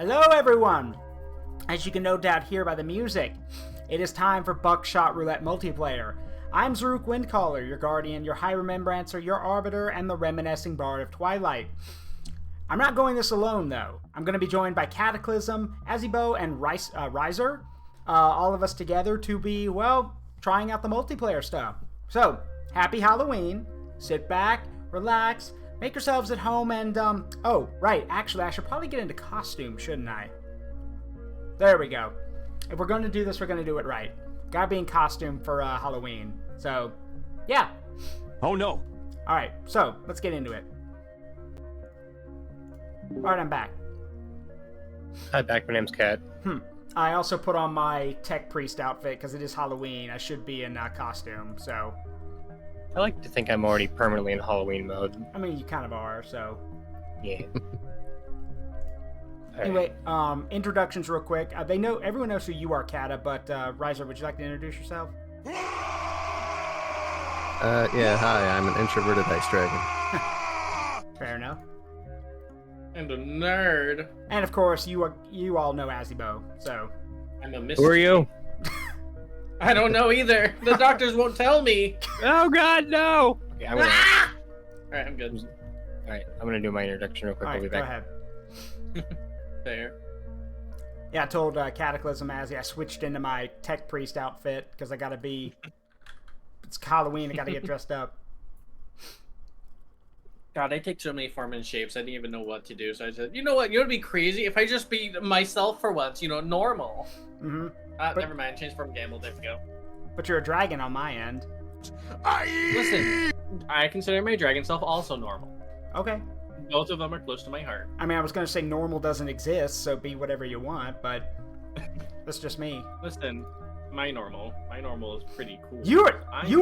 Hello, everyone! As you can no doubt hear by the music, it is time for Buckshot Roulette multiplayer. I'm Zaruk Windcaller, your guardian, your high remembrancer, your arbiter, and the reminiscing bard of Twilight. I'm not going this alone, though. I'm going to be joined by Kataklysm, Asibow, and Rysir. All of us together to be, well, trying out the multiplayer stuff. So, happy Halloween. Sit back, relax, make yourselves at home, and, oh, right, actually, I should probably get into costume, shouldn't I? There we go. If we're going to do this, we're going to do it right. Gotta be in costume for Halloween. So, yeah. Oh no. Alright, so, let's get into it. Alright, I'm back. Hi, back. My name's Kat. I also put on my tech priest outfit because it is Halloween. I should be in costume, so... I like to think I'm already permanently in Halloween mode. I mean, you kind of are, so... Yeah. Anyway, introductions real quick. Everyone knows who you are, Kata, but Rysir, would you like to introduce yourself? Yeah, hi, I'm an introverted ice dragon. Fair enough. And a nerd. And of course, you all know Asibow, so... I'm a mystery. Who are you? I don't know either. The doctors won't tell me. Oh god, no! Okay, I'm gonna... Alright, I'm good. Alright, I'm gonna do my introduction real quick. I'll be Alright, go back. ahead. Fair. Yeah, I told Cataclysm Azzy I switched into my tech priest outfit because I gotta be... It's Halloween, I gotta get dressed up. God, I take so many forms and shapes, I didn't even know what to do. So I said, you know what, you know what'd be crazy? If I just be myself for once, normal. Mm-hmm. Never mind, change from gamble, there we go. But you're a dragon on my end. Listen, I consider my dragon self also normal. Okay. Both of them are close to my heart. I mean, I was gonna say normal doesn't exist, so be whatever you want, but... That's just me. Listen, my normal is pretty cool. You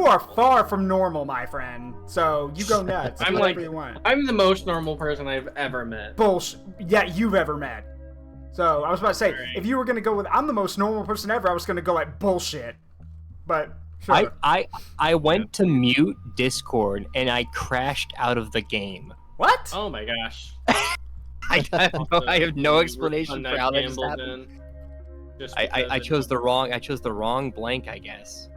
are far from normal, my friend. So you go nuts. I'm whatever like- you want. I'm the most normal person I've ever met. Bullshit. Yeah, you've ever met. So I was about to say, Right. if you were gonna go with I'm the most normal person ever, I was gonna go like bullshit. But sure. I went to mute Discord and I crashed out of the game. What? Oh my gosh. I have no explanation for how that just gambled happened. in. Just I because chose the wrong blank, I guess.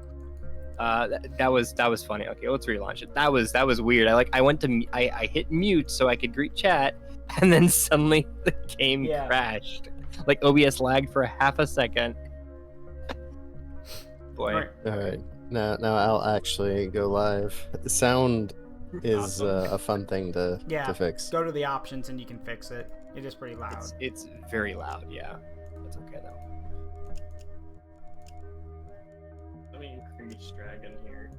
That was funny. Okay, let's relaunch it. That was weird. I went to I hit mute so I could greet chat, and then suddenly the game crashed. Like OBS lagged for a half a second. Boy. Alright, now I'll actually go live. The sound is a fun thing to fix. Go to the options and you can fix it. It is pretty loud. It's very loud. Yeah, that's okay though. Let me increase dragon here.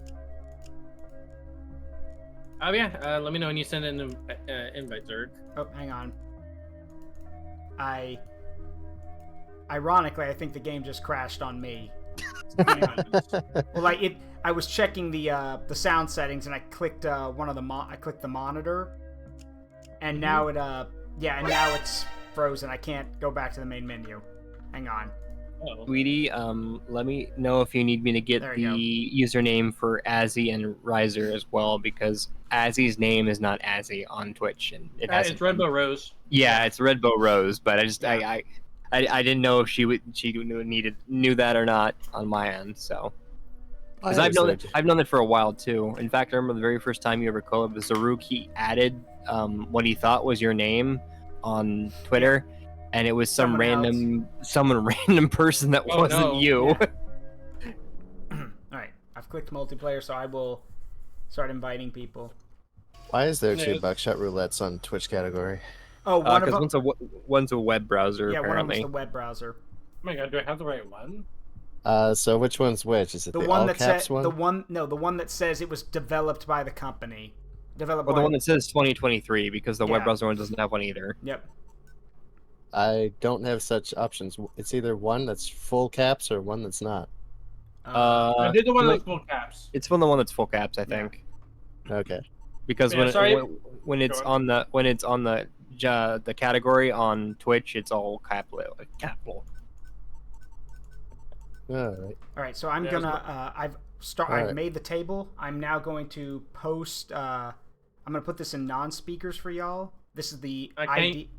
Oh yeah, let me know when you send an invite, Zerg. Oh, hang on. Ironically, I think the game just crashed on me. Hang on. Well, I was checking the sound settings and I clicked I clicked the monitor, and now now it's frozen. I can't go back to the main menu. Hang on. Oh. Sweetie, let me know if you need me to get the username for Azzy and Rysir as well, because Azzy's name is not Azzy on Twitch, and It's RedbowRose. Yeah, it's RedbowRose, but I didn't know if she knew that or not on my end, so. Because I've known it for a while too. In fact, I remember the very first time you ever collabed with Zaruk, he added what he thought was your name on Twitter, and it was some random person that wasn't you. Yeah. Alright, I've clicked multiplayer, so I will start inviting people. Why is there two Buckshot Roulettes on Twitch category? Oh, because one's a web browser. Yeah, apparently. one of them's the web browser. Oh my god, do I have the right one? So which one's which? Is it The the one all that caps said one? the one that says it was developed by the company. Developed Or by the one that says 2023, because the web Yeah. browser one doesn't have one either. Yep. I don't have such options. It's either one that's full caps or one that's not. I did the one that's full caps. It's from the one that's full caps, I think. Okay. Because Yeah, when it's on the category on Twitch, it's all capital. Alright. All right, so I'm Yeah, gonna I've made the table. I'm now going to post. I'm gonna put this in non-speakers for y'all. This is the ID.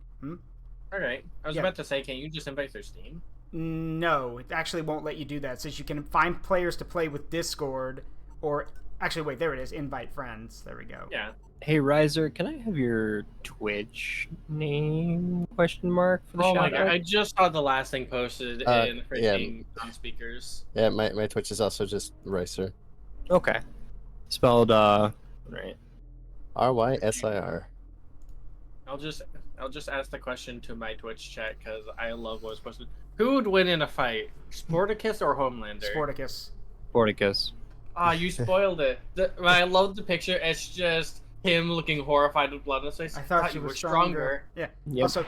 All right. I was Yeah. about to say, can you just invite through Steam? No, it actually won't let you do that. It says you can find players to play with Discord, or actually, wait, there it is. Invite friends. There we go. Yeah. Hey Rysir, can I have your Twitch name? Question mark for the Oh my shout god! out? I just saw the last thing posted in yeah. freaking on speakers. Yeah, my Twitch is also just Rysir. Okay. Spelled right. Rysir. I'll just ask the question to my Twitch chat because I love what's posted. Who would win in a fight, Sporticus or Homelander? Sporticus. Sporticus. Ah, you spoiled it. I love the picture. It's just him looking horrified with blood on his face. I thought you you were were stronger. Yeah. Yep. Also,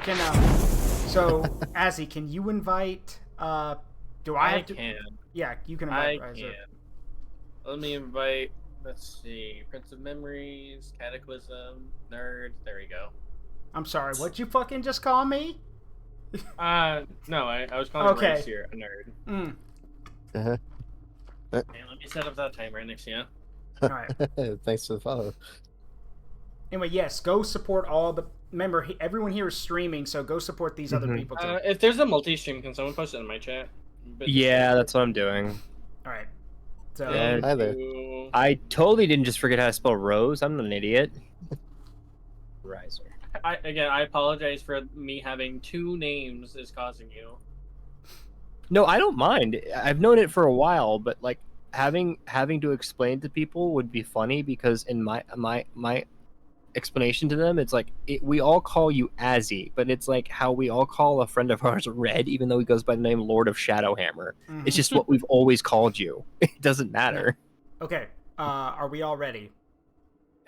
so Azzy, can you invite? Do I have to? can. Yeah, you can I invite. can. Let me invite. Let's see. Prince of Memories, Cataclysm, Nerd. There we go. I'm sorry. What'd you fucking just call me? No, I was calling Okay. Rysir a nerd. Mm. Uh-huh. And let me set up that timer next to you. All right. Thanks for the follow. Anyway, yes, go support all the. Remember, everyone here is streaming, so go support these other Mhm. people too. If there's a multi-stream, can someone post it in my chat? Yeah, that's what I'm doing. All right. So Yeah. Hi there. I totally didn't just forget how to spell Rose. I'm an idiot. Rysir. I apologize for me having two names is causing you. No, I don't mind. I've known it for a while, but like having to explain to people would be funny because in my explanation to them, it's like we all call you Azzy, but it's like how we all call a friend of ours Red, even though he goes by the name Lord of Shadowhammer. Mhm. It's just what we've always called you. It doesn't matter. Okay. Are we all ready?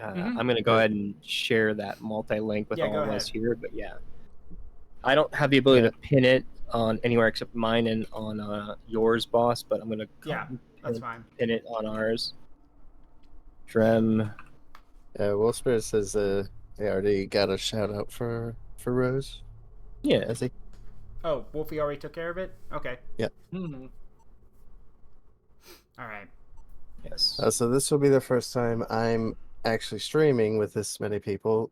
I'm gonna go ahead and share that multi-link with Yeah, all go of us ahead. here, but yeah, I don't have the ability to pin it on anywhere except mine and on yours, boss. But I'm gonna Yeah, that's fine. pin it on ours. Drem. Will Spirit says they already got a shout out for Rose. Yeah. I think. Oh, Wolfie already took care of it. Okay. Hmm. All right. Yes. So this will be the first time I'm actually streaming with this many people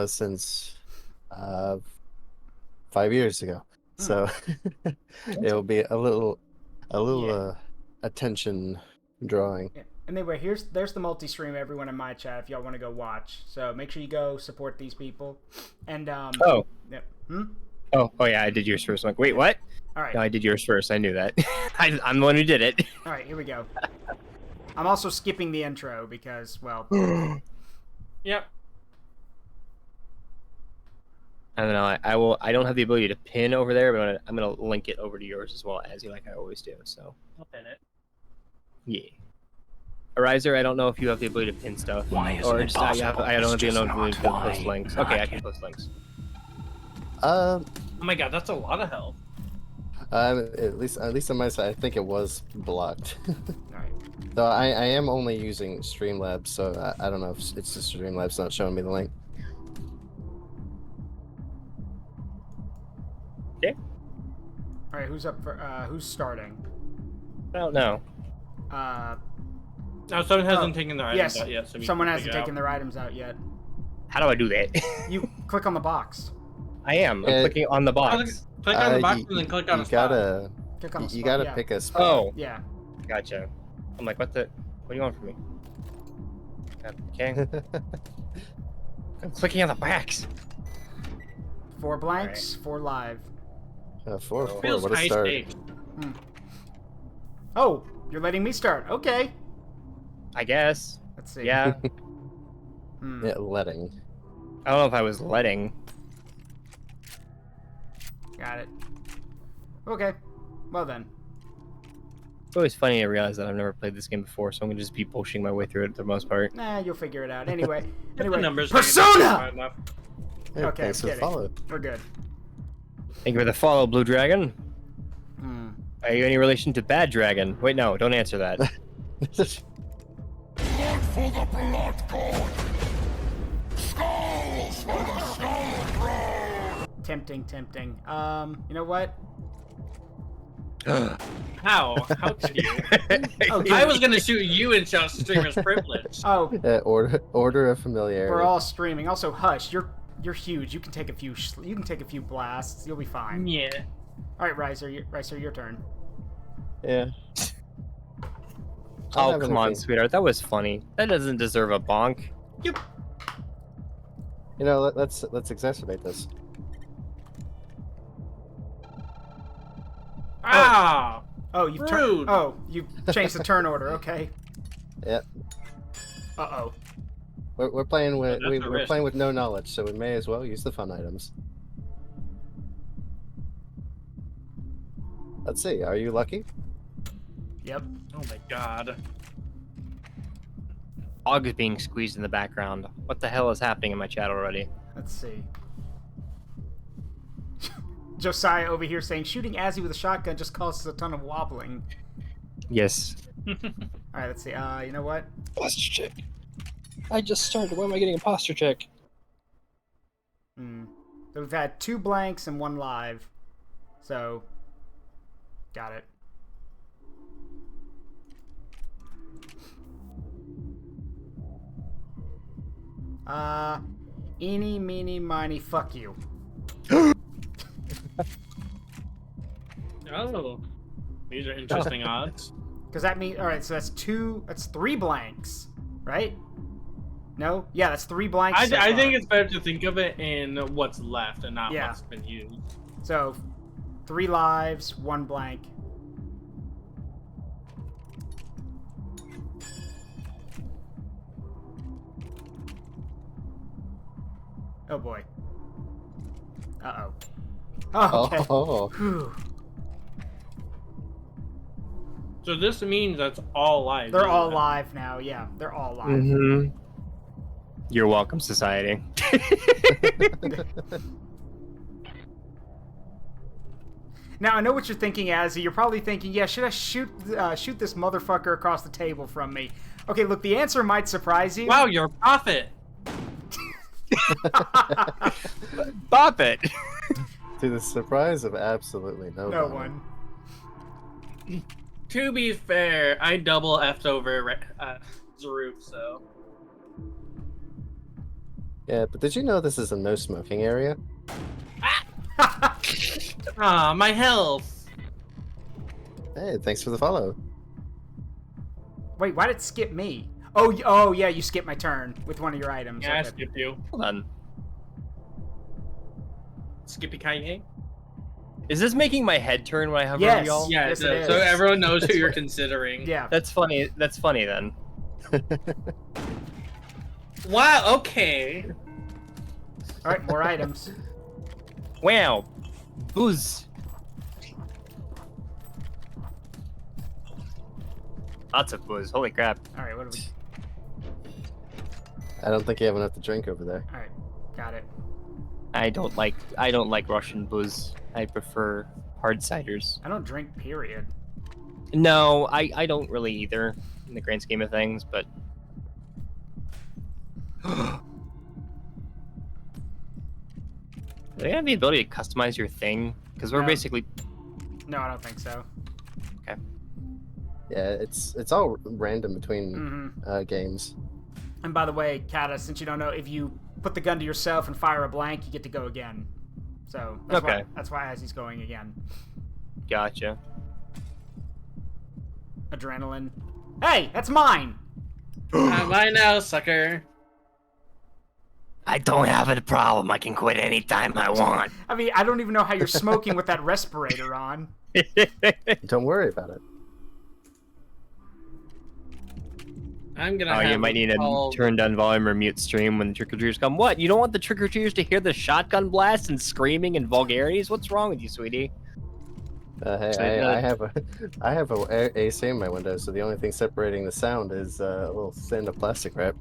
since 5 years ago. So it'll be a little attention drawing. Yeah. Anyway, there's the multi-stream. Everyone in my chat, if y'all want to go watch. So make sure you go support these people. And Oh. Yeah. Oh yeah, I did yours first. I'm like, wait, what? All right. No, I did yours first. I knew that. I'm the one who did it. All right. Here we go. I'm also skipping the intro because, well. Yep. I don't know. I don't have the ability to pin over there, but I'm gonna link it over to yours as well, as you like I always do. So. I'll pin it. Yeah. Rysir, I don't know if you have the ability to pin stuff. Why isn't or it just, possible? I don't have It's the just ability to not post why links. not. Okay, I can post links. Oh my god, that's a lot of health. At least on my side, I think it was blocked. All right. Though I am only using Streamlabs, so I don't know if it's just Streamlabs not showing me the link. All right. Who's up for? Who's starting? I don't know. No, someone hasn't taken their items Yes. out yet. So we Someone can hasn't figure taken out. their items out yet. How do I do that? You click on the box. I am. I'm clicking on the box. Click on the box and then click on you a spot. gotta Click on the you spot, gotta yeah. pick a spot. Oh, Yeah. gotcha. I'm like, what do you want from me? Okay. I'm clicking on the box. 4 blanks, 4 live. 4. Feels What a high start! stakes. Oh, you're letting me start. Okay. I guess. Let's see. Yeah. Yeah, letting. I don't know if I was letting. Got it. Okay. Well then. It's always funny to realize that I've never played this game before, so I'm gonna just be pushing my way through it for the most part. Nah, you'll figure it out. Anyway. The Anyway. numbers Persona! Yeah, Okay, thanks for the kidding. follow. We're good. Thank you for the follow, Blue Dragon. Hmm. Are you any relation to Bad Dragon? Wait, no, don't answer that. Blood for the blood god! Skulls for the skull throne! Tempting. You know what? How? How could you? Oh, I was gonna shoot you and shout streamer's privilege. Oh, Order of familiarity. we're all streaming. Also, hush. You're You're huge. You can take a few. You can take a few blasts. You'll be fine. Yeah. All right, Rysir, your turn. Yeah. Oh, have come on, anything. sweetheart. That was funny. That doesn't deserve a bonk. Yep. You know, let's exacerbate this. Ah. Oh, you've Rude. you've changed the turn order. Okay. Yep. Uh-oh. We're playing with That's a we're risk. playing with no knowledge, so we may as well use the fun items. Let's see. Are you lucky? Yep. Oh my god. Dog is being squeezed in the background. What the hell is happening in my chat already? Let's see. Josiah over here saying shooting Azzy with a shotgun just causes a ton of wobbling. Yes. All right, let's see. You know what? Posture check. I just started. Why am I getting a posture check? So we've had 2 blanks and 1 live. So, got it. Eeny, meeny, miny, fuck you. Oh. These are interesting odds. Because that means, all right, so that's 3 blanks, right? No? Yeah, that's 3 blanks. I so think far. it's better to think of it in what's left and not Yeah. what's been used. So, 3 lives, 1 blank. Oh boy. Uh-oh. Oh, okay. Oh. Whew. So this means that's all live. They're isn't all it? live now, yeah. They're all live. Mm-hmm. You're welcome, society. Now, I know what you're thinking, Azzy. You're probably thinking, yeah, should I shoot this motherfucker across the table from me? Okay, look, the answer might surprise you. Wow, you're a prophet. Bop it. To the surprise of absolutely no No one. To be fair, I double F'd over Zaruk, so. Yeah, but did you know this is a no smoking area? Ah, my health. Hey, thanks for the follow. Wait, why did it skip me? Oh, yeah, you skipped my turn with one of your items. Yeah, I Okay. skipped you. Hold on. Skippy Kanye? Is this making my head turn when I hover Yes. over y'all? Yeah, Yes, it it does. So is. everyone knows who you're considering. Yeah. That's funny. That's funny then. Wow, okay. All right, more items. Wow. Booze. Lots of booze. Holy crap. All right, what do we... I don't think you have enough to drink over there. All right, got it. I don't like Russian booze. I prefer hard ciders. I don't drink, period. No, I don't really either in the grand scheme of things, but do they have the ability to customize your thing? Because we're No. basically No, I don't think so. Yeah, it's all random between Mm-hmm. games. And by the way, Kata, since you don't know, if you put the gun to yourself and fire a blank, you get to go again. So that's Okay. that's why Azzy's going again. gotcha. Adrenaline. Hey, that's mine. Mine now, sucker. I don't have a problem. I can quit anytime I want. I mean, I don't even know how you're smoking with that respirator on. Don't worry about it. I'm gonna Oh, have you might need to all- turn down volume or mute stream when the trick-or-treaters come. What? You don't want the trick-or-treaters to hear the shotgun blast and screaming and vulgarities? What's wrong with you, sweetie? Hey, So, I have a AC in my window, so the only thing separating the sound is a little thin of plastic wrap.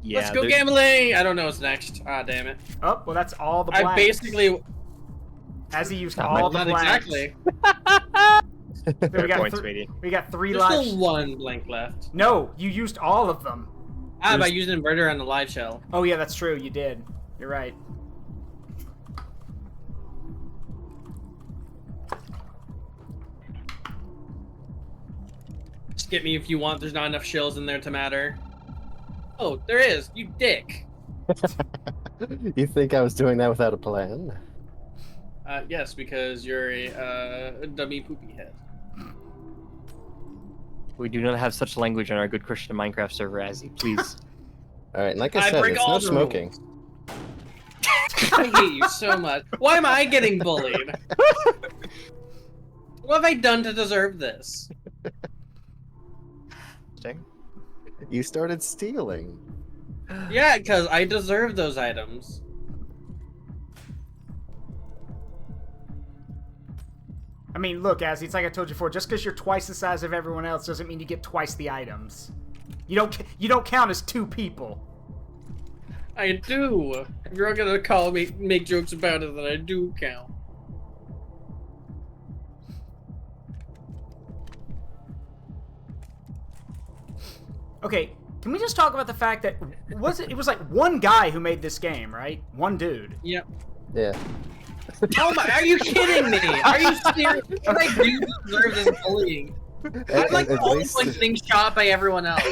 Yeah, Let's go there- gambling! I don't know what's next. Ah, damn it. Oh, well, that's all the I blanks. basically. Azzy used Not all the Not blanks. exactly. Then we Fair got point, th- sweetie. we got 3 There's lives. still one blank left. No, you used all of them. Ah, by There's- using inverter on the live shell. Oh yeah, that's true. You did. You're right. Skip me if you want, there's not enough shells in there to matter. Oh, there is, you dick. You think I was doing that without a plan? Yes, because you're a dummy poopy head. We do not have such language on our good Christian Minecraft server, Azzy. Please. All right, and like I I said, break it's all no the smoking. I hate you so much. Why am I getting bullied? What have I done to deserve this? You started stealing. Yeah, because I deserve those items. I mean, look, Azzy, it's like I told you before. Just because you're twice the size of everyone else doesn't mean you get twice the items. You don't count as two people. I do. If you're gonna make jokes about it, then I do count. Okay, can we just talk about the fact that it was like one guy who made this game, right? One dude. Yep. Yeah. Oh my! Are you kidding me? Are you serious? What I do deserve this bullying. I'm like always like getting shot by everyone else.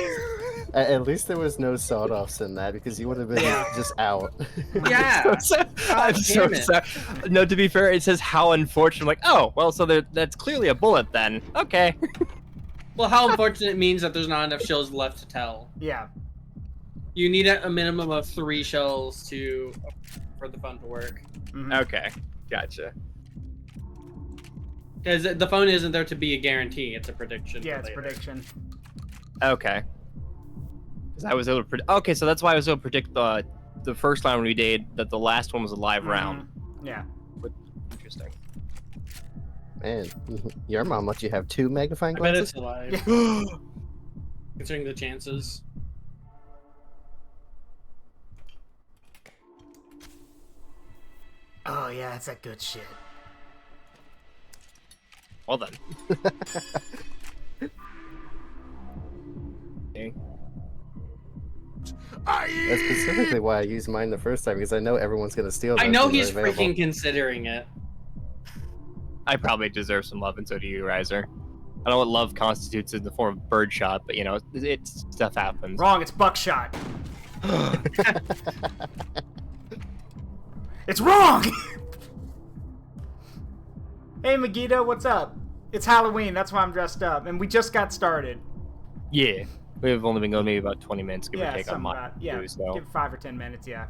At least there was no sawed-offs in that, because you would have been just out. Yeah. I'm so sorry. No, to be fair, it says how unfortunate. I'm like, oh, well, so that's clearly a bullet then. Okay. Well, how unfortunate means that there's not enough shells left to tell. Yeah. You need a minimum of 3 shells for the fun to work. Mm-hmm. Okay, gotcha. Because the phone isn't there to be a guarantee; it's a prediction. Yeah, it's a prediction. Okay. Because I was able to predict. Okay, so that's why I was able to predict the first round we did that the last one was a live round. Yeah. Interesting. Man, your mom let you have 2 magnifying I bet glasses? it's alive. Considering the chances. Oh yeah, that's that good shit. Well then. Okay. That's specifically why I used mine the first time, because I know everyone's gonna steal them. I know when he's they're available. freaking considering it. I probably deserve some love, and so do you, Riser. I don't know what love constitutes in the form of birdshot, but you know, stuff happens. Wrong, it's buckshot. It's wrong! Hey Megiddo, what's up? It's Halloween, that's why I'm dressed up, and we just got started. Yeah. We've only been going maybe about 20 minutes, give or take, on something my about, yeah, so give 5 or 10 minutes, yeah.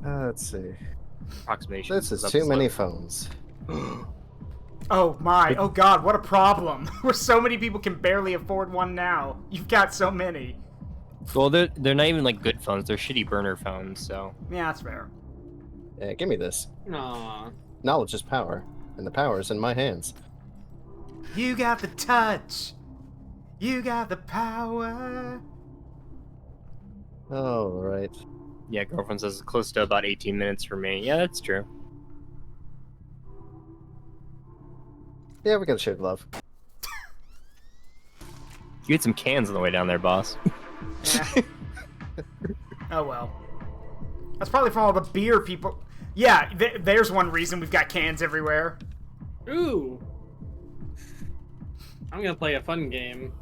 Let's see. approximation. This is too many phones. Oh my, oh god, what a problem. Where so many people can barely afford one now. You've got so many. Well, they're not even like good phones, they're shitty burner phones, so. Yeah, that's fair. Yeah, give me this. Aww. Knowledge is power, and the power is in my hands. You got the touch. You got the power. Oh, right. Yeah, girlfriend says it's close to about 18 minutes for me. Yeah, that's true. Yeah, we got shared love. You had some cans on the way down there, boss. Yeah. Oh well. That's probably from all the beer people. Yeah, there's one reason we've got cans everywhere. Ooh. I'm gonna play a fun game.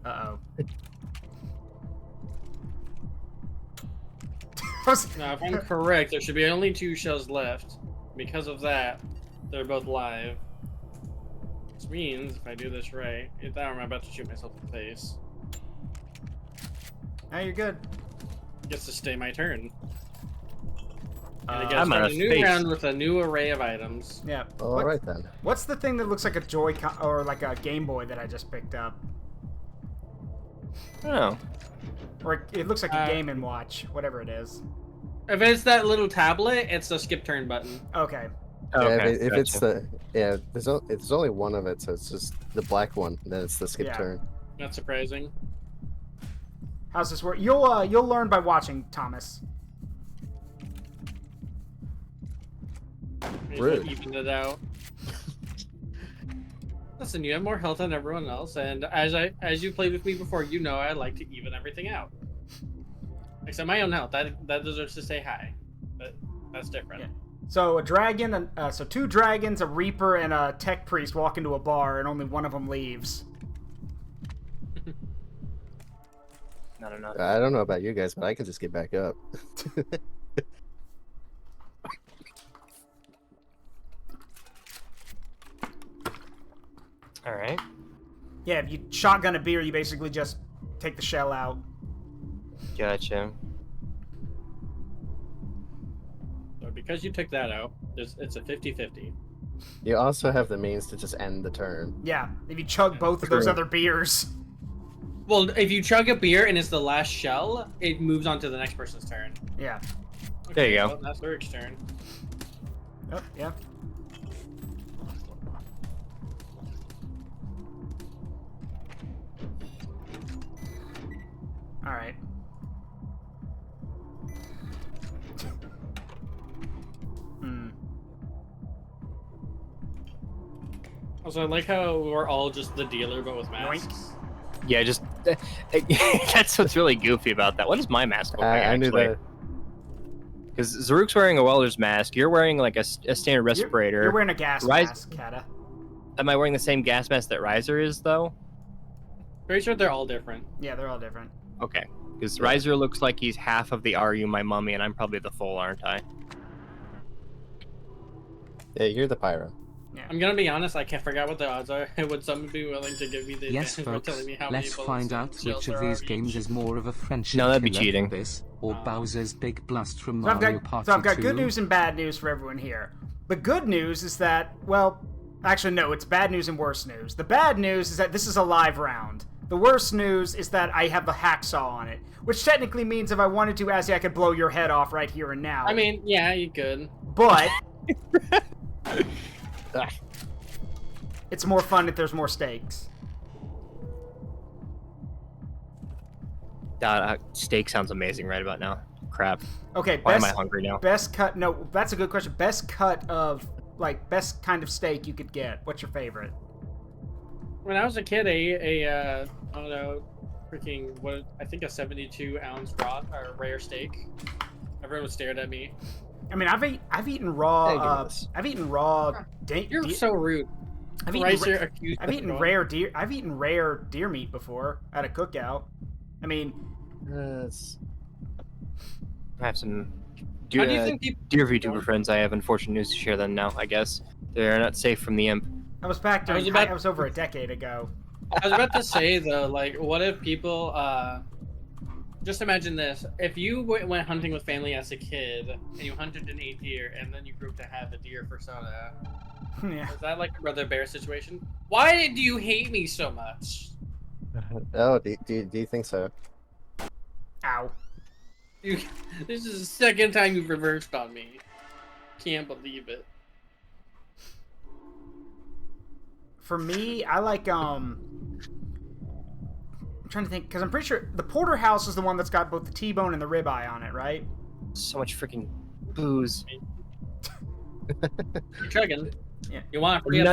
Uh-oh. Now, if I'm correct, there should be only 2 shells left. Because of that, they're both live. Which means, if I do this right, I'm about to shoot myself in the face. Now you're good. Gets to stay my turn. And I I'm get to out start of a new space. round with a new array of items. Yeah. All right then. What's the thing that looks like a Joy-Con or like a Game Boy that I just picked up? Oh. Or it looks like a Game & Watch, whatever it is. If it's that little tablet, it's the skip turn button. Okay. Yeah, Okay, if it's gotcha. there's only one of it, so it's just the black one. Then it's the skip Yeah. turn. Not surprising. How's this work? You'll learn by watching, Thomas. Rude. Even it out. Listen, you have more health than everyone else, and as you played with me before, you know I like to even everything out. Except my own health. That deserves to stay high. But that's different. Yeah. So a dragon, so 2 dragons, a reaper, and a tech priest walk into a bar, and only one of them leaves. Not enough. I don't know about you guys, but I can just get back up. All right. Yeah, if you shotgun a beer, you basically just take the shell out. Gotcha. So because you took that out, it's a 50-50. You also have the means to just end the turn. Yeah, if you chug both of those other beers. Well, if you chug a beer and it's the last shell, it moves on to the next person's turn. Yeah. There you go. Well, that's Lurik's turn. Oh, yeah. All right. Also, I like how we're all just the dealer, but with masks. Yeah, just that's what's really goofy about that. What is my mask look like, I knew actually? that. Because Zaruk's wearing a welder's mask. You're wearing like a standard respirator. You're wearing a gas mask, Kata. Am I wearing the same gas mask that Rysir is, though? Pretty sure they're all different. Yeah, they're all different. Okay. Because Rysir looks like he's half of the Are You My Mummy, and I'm probably the full, aren't I? Yeah, you're the pyro. Yeah. I'm gonna be honest, I can't forget what the odds are. Would someone be willing to give me the Yes, advantage by folks, telling me how many let's bullets find and out shells which of there these are games each? is more of a friendship No, that'd be killer, cheating. this, or Bowser's Big Blast from So I've Mario got, Party so I've got 2. good news and bad news for everyone here. The good news is that, well, actually no, it's bad news and worse news. The bad news is that this is a live round. The worst news is that I have the hacksaw on it, which technically means if I wanted to, Azzy, I could blow your head off right here and now. I mean, yeah, you could. But it's more fun if there's more stakes. Steak sounds amazing right about now. Crap. Okay, Why am I hungry now? Best cut, no, that's a good question. Best cut of, like, best kind of steak you could get. What's your favorite? When I was a kid, I don't know, freaking what I think a 72-ounce raw or rare steak. Everyone was stared at me. I mean, I've eaten raw. Hey, give me this. I've eaten raw. You're so rude. I've eaten rare deer. I've eaten rare deer meat before at a cookout. I mean, I have some How do you think people? dear VTuber friends. I have unfortunate news to share them now, I guess. They're not safe from the imp. I was back during. I was over a decade ago. I was about to say though, like, what if people? Just imagine this: if you went hunting with family as a kid and you hunted and ate deer, and then you grew up to have a deer persona, Yeah. is that like a brother bear situation? Why do you hate me so much? Oh, do you think so? Ow. This is the second time you've reversed on me. Can't believe it. For me, I like I'm trying to think because I'm pretty sure the porterhouse is the one that's got both the T-bone and the ribeye on it, right? So much freaking booze. You're chugging. Yeah. You want to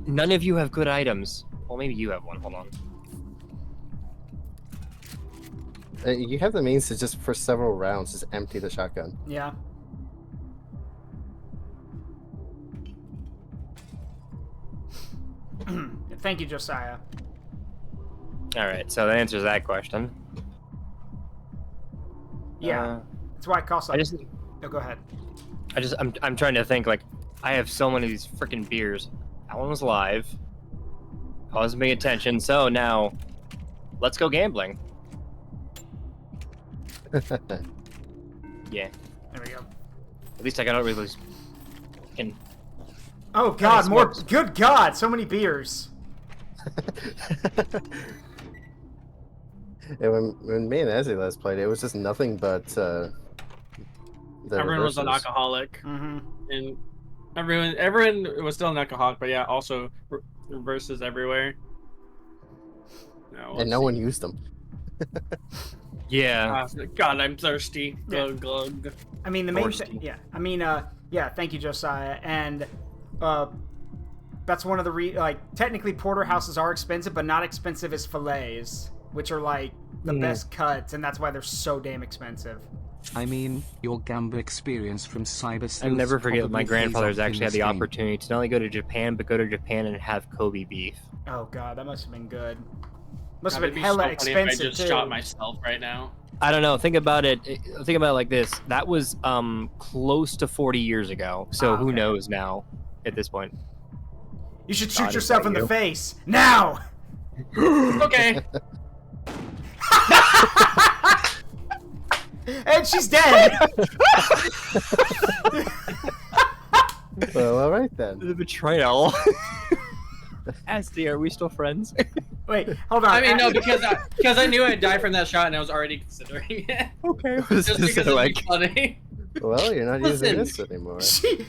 None of you have good items. Well, maybe you have one. Hold on. You have the means to just, for several rounds, just empty the shotgun. Yeah. Thank you, Josiah. All right, so that answers that question. Yeah. That's why it costs. I just, No, go ahead. I'm trying to think. Like, I have so many of these freaking beers. That one was live. I wasn't paying attention, so now, let's go gambling. Yeah. There we go. At least I got over those. Freaking. Oh God, more. smokes. Good God, so many beers. And when me and Ezzy last played, it was just nothing but the Everyone was an reverses. alcoholic, Mm-hmm. and everyone was still an alcoholic, but yeah, also reverses everywhere. No, And no one used them. Yeah. God, I'm thirsty. Yeah. Glug glug. I mean, the main Thirsty. thing. Yeah. I mean, yeah. Thank you, Josiah. And that's one of the technically porterhouses are expensive, but not expensive as fillets, which are like the best cuts, and that's why they're so damn expensive. I mean, your gamba experience from Cyber I'll never forget my probably pays grandfather's off in actually had this the game. opportunity to not only go to Japan, but go to Japan and have Kobe beef. Oh God, that must have been good. Must have It'd been be so hella funny expensive if I just too. shot myself right now. I don't know. Think about it. Think about it like this. That was close to 40 years ago. So who okay. knows now at this point? You should God, shoot is yourself that in the you? face now. Okay. And she's dead. Well, all right then. The betrayal. Asti, are we still friends? Wait, hold on. I mean, no, because I knew I'd die from that shot, and I was already considering it. Okay. Just because it'd be funny. Well, you're not using Listen. this anymore.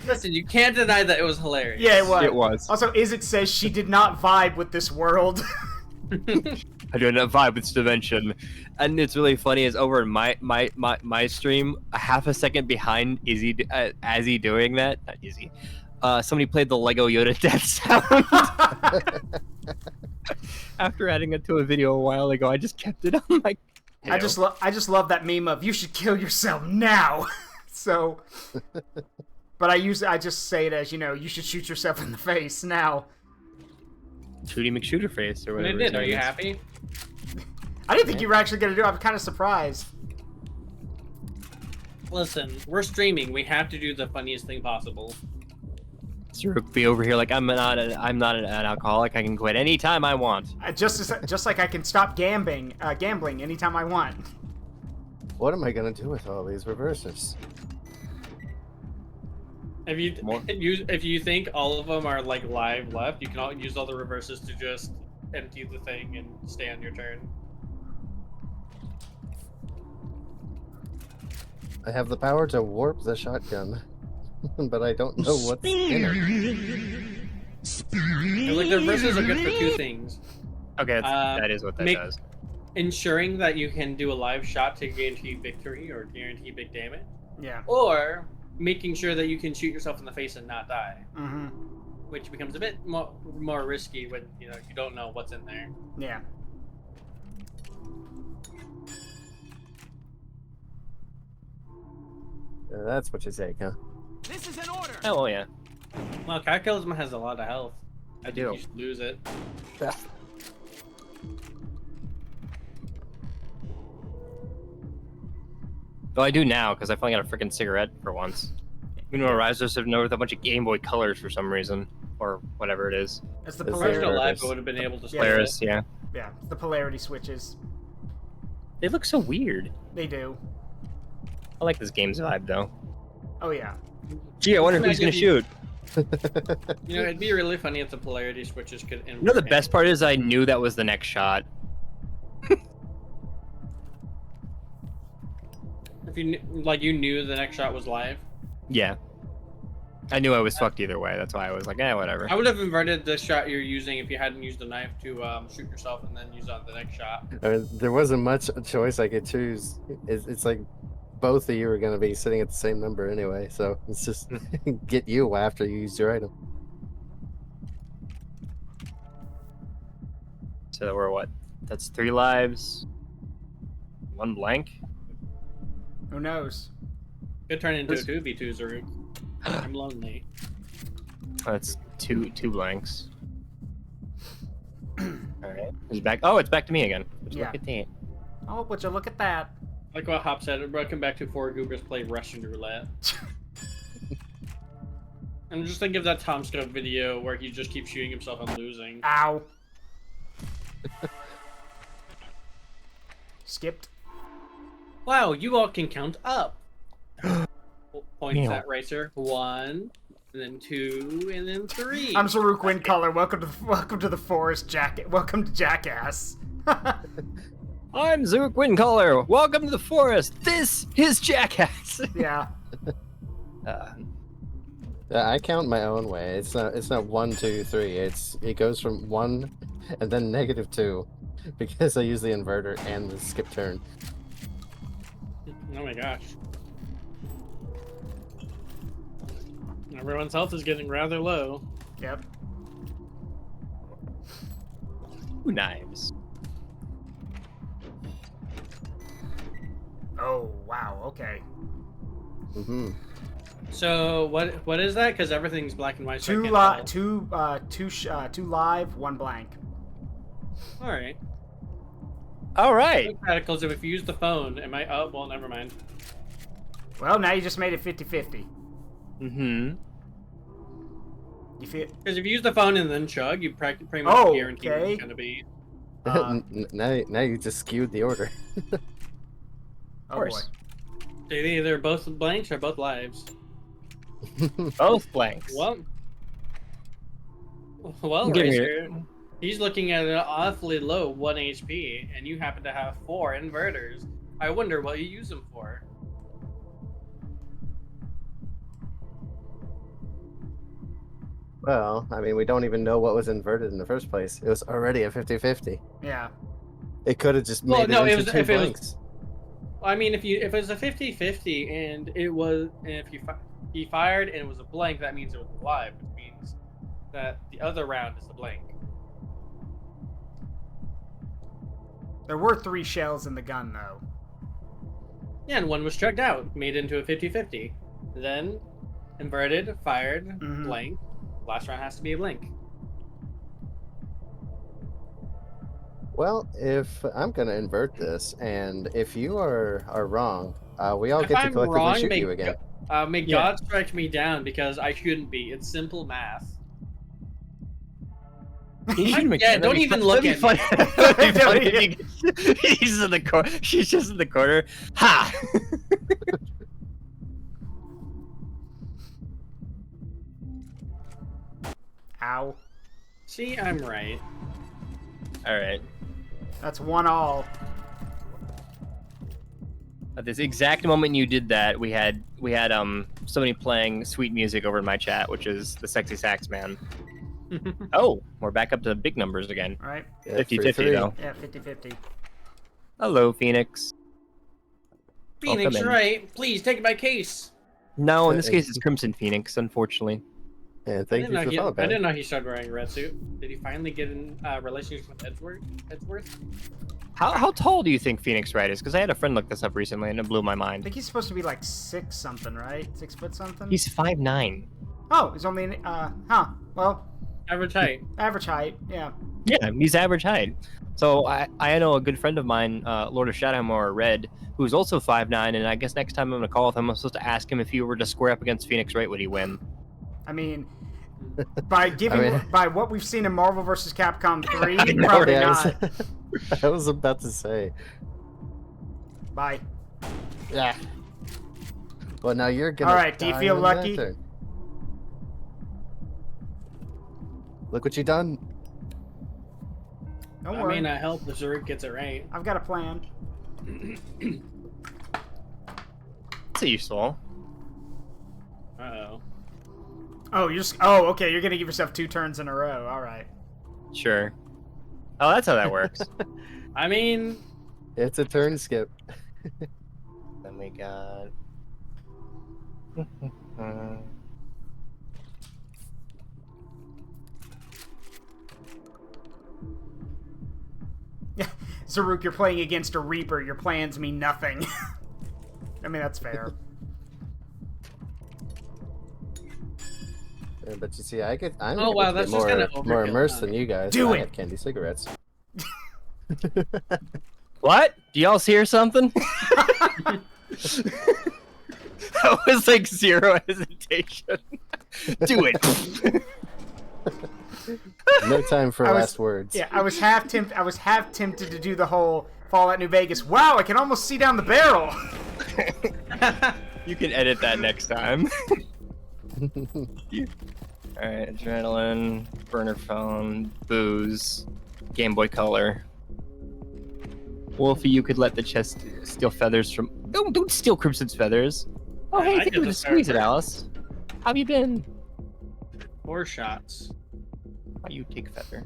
Listen, you can't deny that it was hilarious. Yeah, it was. It was. Also, Izit says she did not vibe with this world. I do not vibe with this dimension. And it's really funny is over in my stream, a half a second behind Izzy as he doing that, not Izzy. Somebody played the Lego Yoda death sound. After adding it to a video a while ago, I just kept it on my. I just love that meme of "you should kill yourself now." So, but I just say it as you should shoot yourself in the face now. Shooty McShooter face or And whatever. it his did. Are name you is. happy? I didn't think you were actually gonna do it. I'm kind of surprised. Listen, we're streaming. We have to do the funniest thing possible. Saruk be over here like I'm not an alcoholic. I can quit anytime I want. Just like I can stop gambling anytime I want. What am I gonna do with all these reversers? If you think all of them are like live left, you can use all the reverses to just empty the thing and stay on your turn. I have the power to warp the shotgun, but I don't know what's in it. And like the reverses are good for two things: Okay, that is what that does. ensuring that you can do a live shot to guarantee victory or guarantee big damage, Yeah. or making sure that you can shoot yourself in the face and not die, Mm-hmm. which becomes a bit more risky when you don't know what's in there. Yeah. That's what you say, huh? This is an order. Oh well, yeah. Well, Kataklysm has a lot of health. I think do. You should lose it. Well, I do now because I finally got a freaking cigarette for once. Risers have noticed a bunch of Game Boy colors for some reason, or whatever it is. It's the It's If I was polarity. still alive, Polaris. I would have been able to. Yeah. Polaris, yeah. Yeah, it's the polarity switches. They look so weird. They do. I like this game's vibe though. Oh yeah. Gee, I wonder who's gonna shoot. It'd be really funny if the polarity switches could. You know the best part is I knew that was the next shot. If you knew the next shot was live. Yeah. I knew I was fucked either way. That's why I was like, whatever. I would have inverted the shot you're using if you hadn't used the knife to shoot yourself and then use on the next shot. There wasn't much choice I could choose. It's like both of you are going to be sitting at the same number anyway, so it's just get you after you use your item. So we're what? That's 3 lives. 1 blank. Who knows? Could turn into a 2v2, Zaruk. I'm lonely. That's two blanks. Alright. It's back. Oh, it's back to me again. Yeah. Look at that. Oh, would you look at that? Like what Hop said, welcome back to 4 Goobers play Russian Roulette. And just think of that Tom Scope video where he just keeps shooting himself and losing. Ow. Skipped. Wow, you all can count up. Points Meow. at Racer. 1, and then 2, and then 3. I'm Zaruk Windcaller. Welcome to the forest, Welcome to Jackass. I'm Zook Windcaller. Welcome to the forest. This is Jackass. Yeah. I count my own way. It's not 1, 2, 3. It goes from 1 and then -2 because I use the inverter and the skip turn. Oh my gosh. Everyone's health is getting rather low. Yep. 2 knives. Oh wow. Okay. Mm-hmm. So what is that? Because everything's black and white. So Two live, 1 blank. All right. All right. Cataclysm, if you use the phone, am I? Oh, well, never mind. Well, now you just made it 50-50. Mm-hmm. You feel? Because if you use the phone and then chug, you pretty much Oh, guarantee okay. it's gonna be. Now you just skewed the order. Oh course. boy. They either both blanks or both lives. Both blanks. Well, Give me Rysir, he's looking at an awfully low 1 HP, and you happen to have 4 inverters. I wonder what you use them for. Well, I mean, we don't even know what was inverted in the first place. It was already a 50-50. Yeah. It could have just Well, made no, it it into was- two if it was- blanks. I mean, if it was a 50-50 and if he fired and it was a blank, that means it was live, which means that the other round is the blank. There were 3 shells in the gun, though. Yeah, and one was chugged out, made into a 50-50. Then inverted, fired, Mhm. blank. Last round has to be a blank. Well, if I'm gonna invert this, and if you are wrong, we all If get to I'm collectively wrong, shoot may you again. May Yeah. God strike me down because I shouldn't be. It's simple math. Yeah, don't even look at me. He's in the corner. She's just in the corner. Ha! Ow. See, I'm right. All right. That's 1-all. At this exact moment you did that, we had somebody playing sweet music over in my chat, which is the Sexy Sax Man. Oh, we're back up to big numbers again. All right. Yeah, 50-50 3-3. though. Yeah, 50-50. Hello, Phoenix. Phoenix, Welcome in. right? Please take my case. No, in this case it's Crimson Phoenix, unfortunately. And thank you for the follow I back. didn't know he started wearing a red suit. Did he finally get in relationship with Edgeworth? How tall do you think Phoenix Wright is? Because I had a friend look this up recently and it blew my I mind. think he's supposed to be like 6 something, right? 6 foot something? He's 5'9". Oh, he's only well, Average height. average height, yeah. Yeah, he's average height. So I know a good friend of mine, Lord of Shadowmoor, Red, who's also 5'9", and I guess next time I'm gonna call with him, I'm supposed to ask him if he were to square up against Phoenix Wright, would he win? I mean, by by what we've seen in Marvel vs. Capcom 3, know, probably Yeah, not. I was about to say. Bye. Yeah. Well, now you're gonna. All right, do you die feel in that lucky? turn. Look what you done. Don't I worry. may not help if Zaruk gets it right. I've got a plan. It's useful. Uh-oh. Oh, oh, okay. You're gonna give yourself 2 turns in a row. All right. Sure. Oh, that's how that works. I mean, It's a turn skip. Then we got. Zaruk, you're playing against a Reaper. Your plans mean nothing. I mean, that's fair. Yeah, but you see, I'm Oh, able wow, to that's get just more, kinda more overkill, immersed huh? than you guys. Do I it! have candy cigarettes. What? Do y'all hear something? That was like 0 hesitation. Do it. No time for I was- last words. Yeah, I was half tempted to do the whole Fallout New Vegas. Wow, I can almost see down the barrel. You can edit that next time. Alright, adrenaline, burner phone, booze, Game Boy Color. Wolfie, you could let the chest steal feathers from. Don't steal Crimson's feathers. Oh, hey, I I think did we the just squeeze it, third. Alice. How have you been? 4 shots. Why you take feather?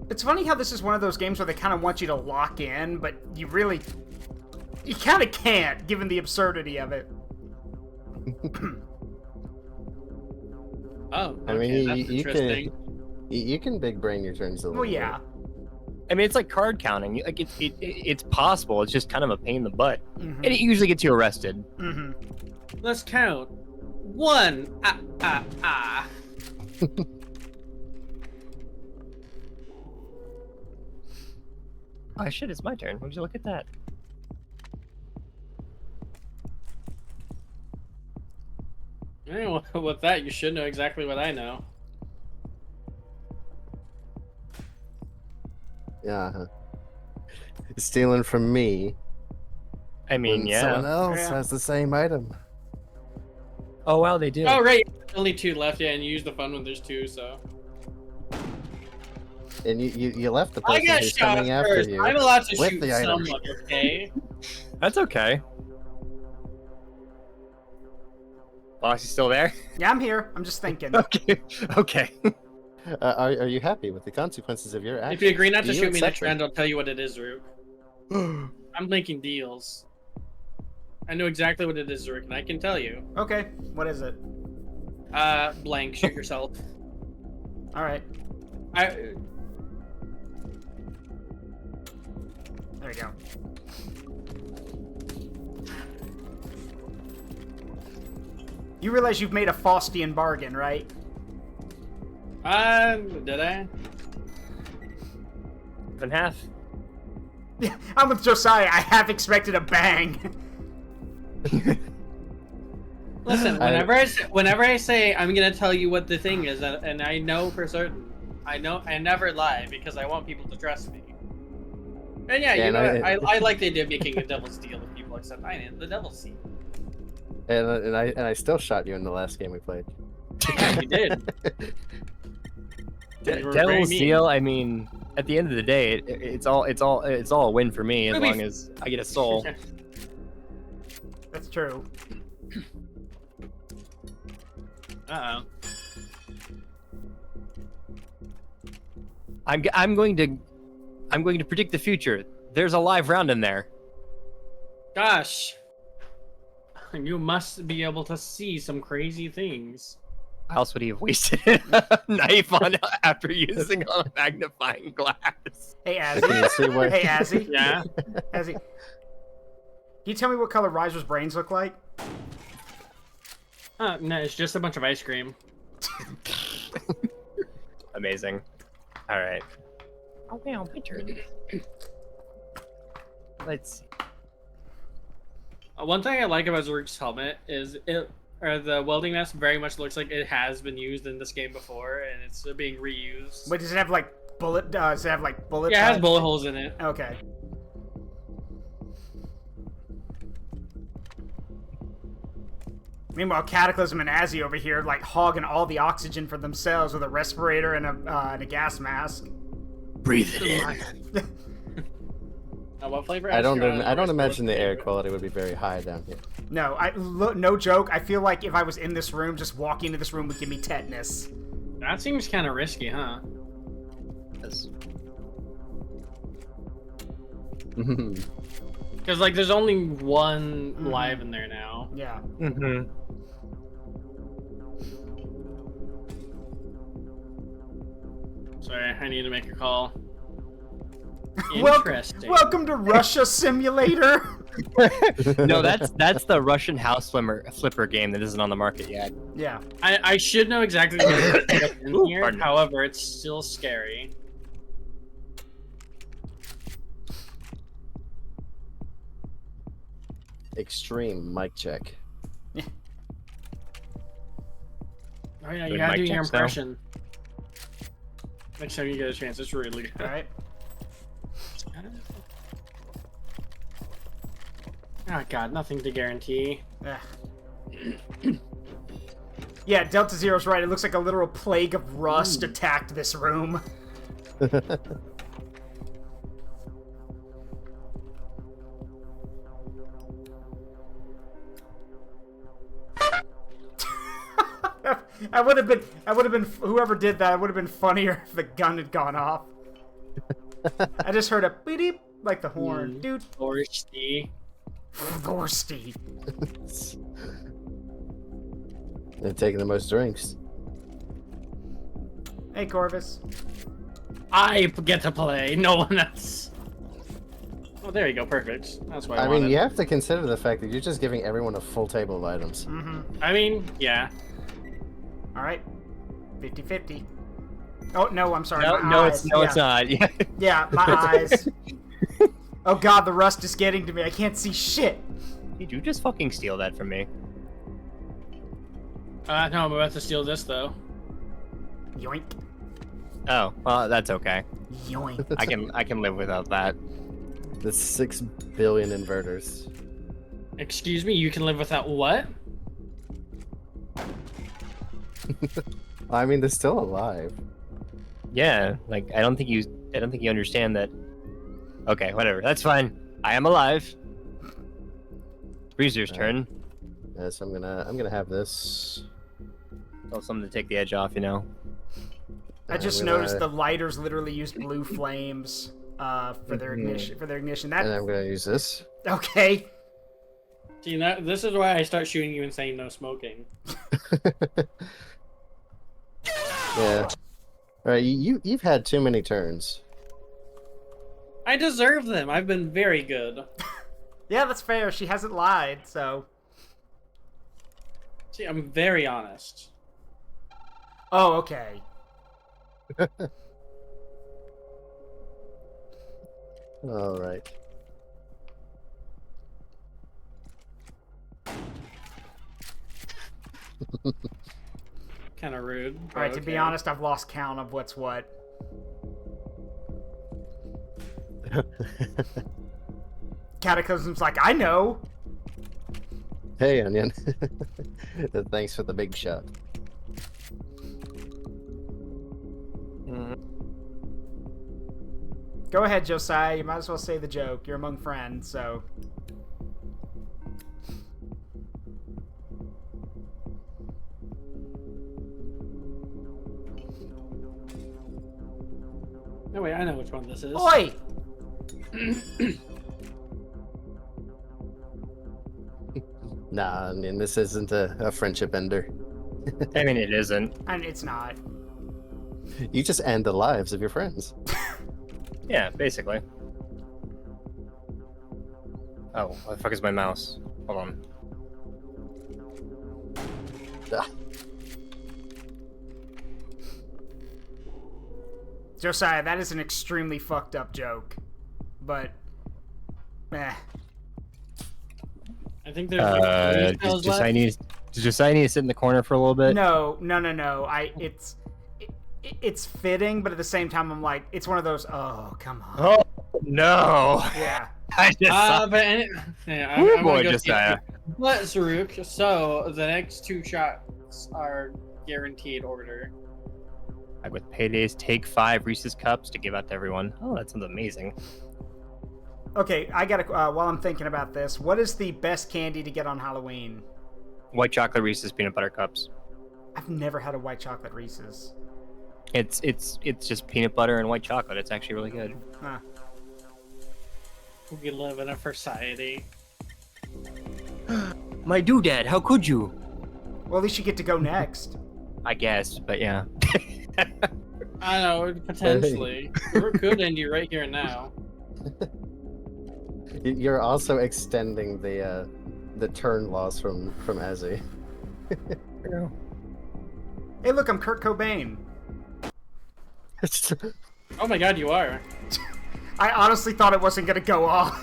It's funny how this is one of those games where they kind of want you to lock in, but you kind of can't, given the absurdity of it. Oh, okay, I mean, that's you interesting. you can big brain your turns a little Well, yeah. I mean, it's like card counting. Like it's possible. It's just kind of a pain in the butt, Mm-hmm. and it usually gets you arrested. Mm-hmm. Let's count. 1. Oh shit, it's my turn. Would you look at that? Anyway, with that, you should know exactly what I know. Yeah. Stealing from me. I mean, when yeah. Someone else Yeah. has the same item. Oh wow, they do. Oh, right. Only 2 left, yeah, and you use the fun when there's 2, so. And you left the I person got who's shot coming after first. you. I'm allowed to with shoot the item. someone, okay? That's okay. Boss, you still there? Yeah, I'm here. I'm just thinking. Okay. Okay. Are you happy with the consequences of your actions? If you agree not to Do you shoot me next accept them? round, I'll tell you what it is, Rook. I'm making deals. I know exactly what it is, Rook, and I can tell you. Okay, what is it? Blank, shoot yourself. All right, I. there we go. You realize you've made a Faustian bargain, right? Did I? In half. Yeah, I'm with Josiah. I half expected a bang. Listen, whenever I say I'm gonna tell you what the thing is, and I know for certain, I never lie because I want people to trust me. And yeah, you know, I like the idea of making a devil's deal with people, except I am the devil's deal. And I still shot you in the last game we played. Yeah, you did. You were very Devil's mean. Deal. I mean, at the end of the day, it's all a win for me as Maybe- long as I get a soul. That's true. Uh-oh. I'm going to predict the future. There's a live round in there. Gosh. You must be able to see some crazy things. How else would he have wasted a knife on after using on a magnifying glass? Hey, Can you Azzy. see where? Hey, Azzy. Yeah. Azzy. Can you tell me what color Riser's brains look like? No, it's just a bunch of ice cream. Amazing. All right. Oh wow, my turn. Let's see. One thing I like about Zaruk's helmet is the welding mask very much looks like it has been used in this game before, and it's being reused. Wait, does it have like bullet? Does it have like bullet? Yeah, it has bullet holes in it. Okay. Meanwhile, Kataklysm and Azzy over here like hogging all the oxygen for themselves with a respirator and a gas mask. Breathe it in. What flavor? I don't imagine the air quality would be very high down here. No, no joke. I feel like if I was in this room, just walking into this room would give me tetanus. That seems kind of risky, huh? Because like, there's only one live in there now. Yeah. Mm-hmm. Sorry, I need to make a call. Welcome, Interesting. welcome to Russia Simulator. No, that's the Russian house flipper game that isn't on the market yet. Yeah. I should know exactly what's in Ooh, here. pardon me. However, it's still scary. Extreme mic check. Oh yeah, Good you gotta do mic your checks now. impression. Next time you get a chance, it's really good. All right. Oh god, nothing to guarantee. Yeah, Delta Zero's right. It looks like a literal plague of rust attacked this room. I would have been, whoever did that, it would have been funnier if the gun had gone off. I just heard a beep, like the horn. Dude, Thirsty. thirsty. They're taking the most drinks. Hey, Corvus. I get to play, no one else. Oh, there you go, perfect. That's what I I wanted. mean, you have to consider the fact that you're just giving everyone a full table of items. I mean, yeah. All right. 50-50. Oh, no, I'm sorry. No, my no, eyes. it's yeah. not. Yeah. Yeah, my eyes. Oh god, the rust is getting to me. I can't see shit. Did you just fucking steal that from me? No, I'm about to steal this though. Yoink. Oh, well, that's okay. Yoink. I can live without that. The 6 billion inverters. Excuse me, you can live without what? I mean, they're still alive. Yeah, like I don't think you understand that. Okay, whatever. That's fine. I am alive. Rysir's turn. Yes, I'm gonna have this. Tell something to take the edge off, you know. I just noticed the lighters literally use blue flames for their ignition. And I'm gonna use this. Okay. See, this is why I start shooting you and saying no smoking. Yeah. All right, you've had too many turns. I deserve them. I've been very good. Yeah, that's fair. She hasn't lied, so. See, I'm very honest. Oh, okay. All right. Kind of rude. All right, to be honest, I've lost count of what's what. Cataclysm's like, I know. Hey, Onion. Thanks for the big shot. Go ahead, Josiah. You might as well say the joke. You're among friends, so. No, wait, I know which one this is. Oi! Nah, I mean, this isn't a friendship ender. I mean, it isn't. And it's not. You just end the lives of your friends. Yeah, basically. Oh, what the fuck is my mouse? Hold on. Ah. Josiah, that is an extremely fucked up joke. But, eh. I think there's Does Josiah need to sit in the corner for a little bit? No. It's fitting, but at the same time, I'm like, it's one of those. Oh, come on. Oh no! Yeah. I just saw. I'm Boy, gonna go Josiah. But Zaruk, so the next 2 shots are guaranteed order. Like with paydays, take 5 Reese's cups to give out to everyone. Oh, that sounds amazing. Okay, I gotta. While I'm thinking about this, what is the best candy to get on Halloween? White chocolate Reese's peanut butter cups. I've never had a white chocolate Reese's. It's just peanut butter and white chocolate. It's actually really good. Huh. We live in a society. My doodad, how could you? Well, at least you get to go next. I guess, but yeah. I know, potentially. We're good, Andy, right here and now. You're also extending the turn loss from Azzy. Hey, look, I'm Kurt Cobain. Oh my god, you are. I honestly thought it wasn't gonna go off.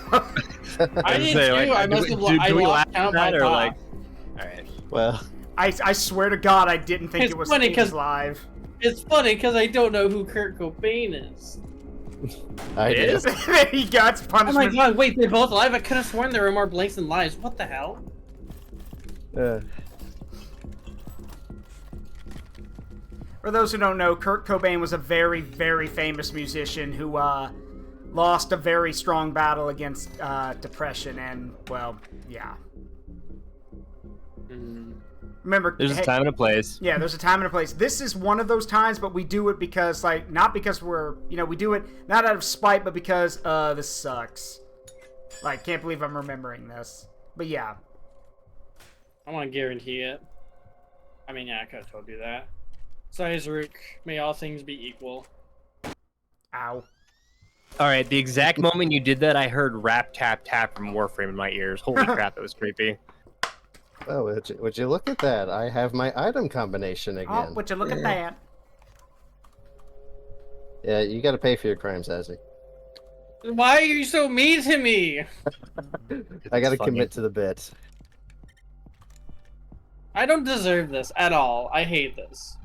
I did too. I must have lost count my or thought. like? All right. Well, I swear to God, I didn't think It's it was funny 'cause- live. It's funny because I don't know who Kurt Cobain is. I It did. is? He got Oh my punishment. god, wait, they're both alive? I could have sworn there were more blanks than lives. What the hell? For those who don't know, Kurt Cobain was a very, very famous musician who lost a very strong battle against depression, and well, yeah. Remember, There's a time and a place. Yeah, there's a time and a place. This is one of those times, but we do it because, like, not because we're, we do it not out of spite, but because, this sucks. Like, can't believe I'm remembering this. But yeah. I want to guarantee it. I mean, yeah, I could have told you that. Sorry, Zaruk. May all things be equal. Ow. All right, the exact moment you did that, I heard rap tap tap from Warframe in my ears. Holy crap, that was creepy. Oh, would you look at that? I have my item combination Oh, again. would you look at that? Yeah, you gotta pay for your crimes, Azzy. Why are you so mean to me? I gotta funny. commit to the bit. I don't deserve this at all. I hate this.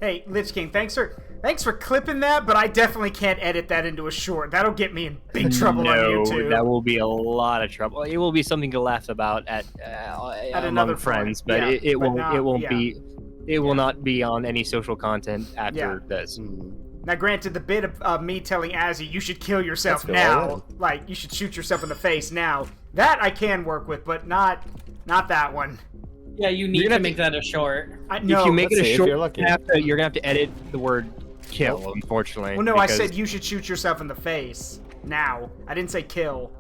Hey, Lich King, thanks for clipping that, but I definitely can't edit that into a short. That'll get me in big trouble on YouTube. That will be a lot of trouble. It will be something to laugh about at another among friends, point. but Yeah, it but won't. not- It won't yeah. be. It will not be on any social content after Yeah. this. Now, granted, the bit of me telling Azzy, you should kill yourself Let's go now, on. like, you should shoot yourself in the face now, that I can work with, but not that one. Yeah, you need to make that a short. No, if you make it let's a see, if short, you're lucky. you're gonna have to edit the word "kill." Unfortunately. well, no, I because- said you should shoot yourself in the face now. I didn't say kill.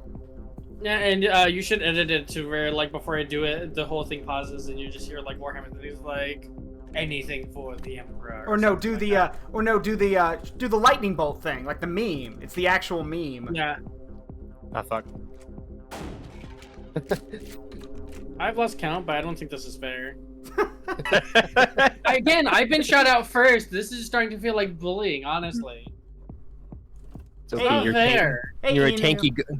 Yeah, and you should edit it to where, like, before I do it, the whole thing pauses and you just hear, like, Warhammer, and he's like, anything for the Emperor. Or no, something do like the that. do the lightning bolt thing, like the meme. It's the actual meme. Yeah. Ah, fuck. I've lost count, but I don't think this is fair. Again, I've been shot out first. This is starting to feel like bullying, honestly. It's It's okay. not You're fair. Hey, you're a Inu. tanky.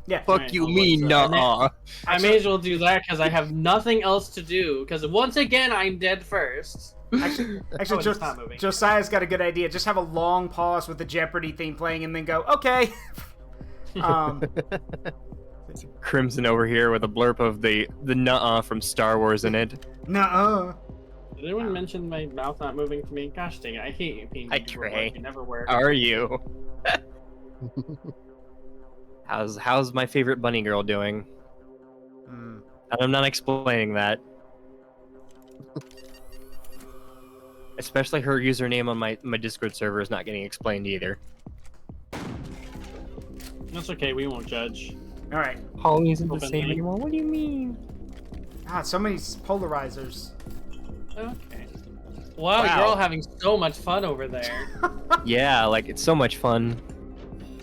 Yeah. Fuck Right, you, well, me, what's up? nah. I may as well do that because I have nothing else to do. Because once again, I'm dead first. Actually, it's not moving. Josiah's got a good idea. Just have a long pause with the Jeopardy theme playing, and then go, okay. Crimson over here with a blurb of the nuh-uh from Star Wars in it. Nuh-uh. Did anyone mention my mouth not moving to me? Gosh dang it, I hate being Hi, people at Trey. work. You never work. How are you? How's my favorite bunny girl doing? Mm. And I'm not explaining that. Especially her username on my Discord server is not getting explained either. That's okay, we won't judge. All right. Holly isn't the Open same link. anymore. What do you mean? Ah, so many polarizers. Okay. Wow, Wow. you're all having so much fun over there. Yeah, like it's so much fun.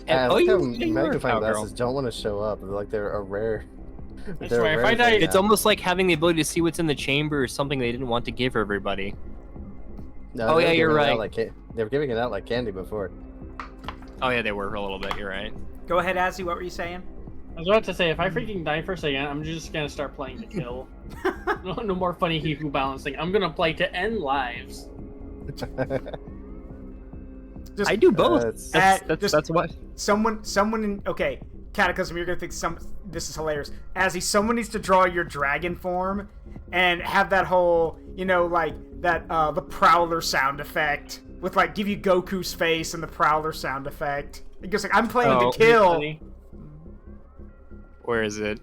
I oh, like how you were a magnifying cowgirl. glasses don't want to show up. Like they're a rare. I they're a swear, if rare I die- thing It's now. almost like having the ability to see what's in the chamber is something they didn't want to give everybody. No, Oh, they yeah, were you're giving it out right. Like they were giving it out like candy before. Oh yeah, they were a little bit. You're right. Go ahead, Azzy. What were you saying? I was about to say, if I freaking die for a second, I'm just gonna start playing to kill. No more funny Hiku balancing. I'm gonna play to end lives. Just I do both. That's- That's what. someone in okay, Cataclysm. You're gonna think this is hilarious. Azzy, someone needs to draw your dragon form and have that whole, like that the Prowler sound effect with like give you Goku's face and the Prowler sound effect. It goes like I'm playing Oh, to kill. Funny. Where is it?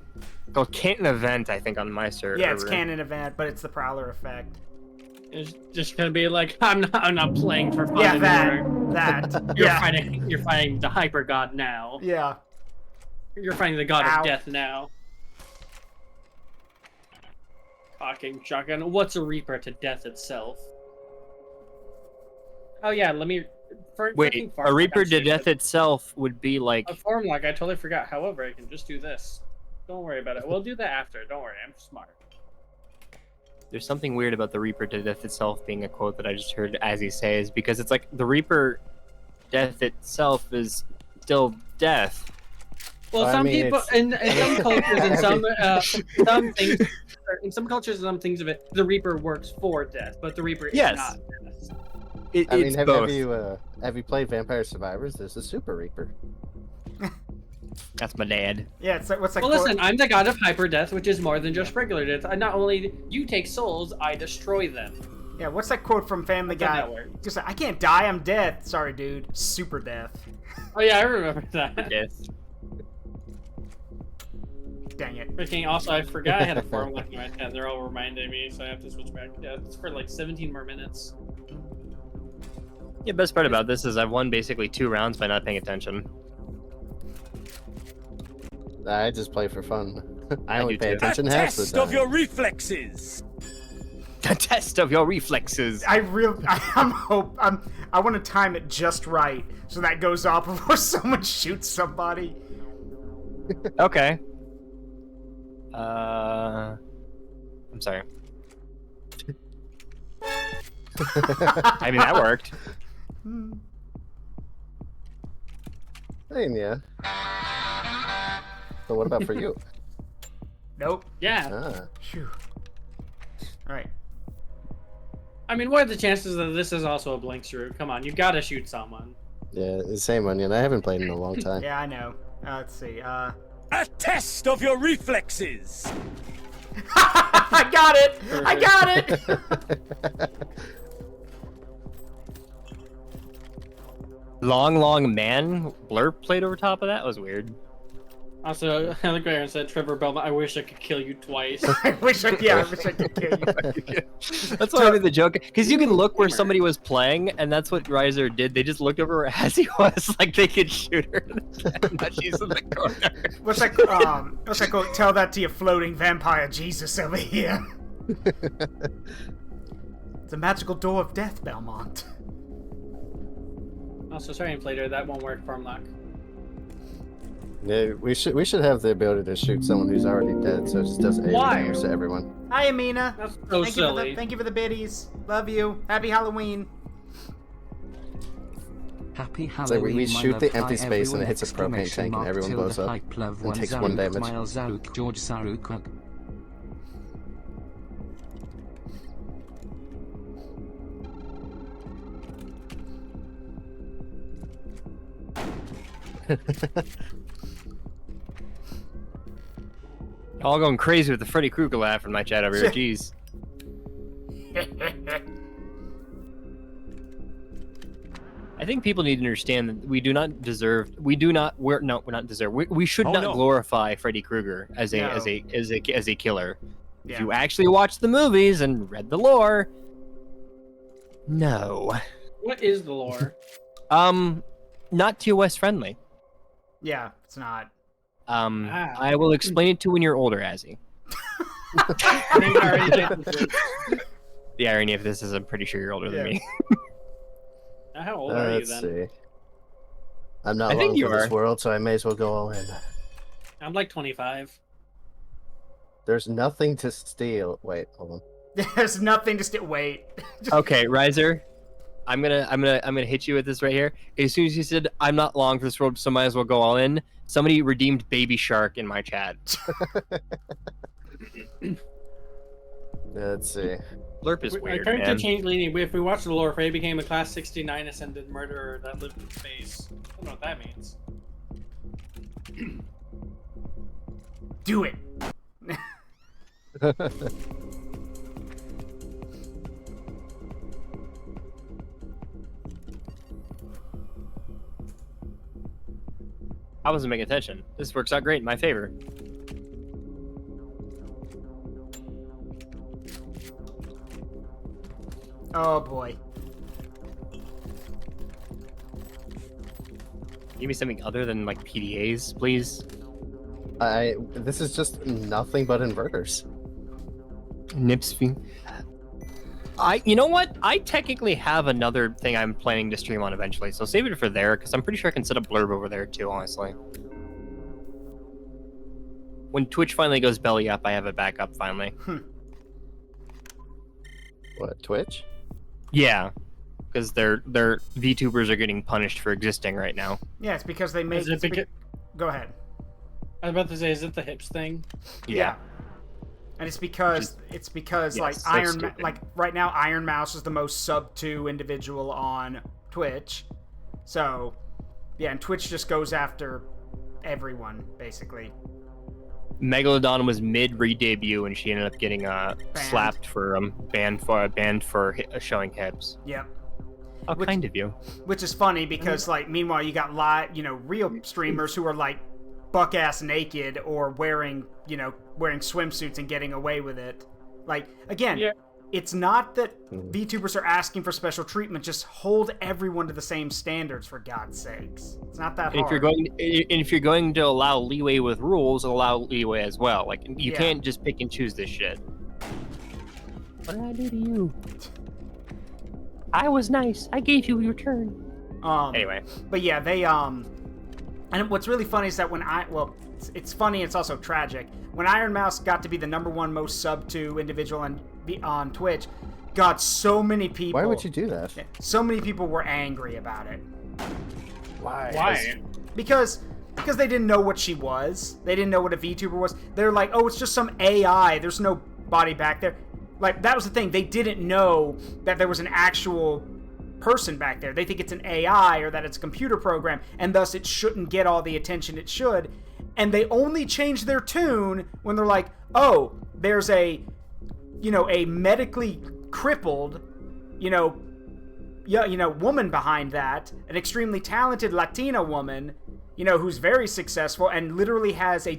Called Canton Event, I think, on my server. Yeah, it's canon event, but it's the Prowler effect. It's just gonna be like, I'm not playing for fun Yeah, anymore. that. You're Yeah, fighting the hyper god now. yeah. You're fighting the god Ow. of death now. Fucking shotgun. What's a reaper to death itself? Oh yeah, let me. Wait, freaking a farm Reaper like I'm to death stupid. itself would be like. A form lock, I totally forgot. However, I can just do this. Don't worry about it. We'll do that after. Don't worry, I'm smart. There's something weird about the Reaper to death itself being a quote that I just heard Azzy say, is because it's like the Reaper death itself is still death. Well, I some mean, people it's- in some cultures and some things, or in some cultures and some things of it, the Reaper works for death, but the Reaper Yes. is not death. I mean, It's have both. you played Vampire Survivors? There's a Super Reaper. That's my dad. Yeah, it's like what's that? Well, quote? listen, I'm the god of hyper death, which is more than just regular death. I not only you take souls, I destroy them. Yeah, what's that quote from Family How'd Guy? that work? Just like, I can't die, I'm dead. Sorry, dude. Super death. Oh yeah, I remember that. Death. Dang it. Freaking also, I forgot I had a form lock in my tent. They're all reminding me, so I have to switch back. Yeah, it's for like 17 more minutes. Yeah, best part about this is I've won basically 2 rounds by not paying attention. I just play for fun. I I only do pay too. attention A half the test time. of your reflexes. The test of your reflexes. I want to time it just right so that goes off before someone shoots somebody. Okay. I'm sorry. I mean, that worked. I mean, yeah. But what about for you? Nope. Yeah. Ah. Phew. All right. I mean, what are the chances that this is also a blink route? Come on, you gotta shoot someone. Yeah, the same onion. I haven't played in a long time. Yeah, I know. Let's see. A test of your reflexes. I got it. I got it. Long man blurb played over top of that was weird. Also, Helen Graham said, Trevor Belmont, I wish I could kill you twice. I wish I could kill you. That's why I made the joke, because you can look where somebody was playing, and that's what Rysir did. They just looked over where Azzy was, like they could shoot her. Now she's in the corner. What's that quote? Tell that to your floating vampire Jesus over here. It's a magical door of death, Belmont. Also, sorry, Inflator, that won't work for Lock. Yeah, we should have the ability to shoot someone who's already dead, so it just does 80 Why? damage to everyone. Hi, Amina. That's so silly. Thank you for the biddies. Love you. Happy Halloween. Happy So Halloween, we my shoot love. the empty Hi, space and it everyone, hits a propane exclamation tank and mark, everyone tilde, blows up hype, love, and one takes 1 Zaruk, damage. Miles Zaruk, George Zaruk. All going crazy with the Freddy Krueger laugh in my chat over here. Jeez. I think people need to understand that we not deserve. We should not glorify Freddy Krueger as a killer. Yeah. If you actually watched the movies and read the lore, no. What is the lore? Not TOS friendly. Yeah, it's not. I will explain it to you when you're older, Azzy. I think I already get this. The irony of this is I'm pretty sure you're older than me. How old are you Let's then? see. I'm not I think long you for this are. world, so I may as well go all in. I'm like 25. There's nothing to steal. Wait, hold on. There's nothing to wait. Okay, Rysir, I'm gonna hit you with this right here. As soon as you said I'm not long for this world, so might as well go all in. Somebody redeemed Baby Shark in my chat. Let's see. Blurp is I weird, turned man. to change leaning. If we watch the lore, Frey became a class 69 ascended murderer that lived in space. I don't know what that means. Do it. I wasn't paying attention. This works out great in my favor. Oh boy. Give me something other than like PDAs, please. This is just nothing but inverters. Nipsy. You know what? I technically have another thing I'm planning to stream on eventually, so save it for there, because I'm pretty sure I can set a blurb over there too, honestly. When Twitch finally goes belly up, I have it back up finally. What, Twitch? Yeah, because their VTubers are getting punished for existing right now. Yeah, it's because they made. Is it beca- Go ahead. I was about to say, is it the hips thing? Yeah. And it's because Yes, like so Iron stupid. like right now Iron Mouse is the most sub 2 individual on Twitch. So yeah, and Twitch just goes after everyone basically. Megalodon was mid re-debut and she ended up getting slapped for banned for showing hips. Yep. How kind of you. Which is funny because like meanwhile you got real streamers who are like buck ass naked or wearing swimsuits and getting away with it. Like again, it's not that VTubers are asking for special treatment, just hold everyone to the same standards for God's sakes. It's not that hard. If you're going to allow leeway with rules, allow leeway as well. Like you can't just pick and choose this shit. What did I do to you? I was nice. I gave you your turn. Anyway. But yeah, they and what's really funny is that it's funny, it's also tragic. When Iron Mouse got to be the #1 most sub to individual on Twitch, God, so many people. Why would you do that? So many people were angry about it. Why? Because they didn't know what she was. They didn't know what a VTuber was. They're like, oh, it's just some AI. There's no body back there. Like, that was the thing. They didn't know that there was an actual person back there. They think it's an AI or that it's a computer program, and thus it shouldn't get all the attention it should. And they only change their tune when they're like, oh, there's a medically crippled, woman behind that, an extremely talented Latina woman, who's very successful and literally has a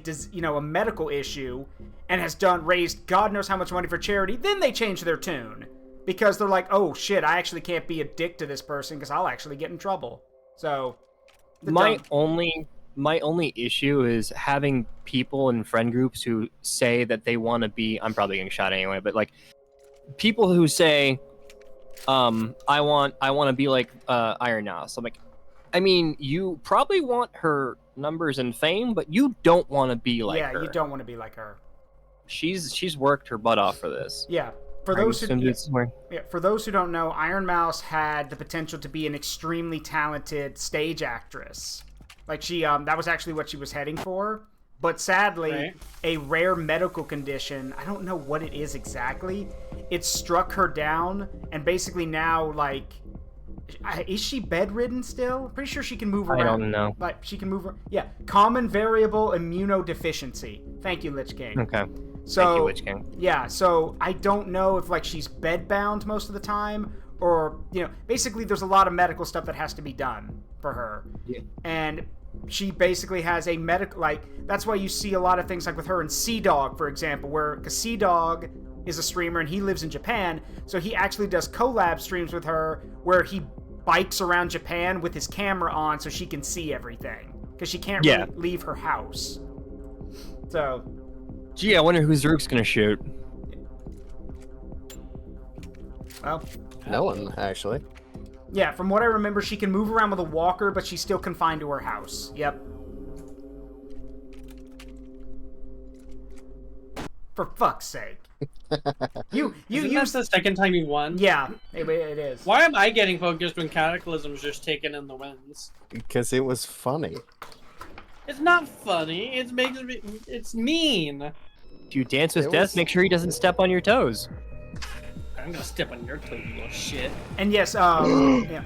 medical issue and has raised God knows how much money for charity. Then they change their tune because they're like, oh shit, I actually can't be a dick to this person because I'll actually get in trouble. So my only issue is having people in friend groups who say that they want to be, I'm probably getting shot anyway, but like people who say, I want to be like Iron Mouse. I'm like, I mean, you probably want her numbers and fame, but you don't want to be like her. Yeah, you don't want to be like her. She's worked her butt off for this. Yeah. For those who don't know, Iron Mouse had the potential to be an extremely talented stage actress. Like that was actually what she was heading for. But sadly, a rare medical condition, I don't know what it is exactly, it struck her down, and basically now, like, is she bedridden still? Pretty sure she can move around. I don't know. Like, she can move around. Yeah, common variable immunodeficiency. Thank you, Lich King. Okay. So, thank you, Lich King. Yeah, so I don't know if, like, she's bedbound most of the time, or, basically there's a lot of medical stuff that has to be done for her. Yeah. And she basically has a medical, like, that's why you see a lot of things like with her and Sea-Dog, for example, because Sea-Dog is a streamer and he lives in Japan, so he actually does collab streams with her where he bikes around Japan with his camera on so she can see everything, because she can't really leave her house. So, gee, I wonder who Zerg's gonna shoot. Well, no one, actually. Yeah, from what I remember, she can move around with a walker, but she's still confined to her house. Yep. For fuck's sake. You used the second time you won? Yeah, it is. Why am I getting focused when Cataclysm's just taking in the wins? Because it was funny. It's not funny. It's mean. If you dance with death, make sure he doesn't step on your toes. I'm gonna step on your toes, you little shit. And yes, yeah.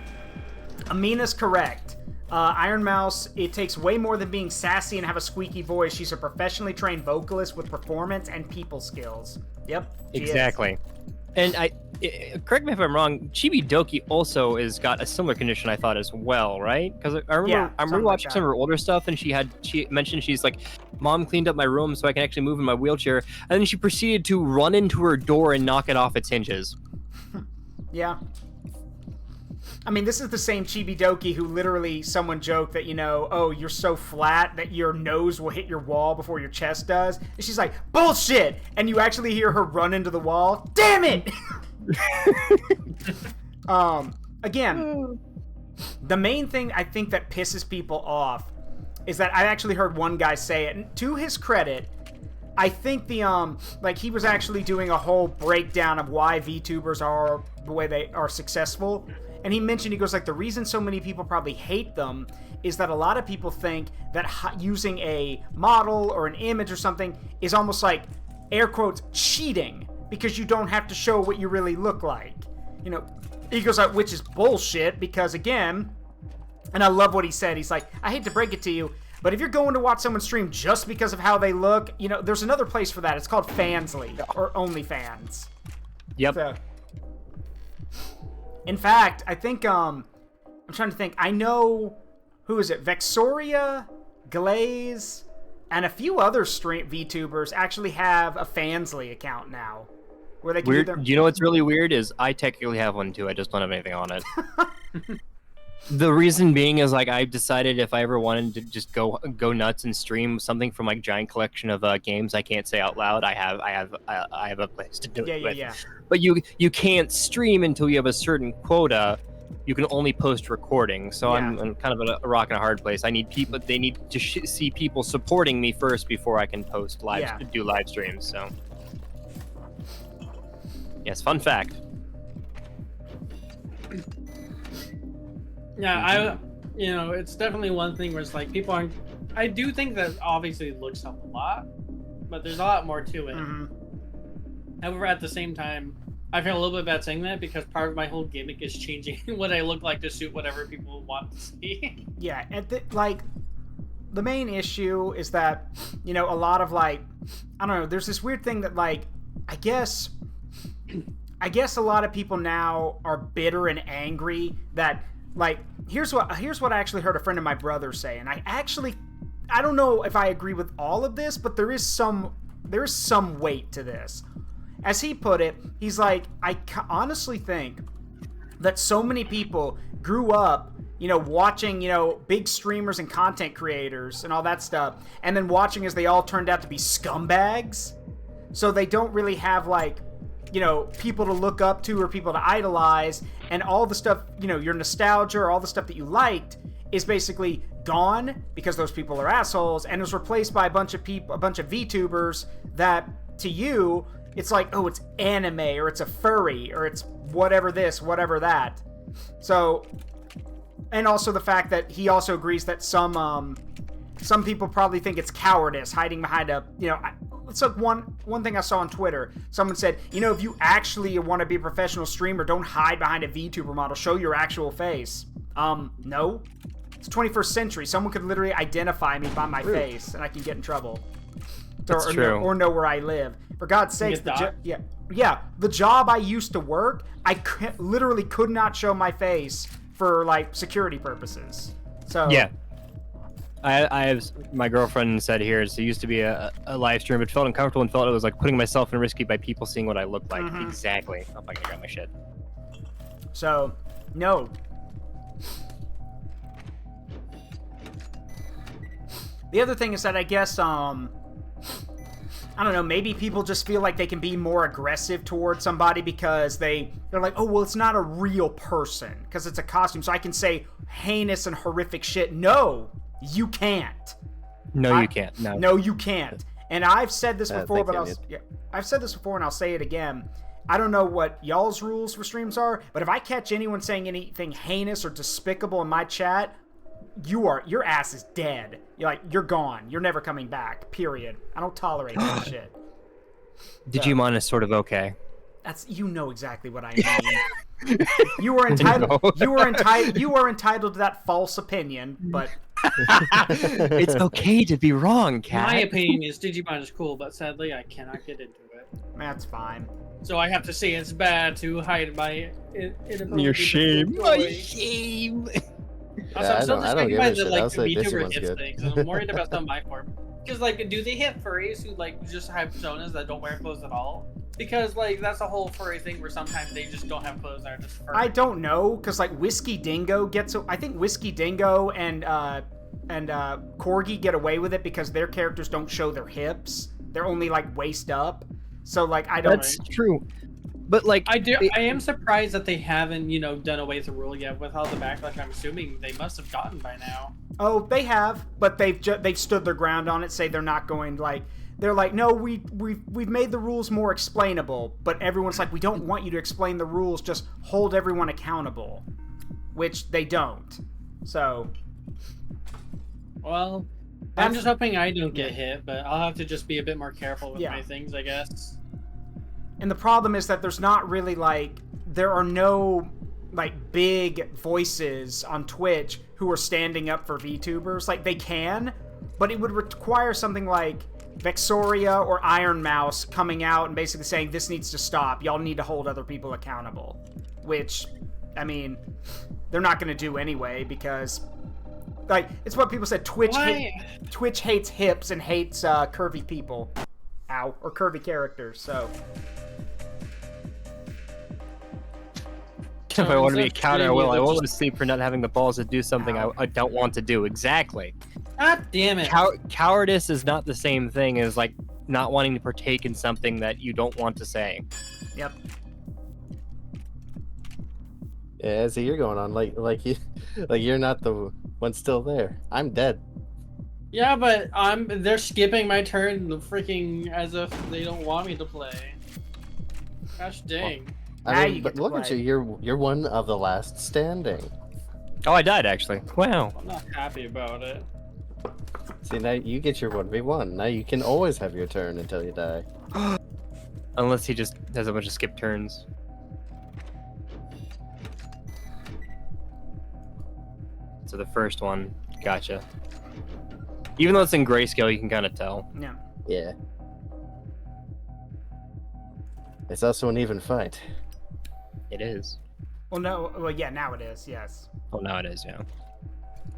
Amina's correct. Iron Mouse, it takes way more than being sassy and have a squeaky voice. She's a professionally trained vocalist with performance and people skills. Yep. Exactly. And correct me if I'm wrong, Chibi Doki also has got a similar condition, I thought, as well, right? Because I remember watching some of her older stuff, and she mentioned she's like, Mom cleaned up my room so I can actually move in my wheelchair, and then she proceeded to run into her door and knock it off its hinges. Yeah. I mean, this is the same Chibi Doki who literally someone joked that, oh, you're so flat that your nose will hit your wall before your chest does. And she's like, bullshit! And you actually hear her run into the wall. Damn it! Again, the main thing I think that pisses people off is that I actually heard one guy say it, and to his credit, I think he was actually doing a whole breakdown of why VTubers are the way they are successful. And he mentioned, he goes like, the reason so many people probably hate them is that a lot of people think that using a model or an image or something is almost like, air quotes, cheating, because you don't have to show what you really look like. He goes like, which is bullshit, because again, and I love what he said, he's like, I hate to break it to you, but if you're going to watch someone stream just because of how they look, there's another place for that. It's called Fansly, or OnlyFans. Yep. So, in fact, I think, I'm trying to think, I know, who is it? Vexoria, Glaze, and a few other VTubers actually have a Fansly account now. Where they can You know what's really weird is I technically have one too, I just don't have anything on it. The reason being is, like, I've decided if I ever wanted to just go nuts and stream something from, like, giant collection of games I can't say out loud, I have a place to do it with. Yeah. But you can't stream until you have a certain quota. You can only post recordings. So I'm kind of at a rock and a hard place. I need people. They need to see people supporting me first before I can post do live streams. So yes, fun fact. Yeah, it's definitely one thing where it's like people aren't. I do think that obviously it looks up a lot, but there's a lot more to it. However, at the same time, I feel a little bit bad saying that because part of my whole gimmick is changing what I look like to suit whatever people want to see. Yeah, and the main issue is that, a lot of I don't know, there's this weird thing that I guess a lot of people now are bitter and angry that here's what I actually heard a friend of my brother say, and I don't know if I agree with all of this, but there is some weight to this. As he put it, he's like, I honestly think that so many people grew up, watching, big streamers and content creators and all that stuff, and then watching as they all turned out to be scumbags. So they don't really have people to look up to or people to idolize, and all the stuff, your nostalgia or all the stuff that you liked is basically gone because those people are assholes, and is replaced by a bunch of VTubers that to you it's like, oh, it's anime or it's a furry or it's whatever this, whatever that. So, and also the fact that he also agrees that some people probably think it's cowardice hiding behind a, it's like one thing I saw on Twitter. Someone said, if you actually want to be a professional streamer, don't hide behind a VTuber model. Show your actual face. No. It's 21st century. Someone could literally identify me by my face, and I can get in trouble. That's true. Or know where I live. For God's sakes, the job I used to work, I literally could not show my face for security purposes. So yeah. I have my girlfriend said here, so it used to be a live stream, but felt uncomfortable and felt it was like putting myself in risky by people seeing what I looked like. Exactly. I'm not gonna grab my shit. So, no. The other thing is that I guess, I don't know, maybe people just feel like they can be more aggressive towards somebody because they're like, oh, well, it's not a real person because it's a costume, so I can say heinous and horrific shit. No, you can't. You can't. No, you can't. And I've said this before, but I've said this before and I'll say it again. I don't know what y'all's rules for streams are, but if I catch anyone saying anything heinous or despicable in my chat, your ass is dead. You're gone. You're never coming back. Period. I don't tolerate that shit. Digimon is sort of okay. That's exactly what I mean. You are entitled. You are entitled to that false opinion, but it's okay to be wrong, Kat. My opinion is Digimon is cool, but sadly I cannot get into it. That's fine. So I have to say it's bad to hide my your shame. My shame. Also, I'm still disgusted by the VTuber hits things. I'm worried about some of my form. Because do they hit furries who just have personas that don't wear clothes at all? Because that's a whole furry thing where sometimes they just don't have clothes, they're just furry. I don't know, because Whiskey Dingo I think Whiskey Dingo and Corgi get away with it because their characters don't show their hips. They're only waist up. So I don't. That's true. But I am surprised that they haven't, done away with the rule yet. With all the backlash, I'm assuming they must have gotten by now. Oh, they have, but they've stood their ground on it. Say they're not going they're like, no, we've made the rules more explainable. But everyone's like, we don't want you to explain the rules. Just hold everyone accountable, which they don't. So, well, I'm just hoping I don't get hit, but I'll have to just be a bit more careful with my things, I guess. And the problem is that there's not really there are no big voices on Twitch who are standing up for VTubers. They can, but it would require something like Vexoria or Iron Mouse coming out and basically saying this needs to stop. Y'all need to hold other people accountable. Which, I mean, they're not going to do anyway because it's what people said. Twitch hates hips and hates curvy people. Ow. Or curvy characters, so. If I want to be a counter, I will. I won't sleep for not having the balls to do something I don't want to do. Exactly. God damn it. Cowardice is not the same thing as not wanting to partake in something that you don't want to say. Yep. Yeah, so you're going on you're not the one still there. I'm dead. Yeah, but they're skipping my turn freaking as if they don't want me to play. Gosh dang. Now I you mean, get but to look at play. you. You're one of the last standing. Oh, I died actually. Wow. I'm not happy about it. See, now you get your 1v1. Now you can always have your turn until you die. Unless he just has a bunch of skip turns. So the first one, gotcha. Even though it's in grayscale, you can kind of tell. Yeah. Yeah. It's also an even fight. It is. Well, no. Well, yeah. Now it is. Yes. Oh, now it is, yeah.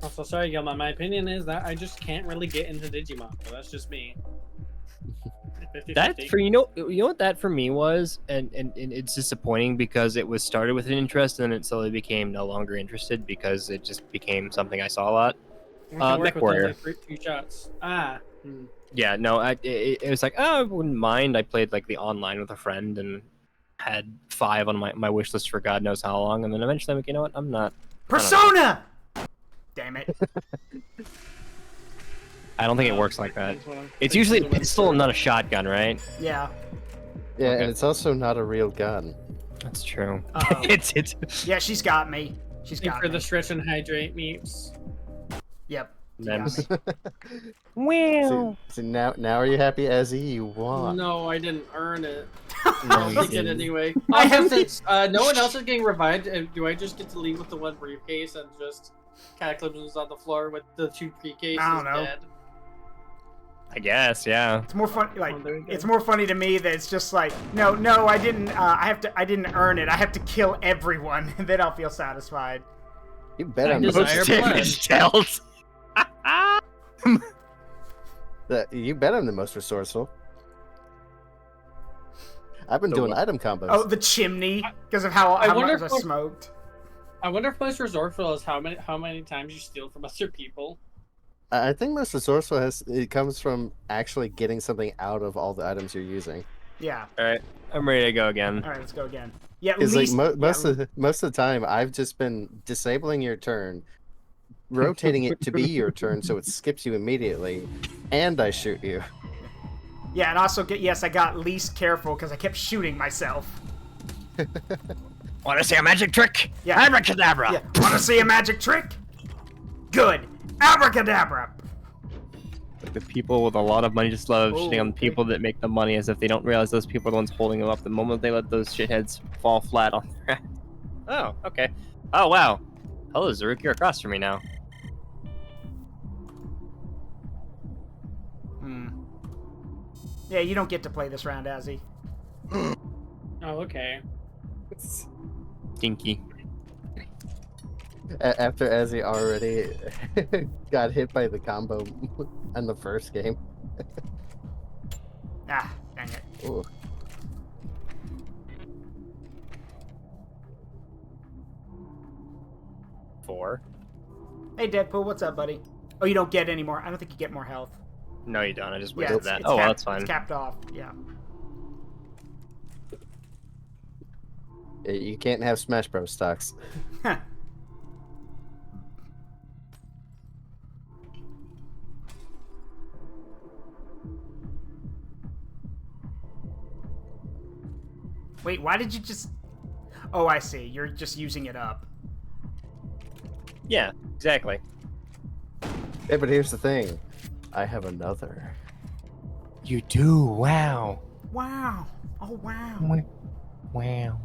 Also, sorry, Gilma. My opinion is that I just can't really get into Digimon. But that's just me. 50-50. That for you know what that for me was, and it's disappointing because it was started with an interest and then it slowly became no longer interested because it just became something I saw a lot. We can work Mech with Warrior. those, like, 2 shots. Ah. Yeah, no, it was like, oh, I wouldn't mind. I played like the online with a friend and had 5 on my wish list for God knows how long, and then eventually I'm like, you know what, I'm not. Persona. Damn it. I don't think it works like that. It's usually a pistol and not a shotgun, right? Yeah. Yeah, Okay. and it's also not a real gun. That's true. Uh-oh. it's Yeah, she's got me. She's Thank got for me. the stretch and hydrate memes. Yep. She Mems. got me. Wow. See, now are you happy, Ezzy? You won. No, I didn't earn it. No, I'll you take it didn't. anyway. I Also, have- since no one else is getting revived, do I just get to leave with the 1 briefcase and just Cataclysm is on the floor with the 2 briefcases I don't know. dead? I guess, yeah. It's more fun. Like Oh, there you go. it's more funny to me that it's just like, no, I didn't. I didn't earn it. I have to kill everyone, and then I'll feel satisfied. You bet I I'm desire most Damage dealt. You bet I'm the most resourceful. I've been The doing what? item combos. Oh, the chimney, because of how wonder much I if we're- smoked. I wonder if most resourceful is how many times you steal from other people. I think most resourceful it comes from actually getting something out of all the items you're using. Yeah. All right, I'm ready to go again. All right, let's go again. Yeah, at Because like least most of the time, I've just been disabling your turn, rotating it to be your turn, so it skips you immediately, and I shoot you. yeah, and also I got least careful because I kept shooting myself. Want to see a magic trick? Yeah. Abracadabra. Yeah. Want to see a magic trick? Good. Abracadabra. Like the people with a lot of money just love shitting on the okay. people that make the money as if they don't realize those people are the ones holding them up the moment they let those shitheads fall flat on their ass. Oh, okay. Oh, wow. Hello, Zaruk, you're across from me now. Yeah, you don't get to play this round, Azzy. Oh, okay. Stinky. After Ezzy already got hit by the combo in the first game. Ah, dang it. Ooh. Four. Hey, Deadpool, what's up, buddy? Oh, you don't get any more. I don't think you get more health. No, you don't. I just Yeah, wasted that. Oh, well, capped, that's fine. It's capped off. Yeah. You can't have Smash Bros. Stocks. Wait, why did you just... Oh, I see. You're just using it up. Yeah, exactly. Yeah, but here's the thing. I have another. You do. Wow. Wow. Oh, wow. Wow.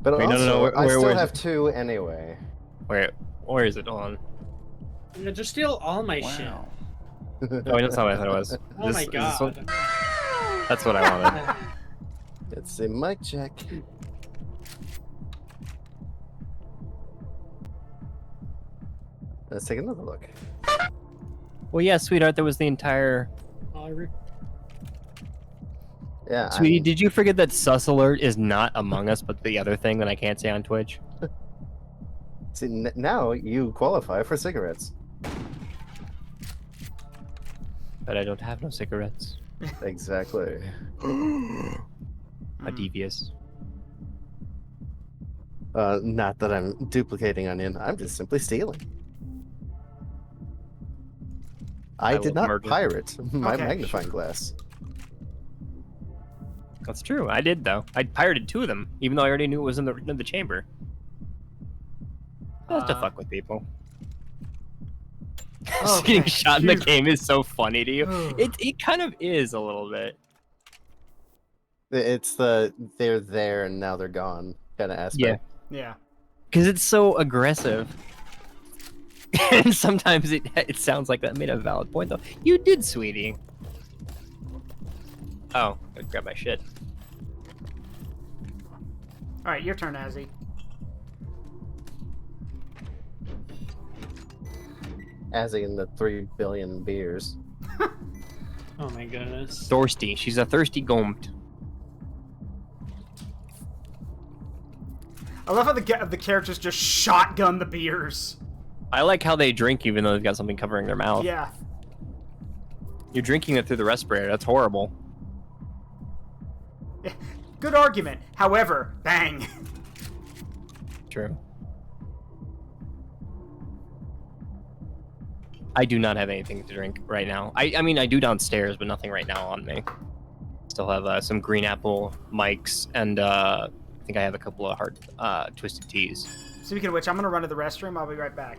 But Wait, no, also, no, no, I where still is have it? 2 anyway. Where is it? Hold on. Yeah, just steal all my shit. Oh, wait, that's not what I thought it was. Oh This- my is this one? god. That's what I wanted. It's a mic check. Let's take another look. Well, yeah, sweetheart, there was the entire... Yeah, Sweetie, did you forget that Sus Alert is not Among Us, but the other thing that I can't say on Twitch? See, now you qualify for cigarettes. But I don't have no cigarettes. Exactly. A devious. Not that I'm duplicating Onion. I'm just simply stealing. I will did not murder. pirate my Okay, magnifying glass. That's true. I did though. I pirated 2 of them, even though I already knew it was in the chamber. Just to fuck with people. Okay, Getting shot in the phew. game is so funny to you. It kind of is a little bit. It's the they're there and now they're gone kind of aspect. Yeah. Because it's so aggressive. And sometimes it sounds like that made a valid point, though. You did, sweetie. Oh, I grab my shit. All right, your turn, Azzy. As in the 3 billion beers. Oh my goodness. Thirsty. She's a thirsty gomt. I love how the characters just shotgun the beers. I like how they drink even though they've got something covering their mouth. Yeah. You're drinking it through the respirator. That's horrible. Good argument. However, bang. True. I do not have anything to drink right now. I mean, I do downstairs, but nothing right now on me. Still have some green apple mics, and I think I have a couple of hard twisted teas. Speaking of which, I'm gonna run to the restroom. I'll be right back.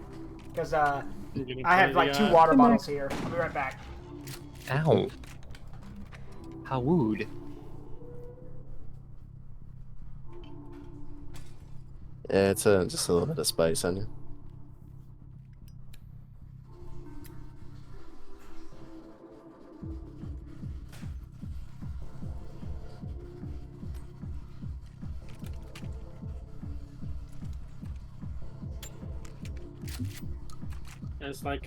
Because I Getting have like crazy, 2 water bottles here. I'll be right back. Ow. How would? Yeah, it's just a little bit of spice on you. It's like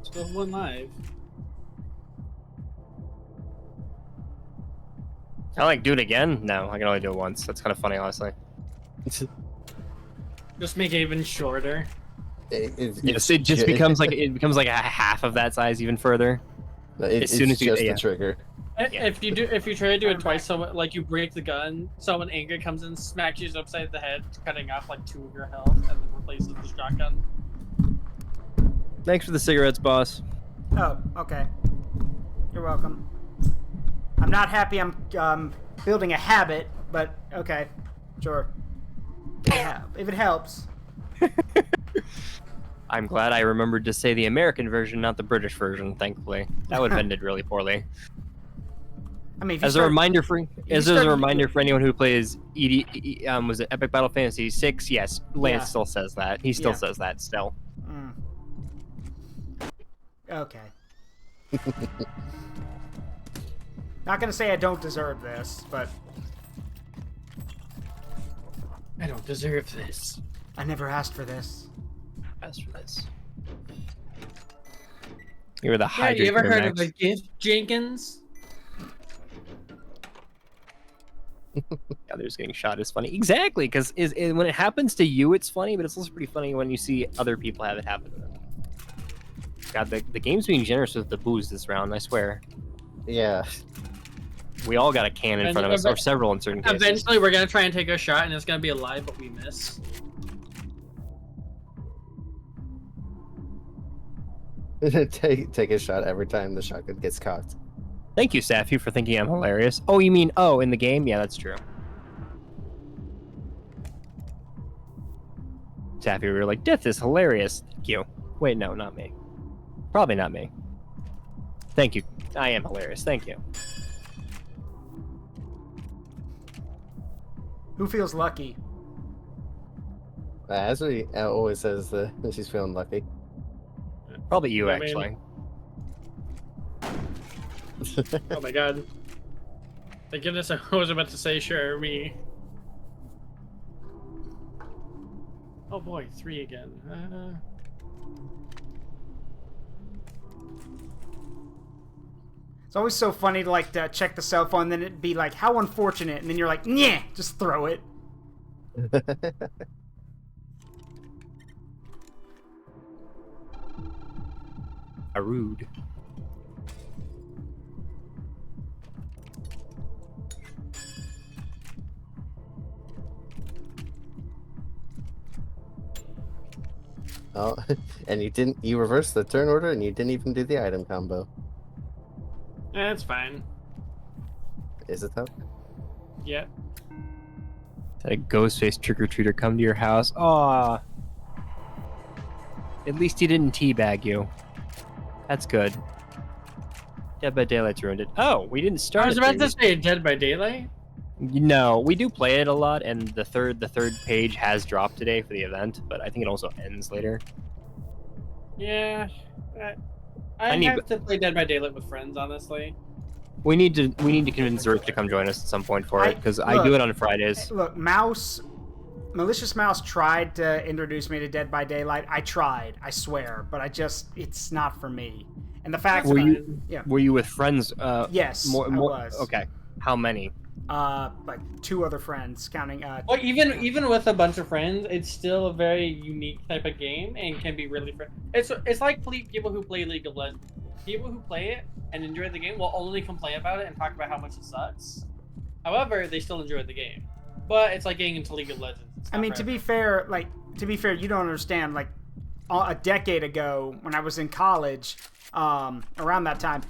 still 1 live. I like do it again? No, I can only do it once. That's kind of funny, honestly. Just make it even shorter. Yes, it just becomes like a half of that size even further. As soon as you- just yeah. the trigger. If you try to do it twice, someone like you break the gun, someone angry comes in, smacks you upside the head, cutting off like 2 of your health, and then replaces the shotgun. Thanks for the cigarettes, boss. Oh, okay. You're welcome. I'm not happy I'm building a habit, but okay. Sure. If it helps. I'm glad I remembered to say the American version, not the British version, thankfully. That would have ended really poorly. I mean, if you As a start- reminder for start- anyone who plays was it Epic Battle Fantasy 6? Yes, Lance Yeah. still says that. He still Yeah. says that still. Mm. Okay. Not gonna say I don't deserve this, but I don't deserve this. I never asked for this. As for this. You were the Yeah, hydrate. you ever heard of Max. a gift, Jenkins? Others getting shot is funny. Exactly, because when it happens to you, it's funny, but it's also pretty funny when you see other people have it happen to them. God, the game's being generous with the booze this round, I swear. Yeah. We all got a can in front of us, or several in certain cases. Eventually, we're gonna try and take a shot, and it's gonna be a lie, but we miss. take a shot every time the shotgun gets cocked. Thank you, Safi, for thinking I'm hilarious. Oh, you mean, in the game? Yeah, that's true. Safi, we were like, death is hilarious. Thank you. Wait, no, not me. Probably not me. Thank you. I am hilarious. Thank you. Who feels lucky? As he always says that she's feeling lucky. Probably you, I mean- actually. Oh my god. Thank goodness I was about to say sure, me. Oh boy, 3 again. It's always so funny to like to check the cell phone, then it'd be like, how unfortunate, and then you're like, yeah, just throw it. A rude. Oh, and you reversed the turn order and you didn't even do the item combo. Yeah, it's fine. Is it though? Yeah. Had a Ghostface trick-or-treater come to your house. Aw. At least he didn't teabag you. That's good. Dead by Daylight's ruined it. Oh, we didn't start. I was about to say Dead by Daylight. No, we do play it a lot, and the third page has dropped today for the event, but I think it also ends later. Yeah. I have to play Dead by Daylight with friends, honestly. We need to convince Zurk to come join us at some point for it, because I do it on Fridays. Look, Malicious Mouse tried to introduce me to Dead by Daylight. I tried, I swear, but it's not for me. And the fact Were you with friends? Yes, I was. Okay. How many? Like 2 other friends, counting. Well, even with a bunch of friends, it's still a very unique type of game and can be really fun. It's like people who play League of Legends. People who play it and enjoy the game will only complain about it and talk about how much it sucks. However, they still enjoy the game. But it's like getting into League of Legends. I mean, to be fair, you don't understand. Like a decade ago, when I was in college, around that time,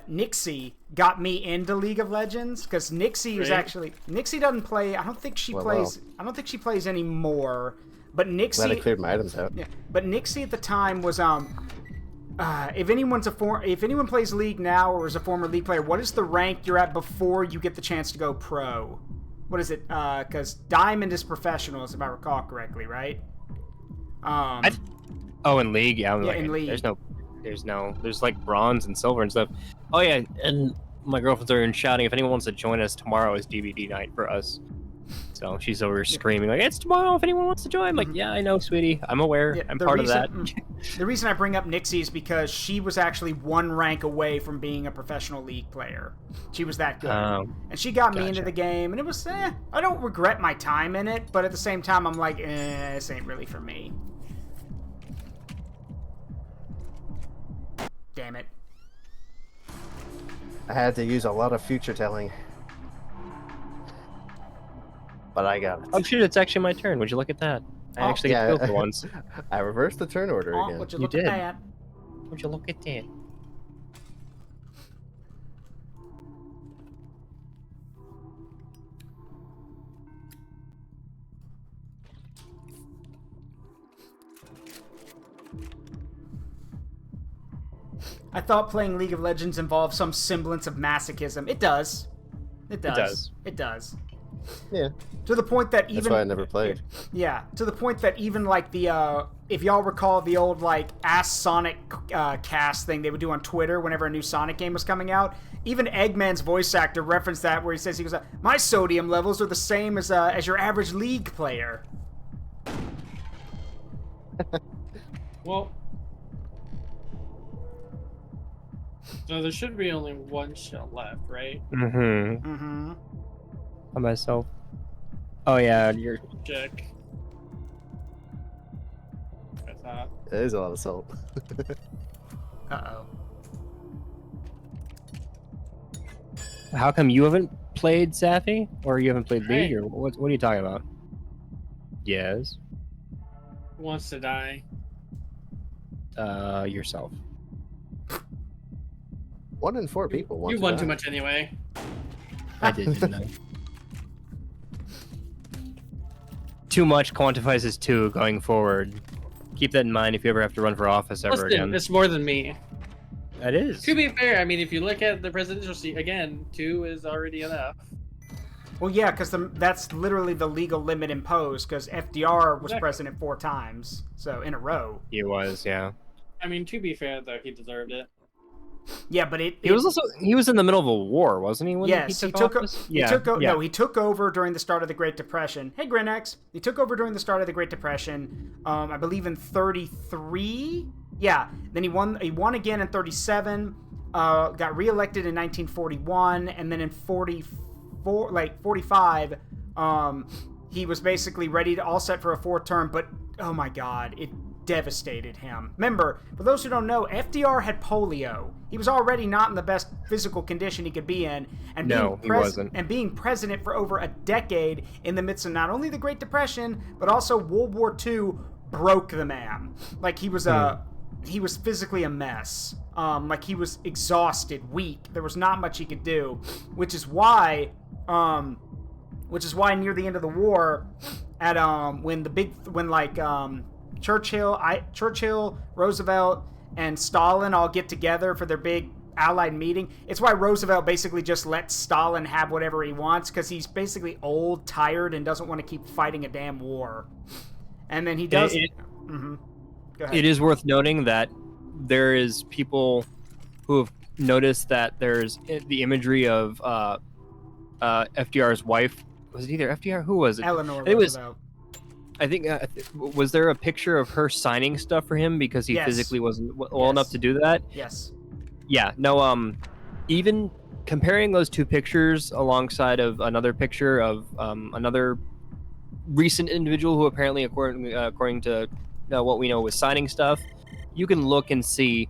Nixie got me into League of Legends because Nixie was actually doesn't play. I don't think she plays. I don't think she plays anymore. But Nixie. Glad I cleared my items out. Yeah, but Nixie at the time was if anyone plays League now or is a former League player, what is the rank you're at before you get the chance to go pro? What is it? Because Diamond is professional, if I recall correctly, right? In League, yeah. In League. There's like bronze and silver and stuff. Oh yeah, and my girlfriend's over and shouting, if anyone wants to join us, tomorrow is DVD night for us. So she's over screaming like, it's tomorrow if anyone wants to join. I'm like, yeah, I know, sweetie. I'm aware. Yeah, I'm part of that. The reason I bring up Nixie is because she was actually 1 rank away from being a professional League player. She was that good. And she got me into the game, and it was, I don't regret my time in it, but at the same time, I'm like, this ain't really for me. Damn it. I had to use a lot of future telling. But I got it. Oh shit, it's actually my turn. Would you look at that? I actually get killed for once. I reversed the turn order again. Would you look at that? Would you look at that? I thought playing League of Legends involved some semblance of masochism. It does. It does. It does. Yeah. To the point that even... That's why I never played. Yeah, to the point that even like the, if y'all recall the old like Ask Sonic cast thing they would do on Twitter whenever a new Sonic game was coming out, even Eggman's voice actor referenced that where he says, my sodium levels are the same as your average League player. Well... So there should be only 1 shell left, right? Mm-hmm. Mm-hmm. On myself. Oh yeah, you're... Check. That's hot. It is a lot of salt. Uh-oh. How come you haven't played Safi? Or you haven't played League? Or what are you talking about? Yes. Who wants to die? Yourself. 1 in 4 people want You to won die. too much anyway. I didn't know. Too much quantifies as 2 going forward. Keep that in mind if you ever have to run for office ever again. It's more than me. That is. To be fair, I mean, if you look at the presidential seat, again, 2 is already enough. Well, yeah, because that's literally the legal limit imposed, because FDR was president 4 times, so in a row. He was, yeah. I mean, to be fair, though, he deserved it. Yeah, but he was in the middle of a war, wasn't he? When yes, he took No, he took over during the start of the Great Depression. Hey, Grinx. He took over during the start of the Great Depression. I believe in 33. Yeah. Then he won again in 37. Got reelected in 1941, and then in 45, he was basically ready to all set for a 4th term. But oh my God, it devastated him. Remember, for those who don't know, FDR had polio. He was already not in the best physical condition he could be in, and he wasn't. And being president for over a decade in the midst of not only the Great Depression but also World War II broke the man. Like he was he was physically a mess. Like he was exhausted, weak. There was not much he could do, which is why near the end of the war, at Churchill, Roosevelt, and Stalin all get together for their big Allied meeting. It's why Roosevelt basically just lets Stalin have whatever he wants, because he's basically old, tired, and doesn't want to keep fighting a damn war. And then he does. Go ahead. It is worth noting that there is people who have noticed that there's the imagery of FDR's wife. Was it either FDR? Who was it? Eleanor it was. Roosevelt. I think was there a picture of her signing stuff for him because he physically wasn't well enough to do that? Yes. Yeah. No. Even comparing those two pictures alongside of another picture of another recent individual who apparently, according to what we know, was signing stuff, you can look and see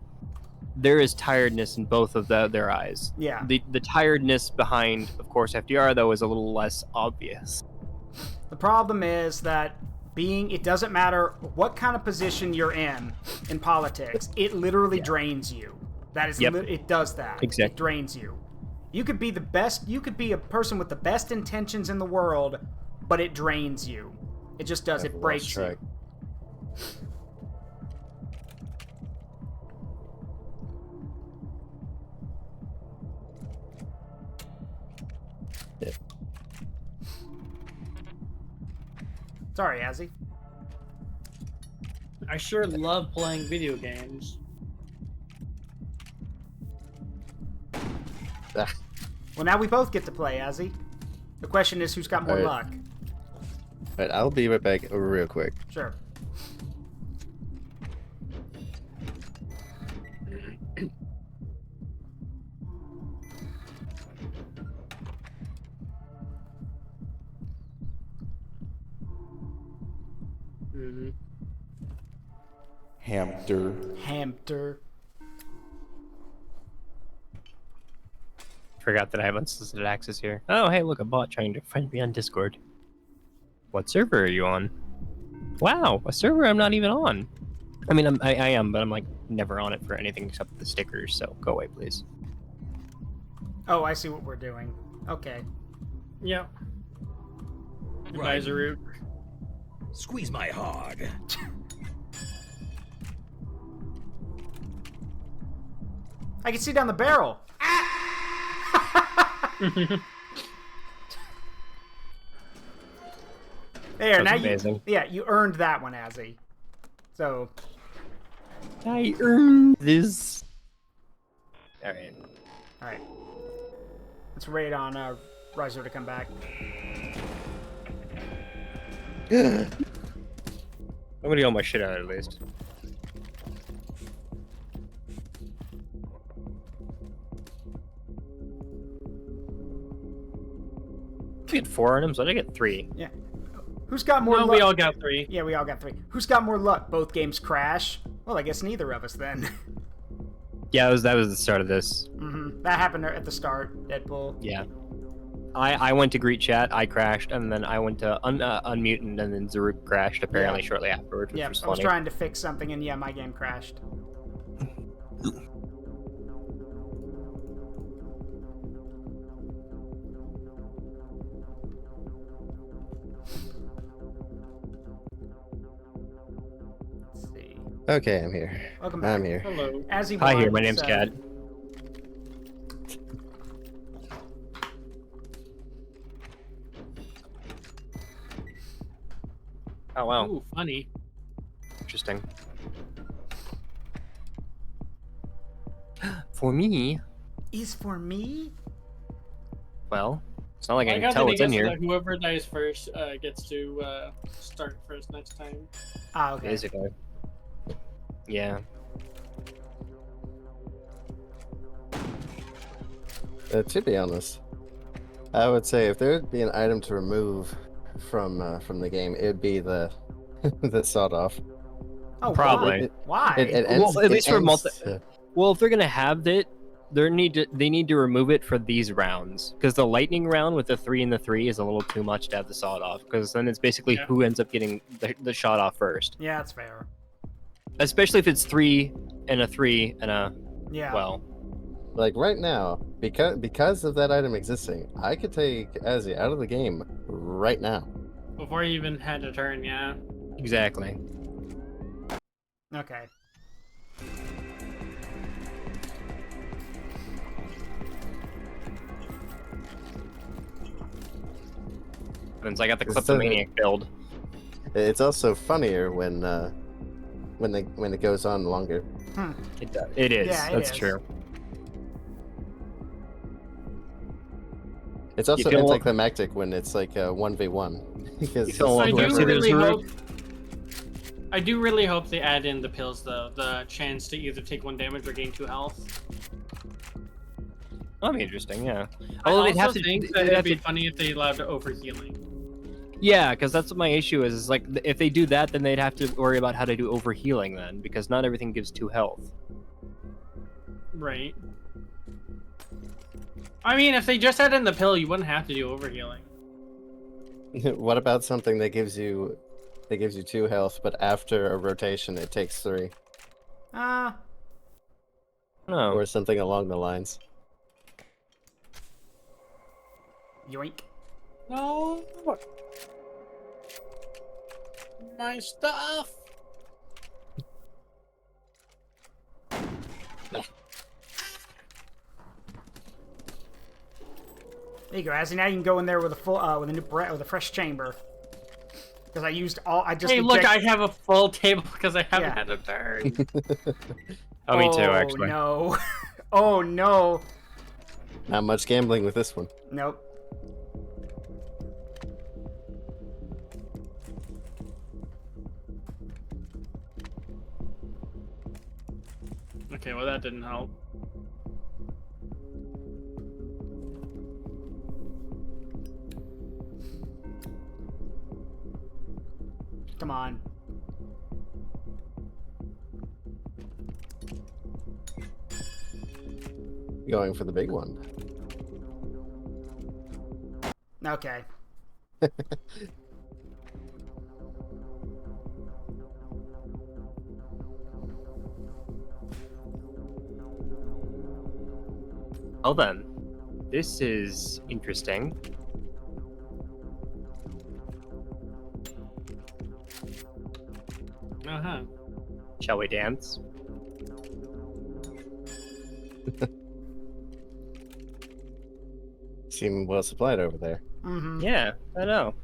there is tiredness in both of their eyes. Yeah. The tiredness behind, of course, FDR though is a little less obvious. The problem is that it doesn't matter what kind of position you're in politics, it literally drains you. That is, it does that. Exactly. It drains you. You could be the best, you could be a person with the best intentions in the world, but it drains you. It just does, it breaks you. Yeah. Sorry, Azzy. I sure love playing video games. Well, now we both get to play, Azzy. The question is, who's got more luck? Alright, I'll be right back real quick. Sure. Hamster. Forgot that I have unsolicited access here. Oh, hey, look, a bot trying to friend me on Discord. What server are you on? Wow, a server I'm not even on. I mean, I am, but I'm like never on it for anything except the stickers. So go away, please. Oh, I see what we're doing. Okay. Yep. Right. Zaruk. Squeeze my hog. I can see down the barrel. There, That's now amazing. you earned that one, Azzy. So I earned this. All right. Let's wait on Rysir to come back. I'm gonna get all my shit out at least. I get 4 items. Why did I get 3? Yeah. Who's got more No, luck? we all got 3. Yeah, we all got 3. Who's got more luck? Both games crash? Well, I guess neither of us then. Yeah, that was the start of this. That happened at the start, Deadpool. Yeah. I went to greet chat, I crashed, and then I went to unmute, and then Zaruk crashed apparently shortly afterwards, which Yeah, was I was funny. trying to fix something, and yeah, my game crashed. Let's see. Okay, I'm here. Welcome back. I'm here. Hello. As he Hi here, won, my name's so- Cad. Oh wow, Ooh, funny. interesting. For me, Is for me? well, it's not like I I can got tell the what's in guess here. that whoever dies first gets to start first next time. Ah, okay. Basically. Yeah. To be honest, I would say if there would be an item to remove from the game, it'd be the the sawed off. Oh, Probably. Why? Well, at least for ends, Well, if they're gonna have it, they need to remove it for these rounds, because the lightning round with the 3 and the 3 is a little too much to have the sawed off, because then it's basically who ends up getting the shot off first. Yeah, that's fair. Especially if it's 3 and a 3 and a Yeah. well. Like right now, because of that item existing, I could take Azzy out of the game right now. Before you even had a turn, yeah. Exactly. Okay. Since I got the It's Kleptomaniac build. It's also funnier when it goes on longer. It is. Yeah, it That's is. true. It's also feel- anticlimactic when it's like 1v1 because You feel I do mercy to really Zuruk? hope. I do really hope they add in the pills, though. The chance to either take 1 damage or gain 2 health. That'd be interesting, yeah. I Although also they'd have to. think that they'd it'd have be to funny if they allowed overhealing. yeah, because that's what my issue is. Is like if they do that, then they'd have to worry about how to do overhealing then, because not everything gives 2 health. Right. I mean, if they just had in the pill, you wouldn't have to do overhealing. What about something that gives you 2 health, but after a rotation it takes 3, Uh, No. or something along the lines? yoink. No. My stuff. There you go, Azzy. Now you can go in there with a full, with a new with a fresh chamber. Because I used all. I just. Hey, look! eject- I have a full table because I haven't Yeah. had a turn. Oh, me too, actually. No. Oh no. Not much gambling with this one. Nope. Okay, well that didn't help. Come on. Going for the big one. Okay. Well then, this is interesting. Uh-huh. Shall we dance? Seem well supplied over there. Mm-hmm. Yeah, I know.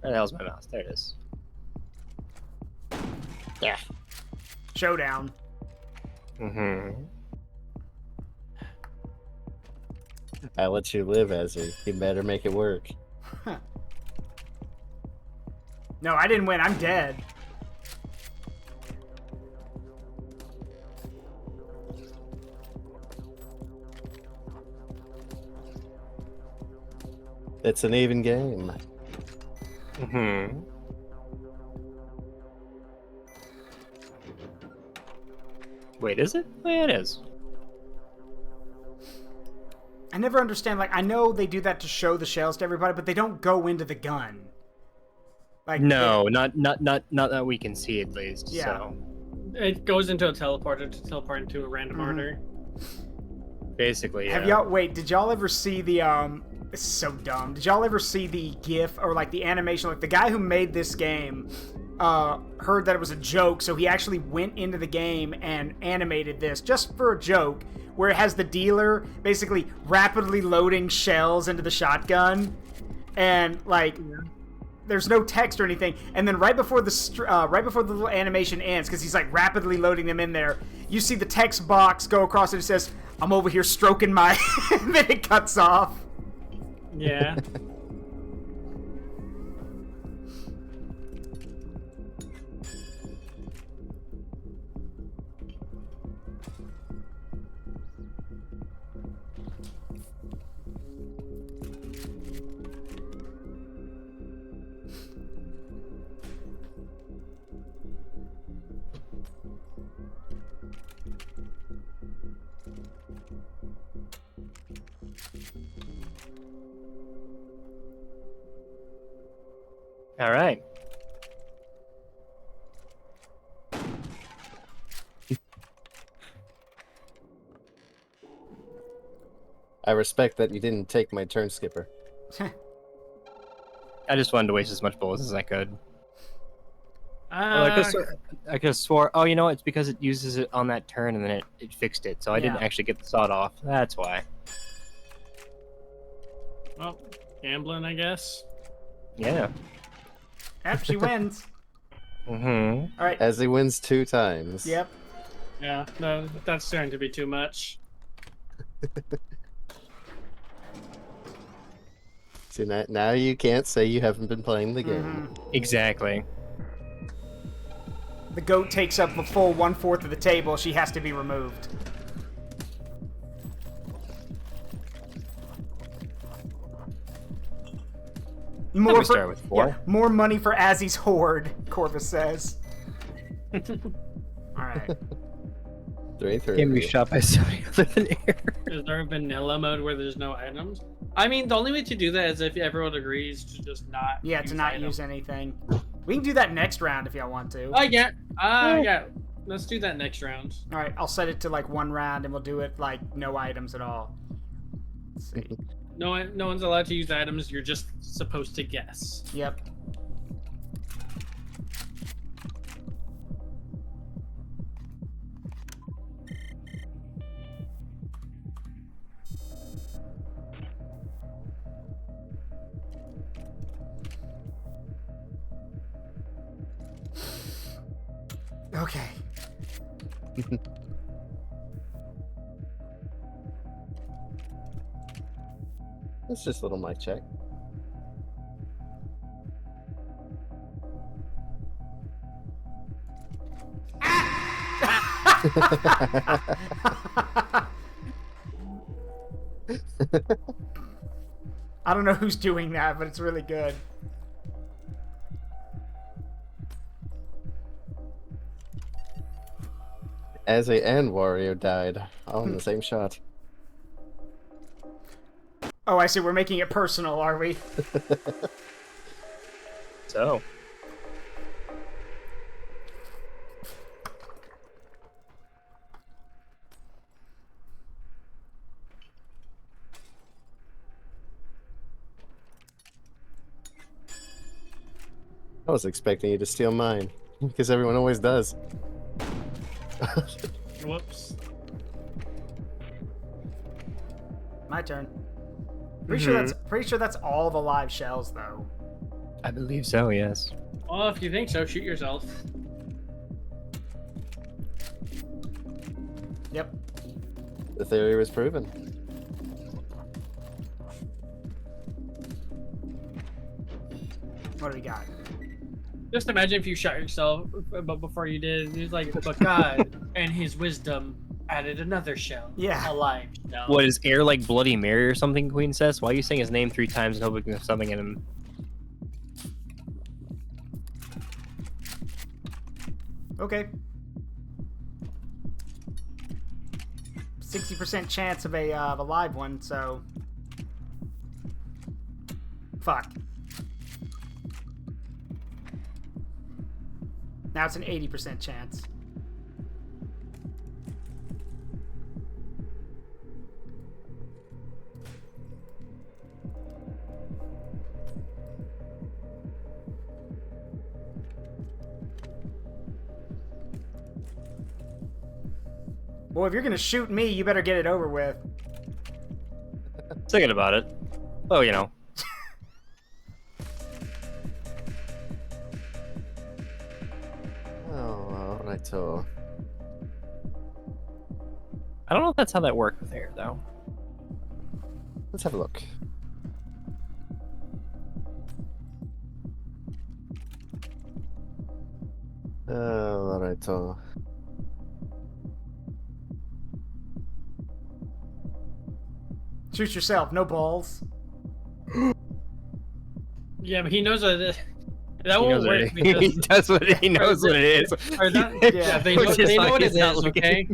Where the hell's my mouse? There it is. Yeah. Showdown. Mm-hmm. I let you live, Ezzy. You better make it work. No, I didn't win. I'm dead. It's an even game. Mm-hmm. Wait, is it? Oh, yeah, it is. I never understand. Like, I know they do that to show the shells to everybody, but they don't go into the gun. Like, No, not that we can see at least. Yeah. So It goes into a teleporter to teleport into a random order. basically, yeah. Have y'all? Wait, did y'all ever see the It's so dumb. Did y'all ever see the GIF or like the animation? Like the guy who made this game heard that it was a joke, so he actually went into the game and animated this just for a joke, where it has the dealer basically rapidly loading shells into the shotgun, and like. There's no text or anything, and then right before the little animation ends, because he's like rapidly loading them in there, you see the text box go across and it says, "I'm over here stroking my," and then it cuts off. Yeah. All right. I respect that you didn't take my turn skipper. I just wanted to waste as much bullets as I could. Uh, I could have swore. Oh, you know what? It's because it uses it on that turn and then it fixed it, so I didn't Yeah. actually get the sawed off. That's why. well, gambling, I guess. Yeah. Yep, she wins. Mm-hmm. All right. As he wins 2 times. Yep. Yeah, no, that's starting to be too much. See, now you can't say you haven't been playing the game. Exactly. The goat takes up the full 1/4 of the table. She has to be removed. More we start with 4. Yeah, more money for Azzy's hoard, Corvus says. Alright. 3-3. Can be shot by somebody other than air. Is there a vanilla mode where there's no items? I mean, the only way to do that is if everyone agrees to just not. Yeah, to not use anything. We can do that next round if y'all want to. Oh yeah. Yeah. Let's do that next round. Alright, I'll set it to like 1 round and we'll do it like no items at all. Let's see. No one's allowed to use items. You're just supposed to guess. Yep. Okay. It's just a little mic check. I don't know who's doing that, but it's really good. Azzy and Wario died all in the same shot. Oh, I see. We're making it personal, are we? So. I was expecting you to steal mine, because everyone always does. Whoops. My turn. Pretty sure that's all the live shells, though. I believe so, yes. Well, if you think so, shoot yourself. Yep. The theory was proven. What do we got? Just imagine if you shot yourself, but before you did, he's like, but God and his wisdom added another shell. Yeah. A live shell. What is air like Bloody Mary or something, Queen says? Why are you saying his name 3 times and hoping there's something in him? Okay. 60% chance of a live one, so... Fuck. Now it's an 80% chance. Well, if you're gonna shoot me, you better get it over with. Thinking about it. Well, you know. Oh, alright, so. I don't know if that's how that worked with air, though. Let's have a look. Oh, alright, so. Shoot yourself, no balls. Yeah, but he knows what it is. That He won't knows what work it is. because He does what he knows what it is. Or that, yeah, they Which is know why what he's it not is, looking. okay?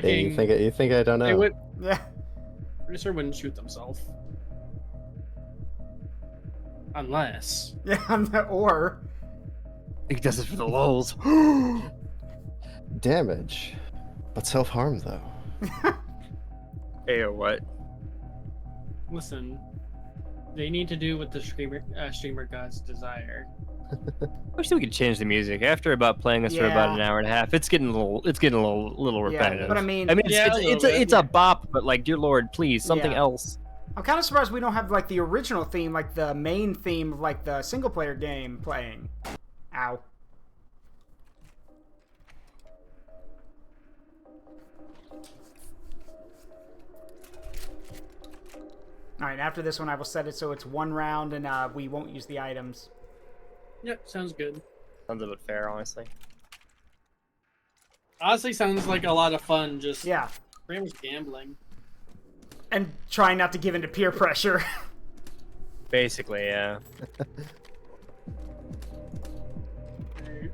Hey, you think I don't They know? would, Yeah. Rysir wouldn't shoot themselves. Unless. Yeah, or... He does it for the lulz. Damage. But self-harm, though. Hey, or what? Listen, they need to do what the streamer gods desire. I wish we could change the music. After about playing this for about an hour and a half, it's getting a little repetitive. But I mean, it's a bop, but like, dear Lord, please, something else. I'm kind of surprised we don't have like the original theme, like the main theme of like the single player game playing. Ow. Alright, after this one I will set it so it's 1 round and we won't use the items. Yep, sounds good. Sounds a bit fair, honestly. Honestly, sounds like a lot of fun, just pretty much gambling. And trying not to give in to peer pressure. Basically, yeah.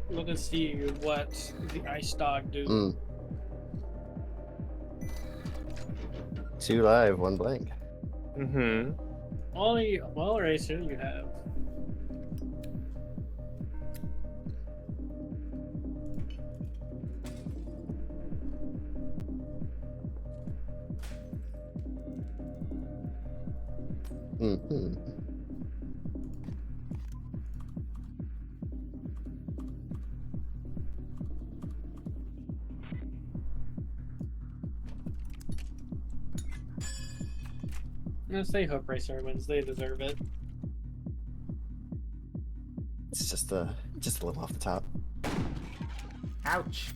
Let us see what the ice dog do. 2 live, 1 blank. Mm-hmm. Well, Racer, you have. Mm-hmm. I'm gonna say Hope Racer wins. They deserve it. It's just a little off the top. Ouch.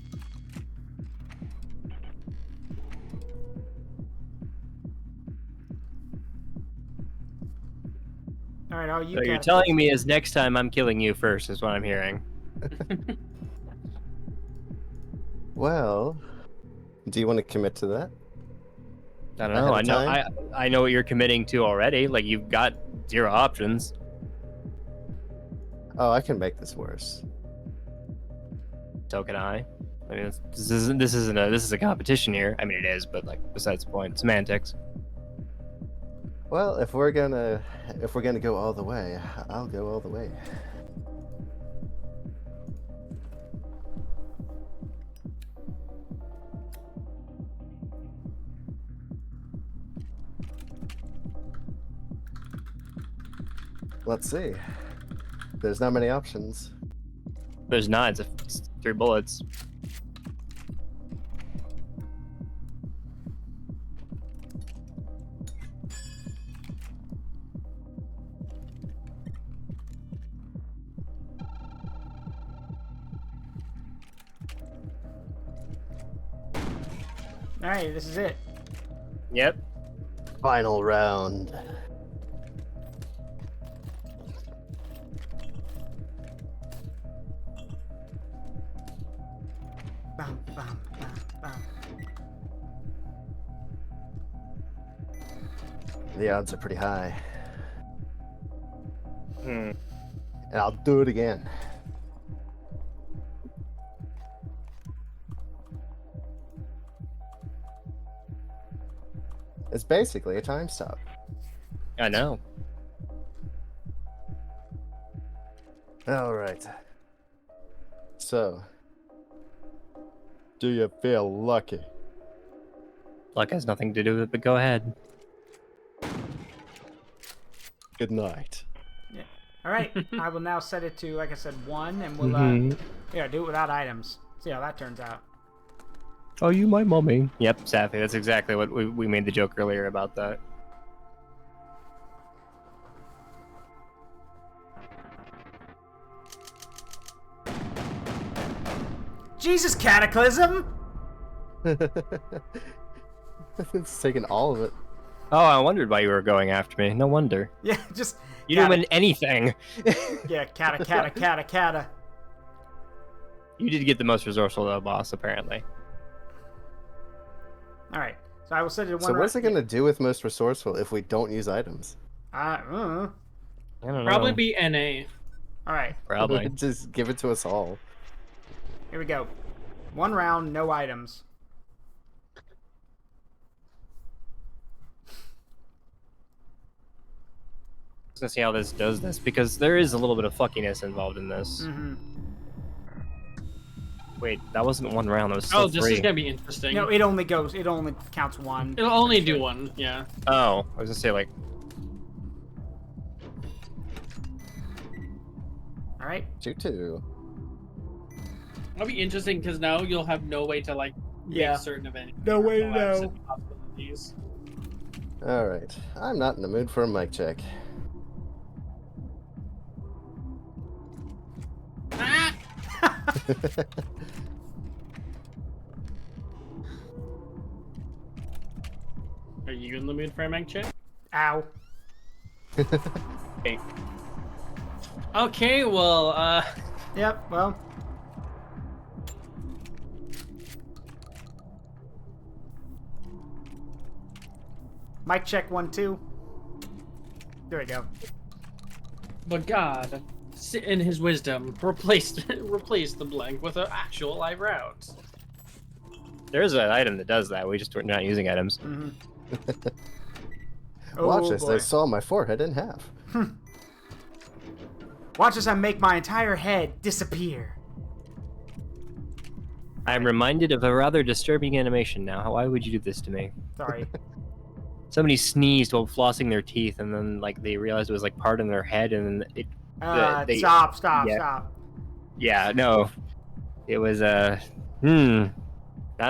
Alright, all you So you're telling me is next time I'm killing you first, is what I'm hearing. Well, do you want to commit to that? I don't know. I know what you're committing to already. Like, you've got 0 options. Oh, I can make this worse. So can I. I mean, this is a competition here. I mean, it is, but like, besides the point, semantics. Well, if we're gonna go all the way, I'll go all the way. Let's see. There's not many options. There's not. It's 3 bullets. Alright, this is it. Yep. Final round. Bum, bum, bum, bum. The odds are pretty high. Hmm. And I'll do it again. It's basically a time stop. I know. All right. So, do you feel lucky? Luck has nothing to do with it, but go ahead. Good night. Yeah. Alright, I will now set it to, like I said, 1, and we'll do it without items. See how that turns out. Oh, you my mommy. Yep, Safi. That's exactly what we made the joke earlier about that. Jesus, Cataclysm! It's taking all of it. Oh, I wondered why you were going after me. No wonder. Yeah, just... You didn't win anything. Yeah, cata. You did get the most resourceful, though, boss, apparently. Alright, so I will set it to 1. So what's it going to do with most resourceful if we don't use items? I don't know. Probably be NA. Alright. Probably. Just give it to us all. Here we go. 1 round, no items. Let's see how this does this, because there is a little bit of fuckiness involved in this. Wait, that wasn't one round. That was still Oh, this three. is gonna be interesting. No, it only counts one. It'll only do one. Yeah. Oh, I was gonna say like. All right. 2-2. It'll be interesting because now you'll have no way to like Yeah. make certain of any. No way to collapse know. and possibilities. All right. I'm not in the mood for a mic check. Ah! Are you in the mood for a mic check? Ow. Hey. Okay, well, Yep. Well. Mic check 1 2. There we go. but God, in His wisdom, replace the blank with an actual live route. There's an item that does that. We just we're not using items. Mm-hmm. Watch this. boy. They saw my forehead in half. Watch as I make my entire head disappear. I'm reminded of a rather disturbing animation now. Why would you do this to me? Sorry. Somebody sneezed while flossing their teeth, and then like they realized it was like part in their head, and then it. Stop. yeah. Stop. Yeah, no, it was not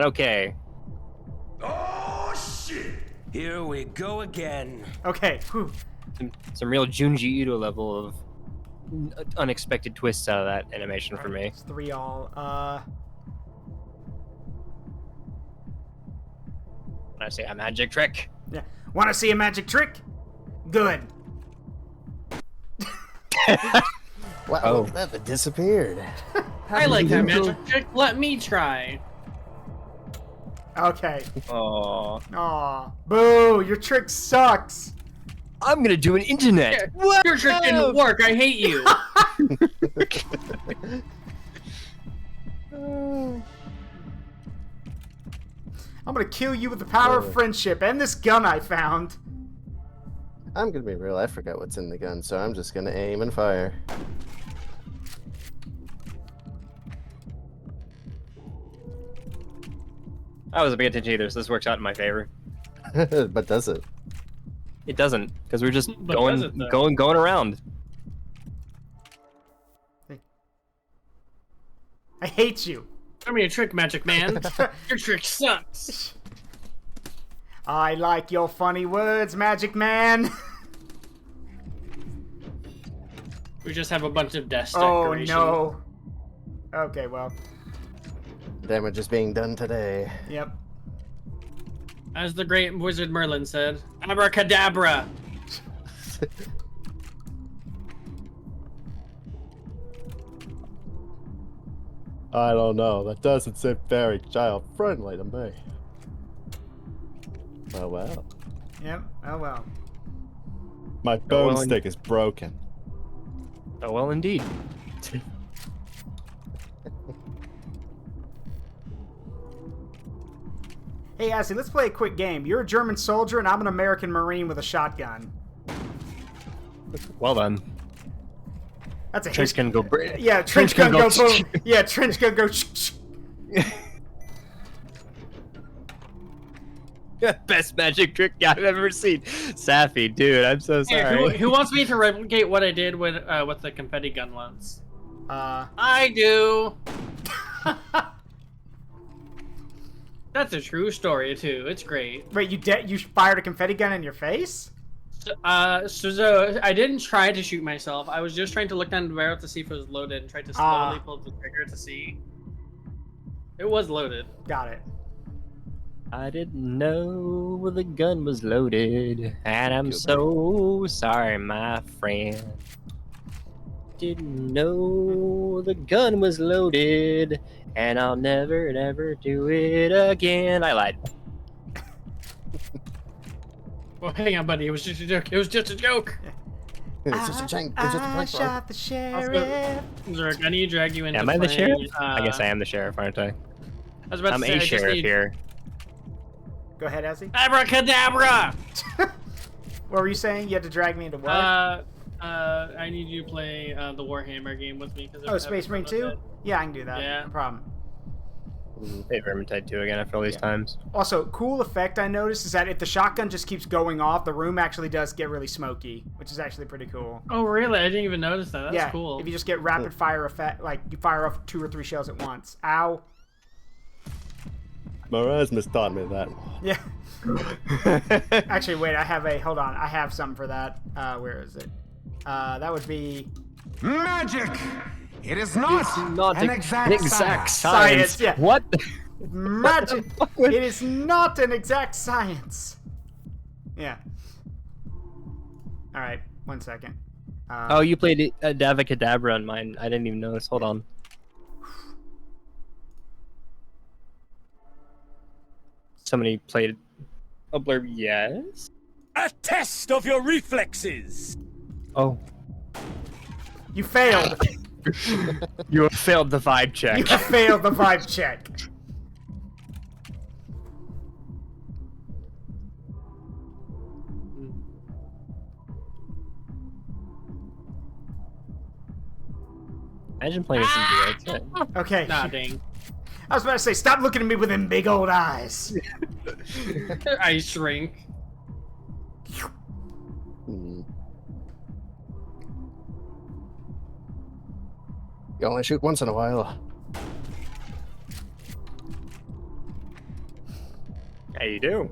okay. Oh shit! Here we go again. Okay. Whew. Some real Junji Ito level of unexpected twists out of that animation for me. It's 3-all. When I say a magic trick. Yeah. Want to see a magic trick? Good. Wow, Oh. that disappeared. I like that magic trick. Let me try. Okay. Oh, Aw. Boo! Your trick sucks. I'm gonna do an internet. Your trick didn't work. I hate you. I'm gonna kill you with the power of friendship and this gun I found. I'm gonna be real. I forgot what's in the gun, so I'm just gonna aim and fire. I wasn't paying attention either, so this works out in my favor. But does it? It doesn't, because we're just But does it, though? going around. I hate you. Show me a trick, magic man. Your trick sucks. I like your funny words, Magic Man. We just have a bunch of desk Oh decorations. no. Okay, well. Damage is being done today. Yep. As the great wizard Merlin said, abracadabra. I don't know. That doesn't seem very child-friendly to me. Oh well. Yep. Oh well. My well, boomstick is broken. Oh well, indeed. Hey, Ashley, let's play a quick game. You're a German soldier, and I'm an American Marine with a shotgun. Well then, That's a trench hit. gun go. Yeah, trench gun go go. boom. Yeah, trench gun go. Best magic trick I've ever seen. Safi, dude, I'm so Hey, sorry. who wants me to replicate what I did with the confetti gun once? Uh, I do. That's a true story too. It's great. wait, you fired a confetti gun in your face? So I didn't try to shoot myself. I was just trying to look down the barrel to see if it was loaded and tried to slowly pull the trigger to see. It was loaded. Got it. I didn't know the gun was loaded, and I'm so sorry, my friend. Didn't know the gun was loaded, and I'll never, never do it again. I lied. Well, hang on, buddy. It was just a joke. It was just a joke. It's just a chank. It's just a I prank, bro. shot the sheriff. Zurk, I need to drag you into Am I the playing, sheriff? I guess I am the sheriff, aren't I? I was about I'm to say, a I just sheriff need... here. Go ahead, Azzy. Abracadabra! What were you saying? You had to drag me into what? I need you to play the Warhammer game with me. Oh, Space Marine 2? Yeah, I can do that. Yeah. No problem. Hey, Vermintide 2 again after all these times. Also, cool effect I noticed is that if the shotgun just keeps going off, the room actually does get really smoky, which is actually pretty cool. Oh, really? I didn't even notice that. That's yeah, cool. if you just get rapid fire effect, like you fire off 2 or 3 shells at once. Ow. Marasmus taught me that. Yeah. Actually, wait, hold on, I have something for that. Where is it? That would be... Magic! It is not an exact science. Yeah. What? Magic! It is not an exact science. Yeah. Alright, 1 second. Oh, you played Davacadabra on mine. I didn't even notice. Hold on. Somebody played a blurb. Yes. A test of your reflexes. Oh. You failed. You have failed the vibe check. You have failed the vibe check. Imagine playing this in VR. Okay. Nah, dang. I was about to say, stop looking at me with them big old eyes. I shrink. You only shoot once in a while. Yeah, you do.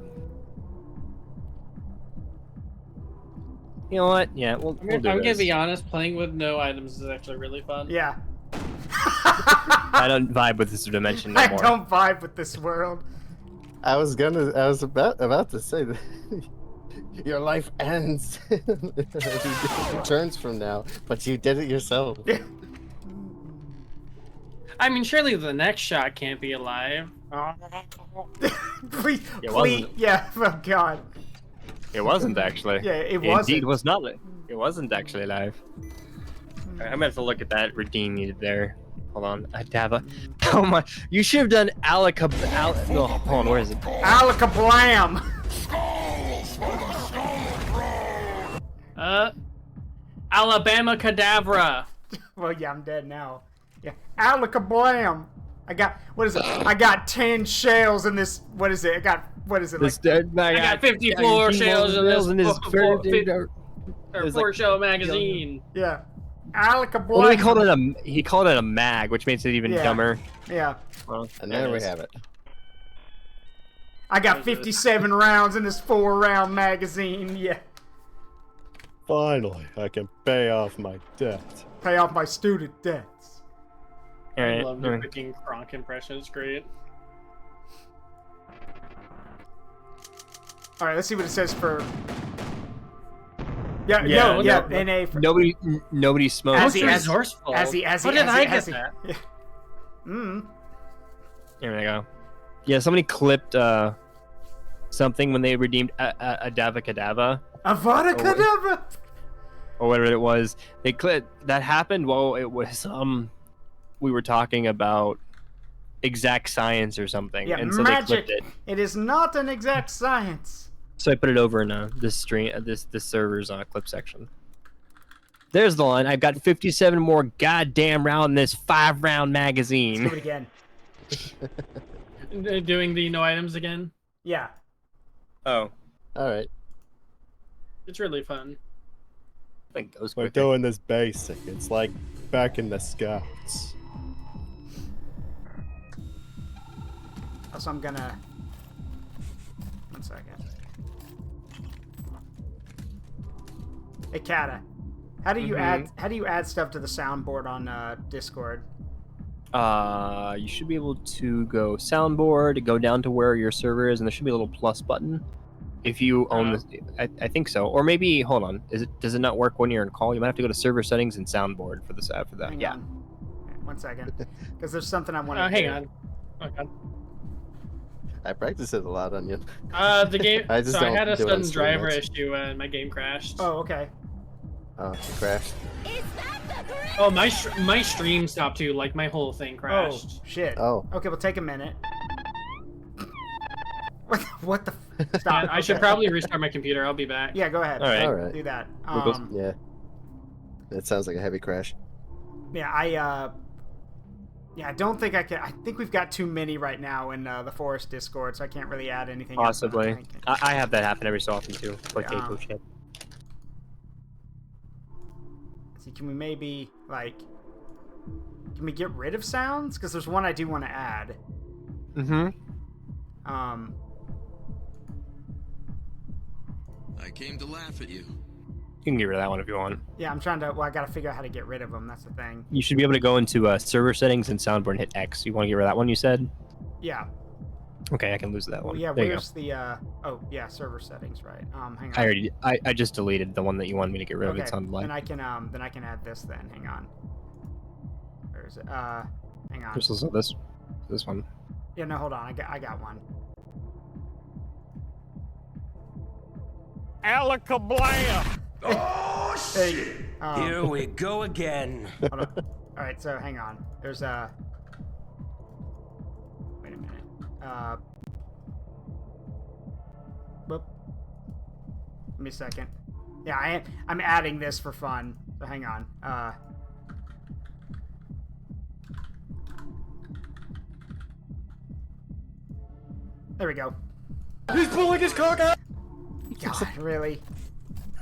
You know what? Yeah, we'll do I'm gonna this. be honest, playing with no items is actually really fun. Yeah. I don't vibe with this dimension no I more. don't vibe with this world. I was about to say that your life ends. Turns from now, but you did it yourself. I mean, surely the next shot can't be alive. Please, It please, wasn't. yeah, oh god. It wasn't actually. Yeah, it Indeed wasn't. was not. It wasn't actually live. Alright, I'm gonna have to look at that redeem needed there. Hold on, Dava. Oh my! You should have done no, hold on. Where is it? Alakablam! Alabama Cadabra. Well, yeah, I'm dead now. Yeah, Alakablam! I got, what is it? I got 10 shells in this, what is it? I got, what is it? This Like, I got 54 shells in this 4 4-shell magazine. yeah. Alakablam! Well, he called it a mag, which makes it even Yeah. dumber. Yeah. Well, And there we have it. I got 57 rounds in this 4-round magazine. Yeah. Finally, I can pay off my debt. Pay off my student debts. I Alright. love the freaking Kronk impression. It's great. Alright, let's see what it says for... Yeah, Yeah, yeah, NA for... Nobody smokes. As he- Most as- resourceful. As he, How did I get as he, that? Yeah. There we go. Yeah, somebody clipped something when they redeemed a Davacadava Avada Kedavra! or whatever it was. They clipped that happened while it was we were talking about exact science or something, Yeah, and so magic. they clipped it. It is not an exact science. So I put it over in this stream, this server's clip section. There's the line. I've got 57 more goddamn round in this 5-round magazine. Let's do it again. Doing the no items again. Yeah. Oh, Alright. It's really fun. I think goes We're quicker. doing this basic. It's like back in the Scouts. Also, I'm gonna... 1 second. Hey, Kata. How do you add stuff to the soundboard on Discord? You should be able to go soundboard, go down to where your server is, and there should be a little plus button. If you own this, I think so. Or maybe, hold on, does it not work when you're in call? You might have to go to server settings and soundboard for this for that. Hang on. 1 second. Because there's something I want to Hang on. Oh, God. I practice it a lot on you. The game. I just I don't had a do it on sudden stream driver much. issue and my game crashed. Oh, okay. Oh, it crashed. Oh, my stream stopped too. Like my whole thing Oh, crashed. shit. Oh. Okay, well, take a minute. What the... Stop. I should Okay. probably restart my computer. I'll be back. Yeah, go ahead. All right. Alright. Do that. Yeah. That sounds like a heavy crash. Yeah, Yeah, I don't think I can. I think we've got too many right now in the Forest Discord, so I can't really add anything. Possibly. I have that happen every so often too. Potato chip. See, can we maybe like? Can we get rid of sounds? Because there's one I do want to add. Mm-hmm. I came to laugh at you. You can get rid of that one if you want. Yeah, I'm trying to. Well, I gotta figure out how to get rid of them. That's the thing. You should be able to go into server settings and soundboard and hit X. You want to get rid of that one you said? Yeah. Okay, I can lose that one. Well, yeah. There Where's the? Oh, yeah. Server settings, right? Hang on. I just deleted the one that you wanted me to get rid of. It sounded like. Then I can add this. Then hang on. Where is it? Hang on. This one. Yeah. No, hold on. I got one. Alakablam! Oh, Hey, Here we go again. Hold on. All right. So hang on. There's a. Wait a minute. Whoop. Give me a second. Yeah, I'm adding this for fun. So hang on. There we go. He's pulling his cock out! God, really?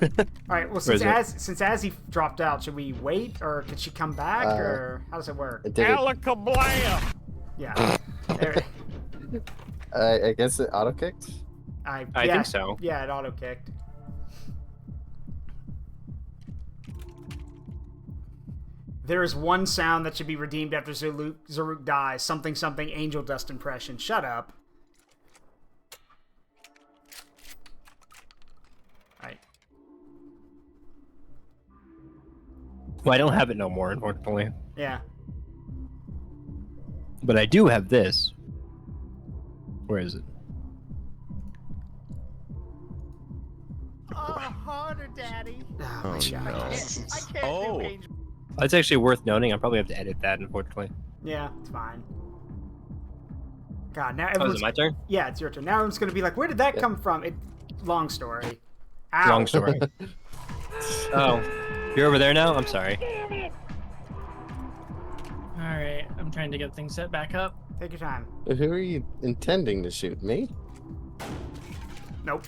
All right. Well, since Azzy dropped out, should we wait, or could she come back, or how does it work? Alakablam! Yeah. There, I guess it auto kicked. I think so. Yeah, it auto kicked. There is one sound that should be redeemed after Zaruk dies. Something something angel dust impression. Shut up. Alright. Well, I don't have it no more, unfortunately. Yeah. But I do have this. Where is it? Oh, harder, Daddy. Oh, Oh, my God. no. I can't do angel. It's actually worth noting. I probably have to edit that, unfortunately. Yeah, it's fine. God, now Oh, everyone's... is it my turn? Yeah, it's your turn. Now everyone's gonna be like, where did that come from? Long story. Ow. Long story. Oh, you're over there now? I'm sorry. Alright, I'm trying to get things set back up. Take your time. Who are you intending to shoot? Me? Nope.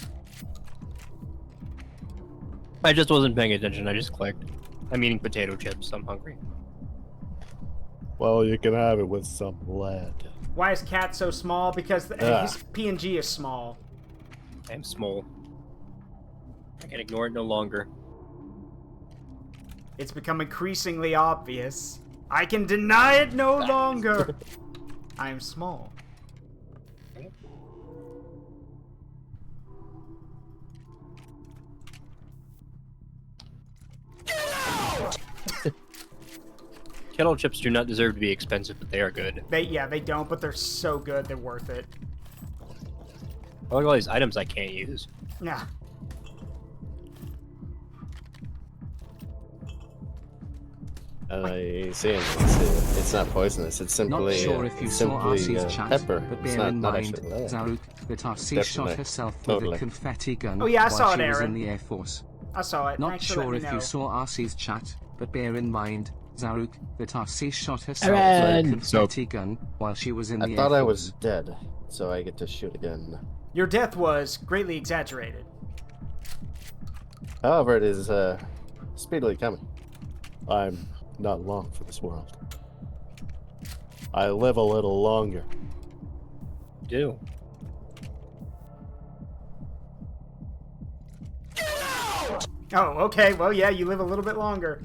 I just wasn't paying attention. I just clicked. I'm eating potato chips. I'm hungry. Well, you can have it with some lead. Why is Cat so small? Because his PNG is small. I am small. I can ignore it no longer. It's become increasingly obvious. I can deny it no longer. I am small. Kettle chips do not deserve to be expensive, but they are good. They don't, but they're so good, they're worth it. Look at all these items I can't use. Yeah. I see. It's not poisonous. It's simply Not sure if you saw RC's chat, pepper. but It's bear in not mind, actually lead. Zaruk, that RC shot Definitely. herself with Totally. a confetti gun Oh, yeah, I while saw she it, was Aaron. in the Air Force. I saw it. Not Thanks for sure letting if me you know. saw RC's chat, but bear in mind, Zaruk, that RC shot herself Aaron! with a confetti gun while she was in the I Air thought Force. I was dead, so I get to shoot again. Your death was greatly exaggerated. However, it is speedily coming. I'm not long for this world. I live a little longer. You do. Oh, okay. Well, yeah, you live a little bit longer.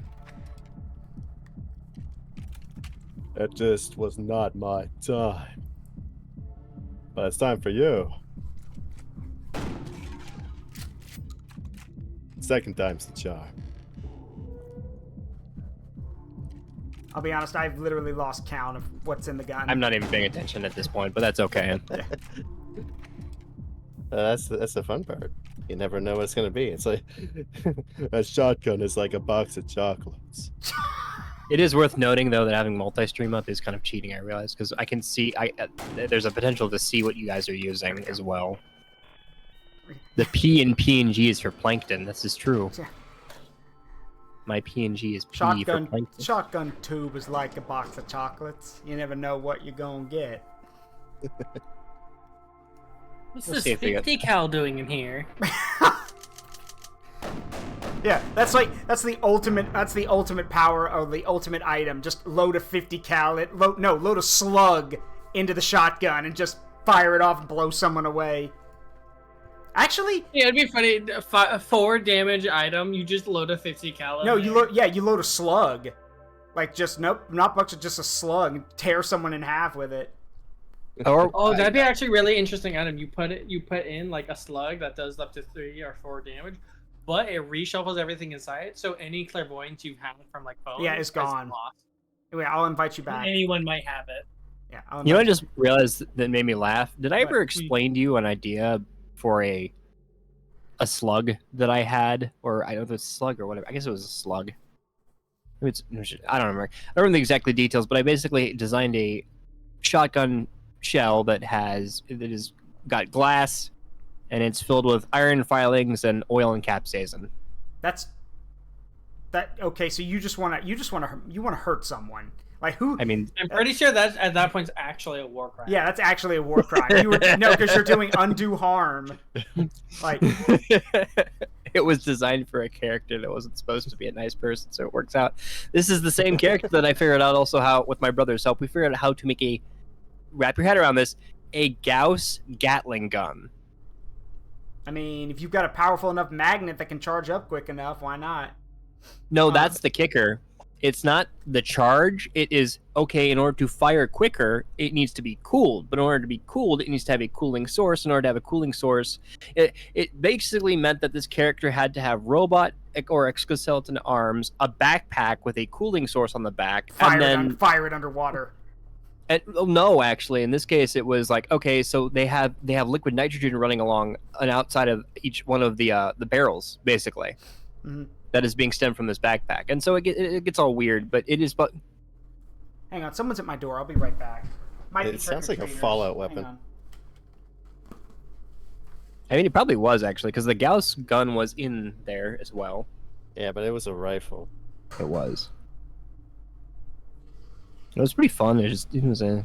It just was not my time. But it's time for you. Second time's the charm. I'll be honest, I've literally lost count of what's in the gun. I'm not even paying attention at this point, but that's okay. That's the fun part. You never know what it's gonna be. It's like a shotgun is like a box of chocolates. It is worth noting, though, that having multi-stream up is kind of cheating, I realize, because I can see... there's a potential to see what you guys are using as well. The P in PNG is for plankton. This is true. My PNG is P for Shotgun plankton. shotgun tube is like a box of chocolates. You never know what you're gonna get. What's Let's this see if we got- 50 cal doing in here? Yeah, that's the ultimate power or the ultimate item. Just load a 50 cal, load a slug into the shotgun and just fire it off and blow someone away. Actually, Yeah, it'd be funny. 4 damage item. You just load a 50 cal. no, you load a slug. Like just not Buckshot, just a slug and tear someone in half with it. Or Oh, that'd be actually really interesting item. You put in like a slug that does up to 3 or 4 damage, but it reshuffles everything inside. So any clairvoyance you have from like phones, It's gone. lost. Anyway, I'll invite you back. Anyone might have it. Yeah, you know, I just realized that made me laugh. Did I ever explain to you an idea for a slug that I had, or I don't know if it's a slug or whatever. I guess it was a slug. I don't remember. I don't remember the exact details, but I basically designed a shotgun shell that is got glass, and it's filled with iron filings and oil and capsaicin. Okay, so you want to hurt someone. Like who? I mean, I'm pretty sure that at that point it's actually a war crime. Yeah, that's actually a war crime. No, because you're doing undue harm. Like it was designed for a character that wasn't supposed to be a nice person, so it works out. This is the same character that I figured out also how, with my brother's help, we figured out how to make wrap your head around this, a Gauss Gatling gun. I mean, if you've got a powerful enough magnet that can charge up quick enough, why not? No, that's the kicker. It's not the charge. It is, okay, in order to fire quicker, it needs to be cooled. But in order to be cooled, it needs to have a cooling source. In order to have a cooling source, it basically meant that this character had to have robot or exoskeleton arms, a backpack with a cooling source on the back, Fire it underwater. And, no, actually, in this case, it was like, okay, so they have liquid nitrogen running along an outside of each one of the barrels, basically. Mm-hmm. That is being stemmed from this backpack, and so it gets all weird. But it is, but hang on, someone's at my door. I'll be right back. It sounds like a Fallout weapon. I mean, it probably was actually, because the Gauss gun was in there as well. Yeah, but it was a rifle. It was. It was pretty fun. It was a.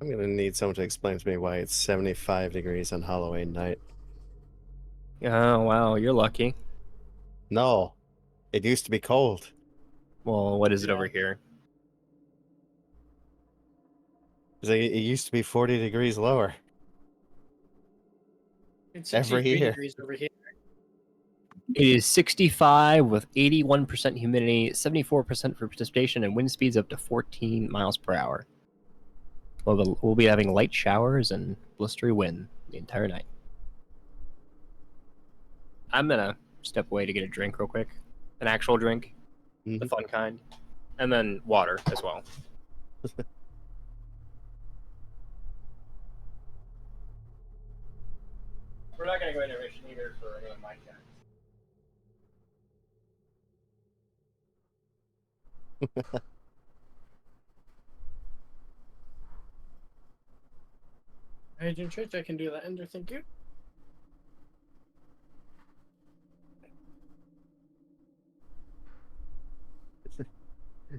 I'm gonna need someone to explain to me why it's 75 degrees on Halloween night. Oh wow, you're lucky. No, it used to be cold. Well, what is it over here? It used to be 40 degrees lower. It's Every 63 year. degrees over here. It is 65 with 81% humidity, 74% for precipitation, and wind speeds up to 14 miles per hour. We'll be having light showers and blistery wind the entire night. I'm gonna step away to get a drink real quick. An actual drink. The fun kind. And then water as well. We're not gonna go into intermission either for any of my cats. Agent Church, I can do that, Ender. Thank you.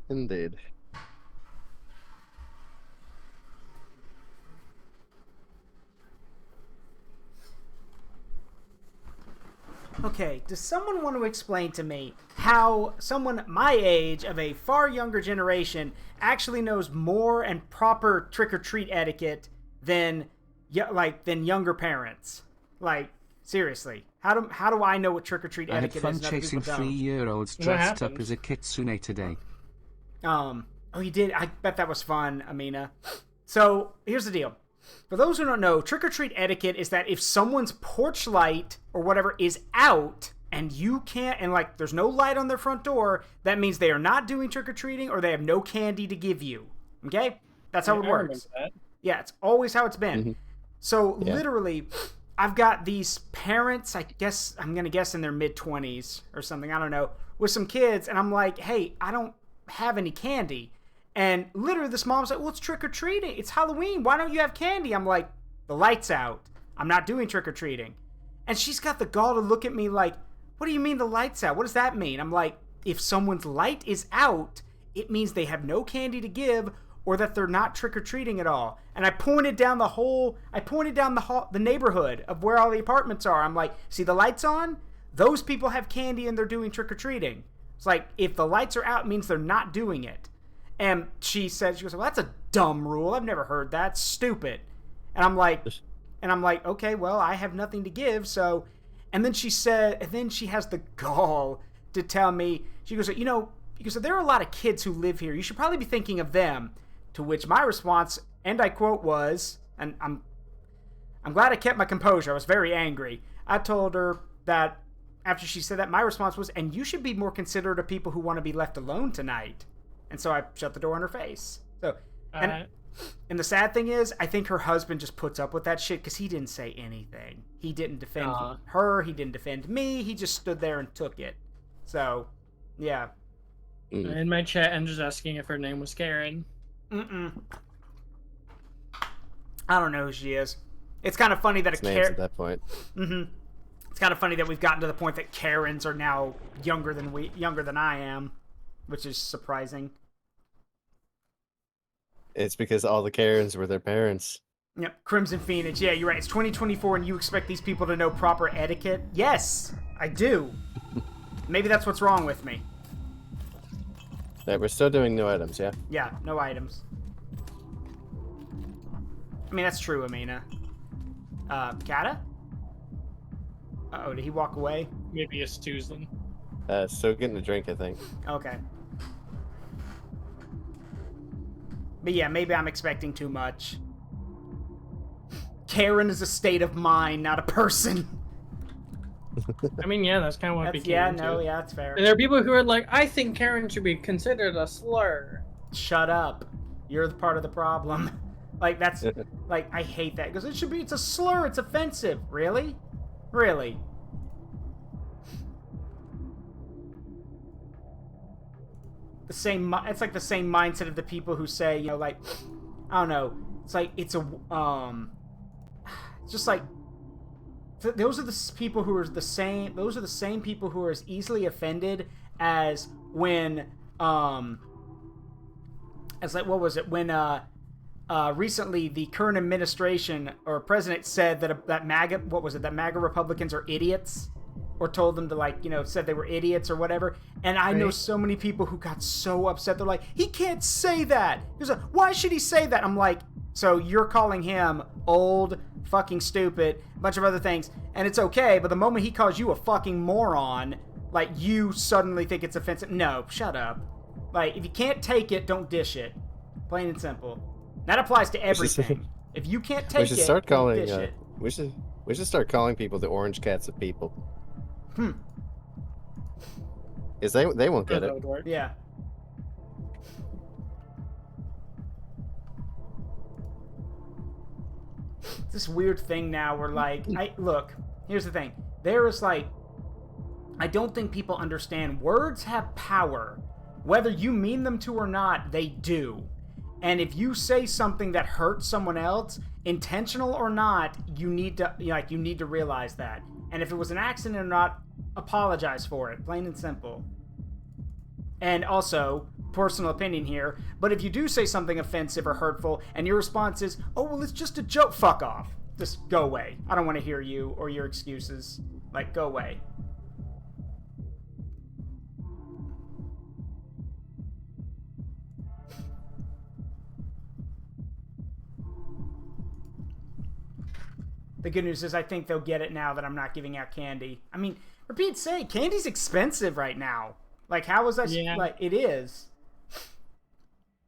Indeed. Okay, does someone want to explain to me how someone my age of a far younger generation actually knows more and proper trick-or-treat etiquette than younger parents? Like, seriously, how do I know what trick-or-treat I had etiquette fun is? And other chasing people don't? 3-year-olds dressed up as a kitsune today. Oh, you did? I bet that was fun, Amina. So, here's the deal. For those who don't know, trick-or-treat etiquette is that if someone's porch light or whatever is out and you can't, and like there's no light on their front door, that means they are not doing trick-or-treating or they have no candy to give you. Okay? That's how it works. That. Yeah, it's always how it's been. Mm-hmm. So Yeah. literally, I've got these parents, I guess, I'm going to guess in their mid-20s or something, I don't know, with some kids, and I'm like, hey, I don't have any candy. And literally this mom's like, well, it's trick-or-treating. It's Halloween. Why don't you have candy? I'm like, the light's out. I'm not doing trick-or-treating. And she's got the gall to look at me like, what do you mean the light's out? What does that mean? I'm like, if someone's light is out, it means they have no candy to give or that they're not trick-or-treating at all. And I pointed down the neighborhood of where all the apartments are. I'm like, see the lights on? Those people have candy and they're doing trick-or-treating. It's like, if the lights are out, it means they're not doing it. And she said, she goes, well, that's a dumb rule. I've never heard that. It's stupid. And I'm like, okay, well, I have nothing to give, so... And then she has the gall to tell me, she goes, there are a lot of kids who live here. You should probably be thinking of them. To which my response, and I quote, was, and I'm glad I kept my composure. I was very angry. I told her that after she said that, my response was, and you should be more considerate of people who want to be left alone tonight. And so I shut the door in her face. So, and the sad thing is, I think her husband just puts up with that shit because he didn't say anything. He didn't defend her. He didn't defend me. He just stood there and took it. So, yeah. In my chat, I'm just asking if her name was Karen. I don't know who she is. It's kind of funny that names at that point. It's kind of funny that we've gotten to the point that Karens are now younger than I am, which is surprising. It's because all the Karens were their parents. Yep, Crimson Phoenix. Yeah, you're right. It's 2024 and you expect these people to know proper etiquette? Yes, I do. Maybe that's what's wrong with me. Yeah, we're still doing no items, yeah? Yeah, no items. I mean, that's true, Amina. Kata? Uh-oh, did he walk away? Maybe it's Tuesday. Still getting a drink, I think. Okay. But yeah, maybe I'm expecting too much. Karen is a state of mind, not a person. I mean, yeah, that's kind of what That's, became yeah, into no, it. yeah, that's fair. And there are people who are like, I think Karen should be considered a slur. Shut up. You're the part of the problem. Like, that's, like, I hate that. Because it's a slur, it's offensive. Really? Really? It's like the same mindset of the people who say, you know, like, I don't know, it's like, it's just like, those are the people who are the same, those are the same people who are as easily offended as when, as like, what was it, when, recently the current administration or president said that MAGA, what was it, that MAGA Republicans are idiots? Or told them to, like, you know, said they were idiots or whatever. And I know so many people who got so upset. They're like, he can't say that. He's like, why should he say that? I'm like, so you're calling him old, fucking stupid, a bunch of other things, and it's okay, but the moment he calls you a fucking moron, like, you suddenly think it's offensive. No, shut up. Like, if you can't take it, don't dish it. Plain and simple. That applies to everything. If you can't take it, don't dish it. We should start calling people the orange cats of people. Because they won't get it. Yeah. It's this weird thing now where, like, look, here's the thing. There is, like, I don't think people understand words have power. Whether you mean them to or not, they do. And if you say something that hurts someone else, intentional or not, you need to realize that. And if it was an accident or not, apologize for it. Plain and simple. And also, personal opinion here, but if you do say something offensive or hurtful, and your response is, oh, well, it's just a joke, fuck off. Just go away. I don't want to hear you or your excuses. Like, go away. The good news is I think they'll get it now that I'm not giving out candy. I mean, for Pete's sake, candy's expensive right now. Like, how is that? Yeah. Like, it is.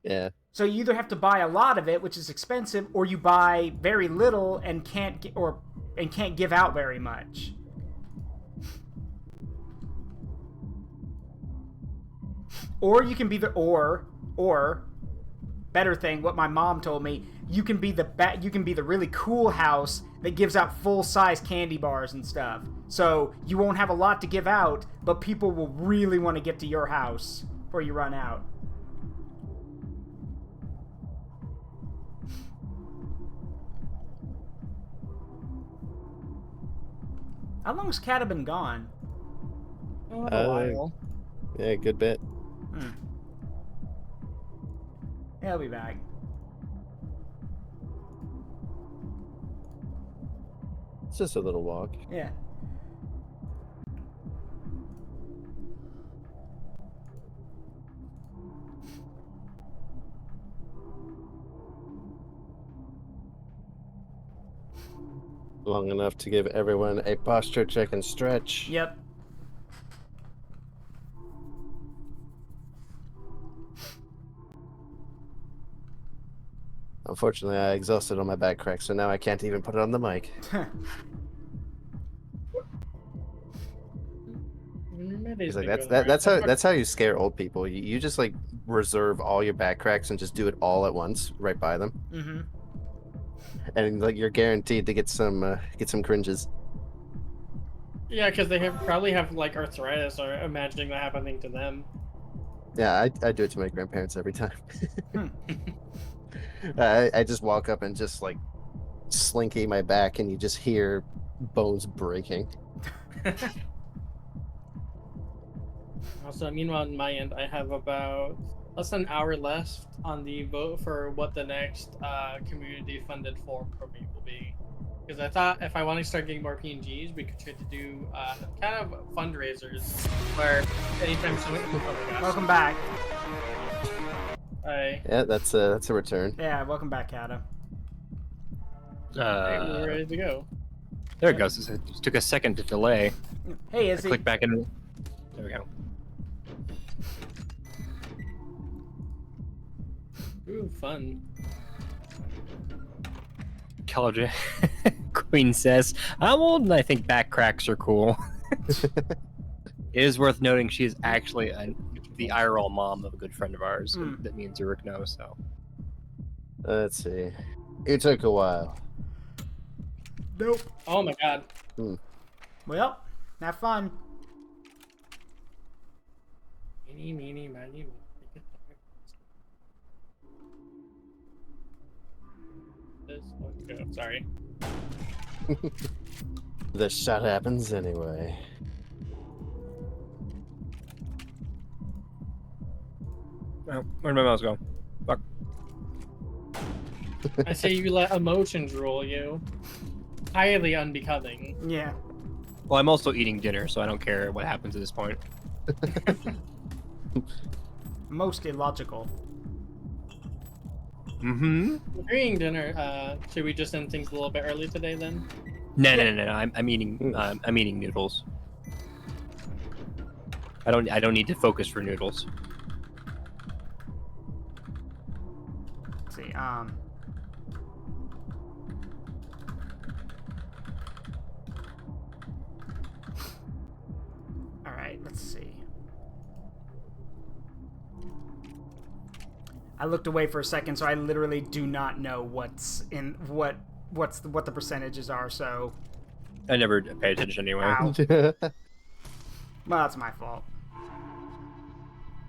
Yeah. So you either have to buy a lot of it, which is expensive, or you buy very little and can't give out very much. Or you can be the or better thing, what my mom told me, you can be the really cool house that gives out full-size candy bars and stuff. So you won't have a lot to give out, but people will really want to get to your house before you run out. How long's Kata been gone? Oh, a while. Yeah, a good bit. Yeah, I'll be back. It's just a little walk. Yeah. Long enough to give everyone a posture check and stretch. Yep. Unfortunately, I exhausted on my back crack, so now I can't even put it on the mic. He's like, that's how you scare old people. You just like reserve all your back cracks and just do it all at once, right by them. Mm-hmm. And like you're guaranteed to get some cringes. Yeah, because they probably have like arthritis or imagining that happening to them. Yeah, I do it to my grandparents every time. I just walk up and just like slinky my back, and you just hear bones breaking. Also, meanwhile, on my end, I have about less than an hour left on the vote for what the next community-funded forum for me will be. Because I thought if I want to start getting more PNGs, we could try to do kind of fundraisers where anytime someone... Welcome back. Hi. Yeah, that's a return. Yeah, welcome back, Kata. We're ready to go. There it goes. It took a second to delay. Hey, Izzy. Click back in. There we go. Ooh, fun. College Queen says, I'm old and I think back cracks are cool. It is worth noting she is actually the IRL mom of a good friend of ours that me and Zurich know, so. Let's see. It took a while. Nope. Oh my god. Well, have fun. Meeny, meeny, miny, moe. This one go. Sorry. The shot happens anyway. Oh, where'd my mouse go? Fuck. I say you let emotions rule you. Highly unbecoming. Yeah. Well, I'm also eating dinner, so I don't care what happens at this point. Most illogical. Mm-hmm. If you're eating dinner, should we just end things a little bit early today then? No. I'm eating. I'm eating noodles. I don't need to focus for noodles. Let's see. All right. Let's see. I looked away for a second, so I literally do not know what's in what the percentages are. So. I never pay attention anyway. Ow. Well, that's my fault.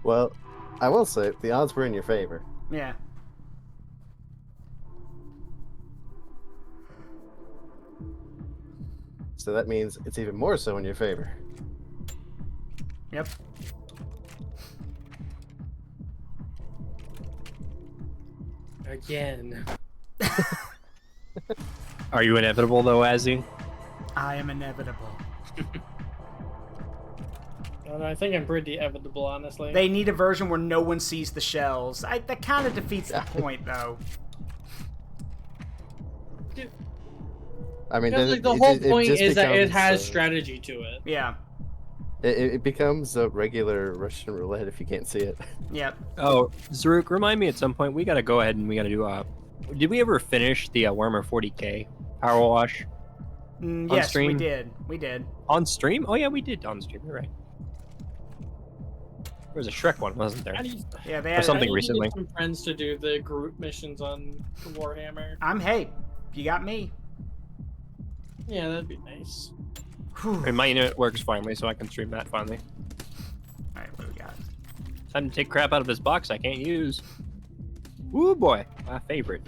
Well, I will say the odds were in your favor. Yeah. So that means it's even more so in your favor. Yep. Again. Are you inevitable though, Azzy? I am inevitable. I think I'm pretty inevitable, honestly. They need a version where no one sees the shells. That kind of defeats the point, though. I mean, like, the whole point is that it becomes, has strategy to it. Yeah. It becomes a regular Russian roulette if you can't see it. Yep. Oh, Zaruk, remind me at some point. We gotta go ahead and we gotta do Did we ever finish the Warhammer 40k Power Wash? Yes, stream? we did. We did. On stream? Oh yeah, we did on stream. You're right. was a Shrek one, wasn't there? Yeah, they Or had something I need to recently. get some friends to do the group missions on Warhammer. Hey, you got me. Yeah, that'd be nice. Whew. And my internet works finally, so I can stream that finally. Alright, what do we got? Time to take crap out of this box I can't use. Woo boy, my favorite.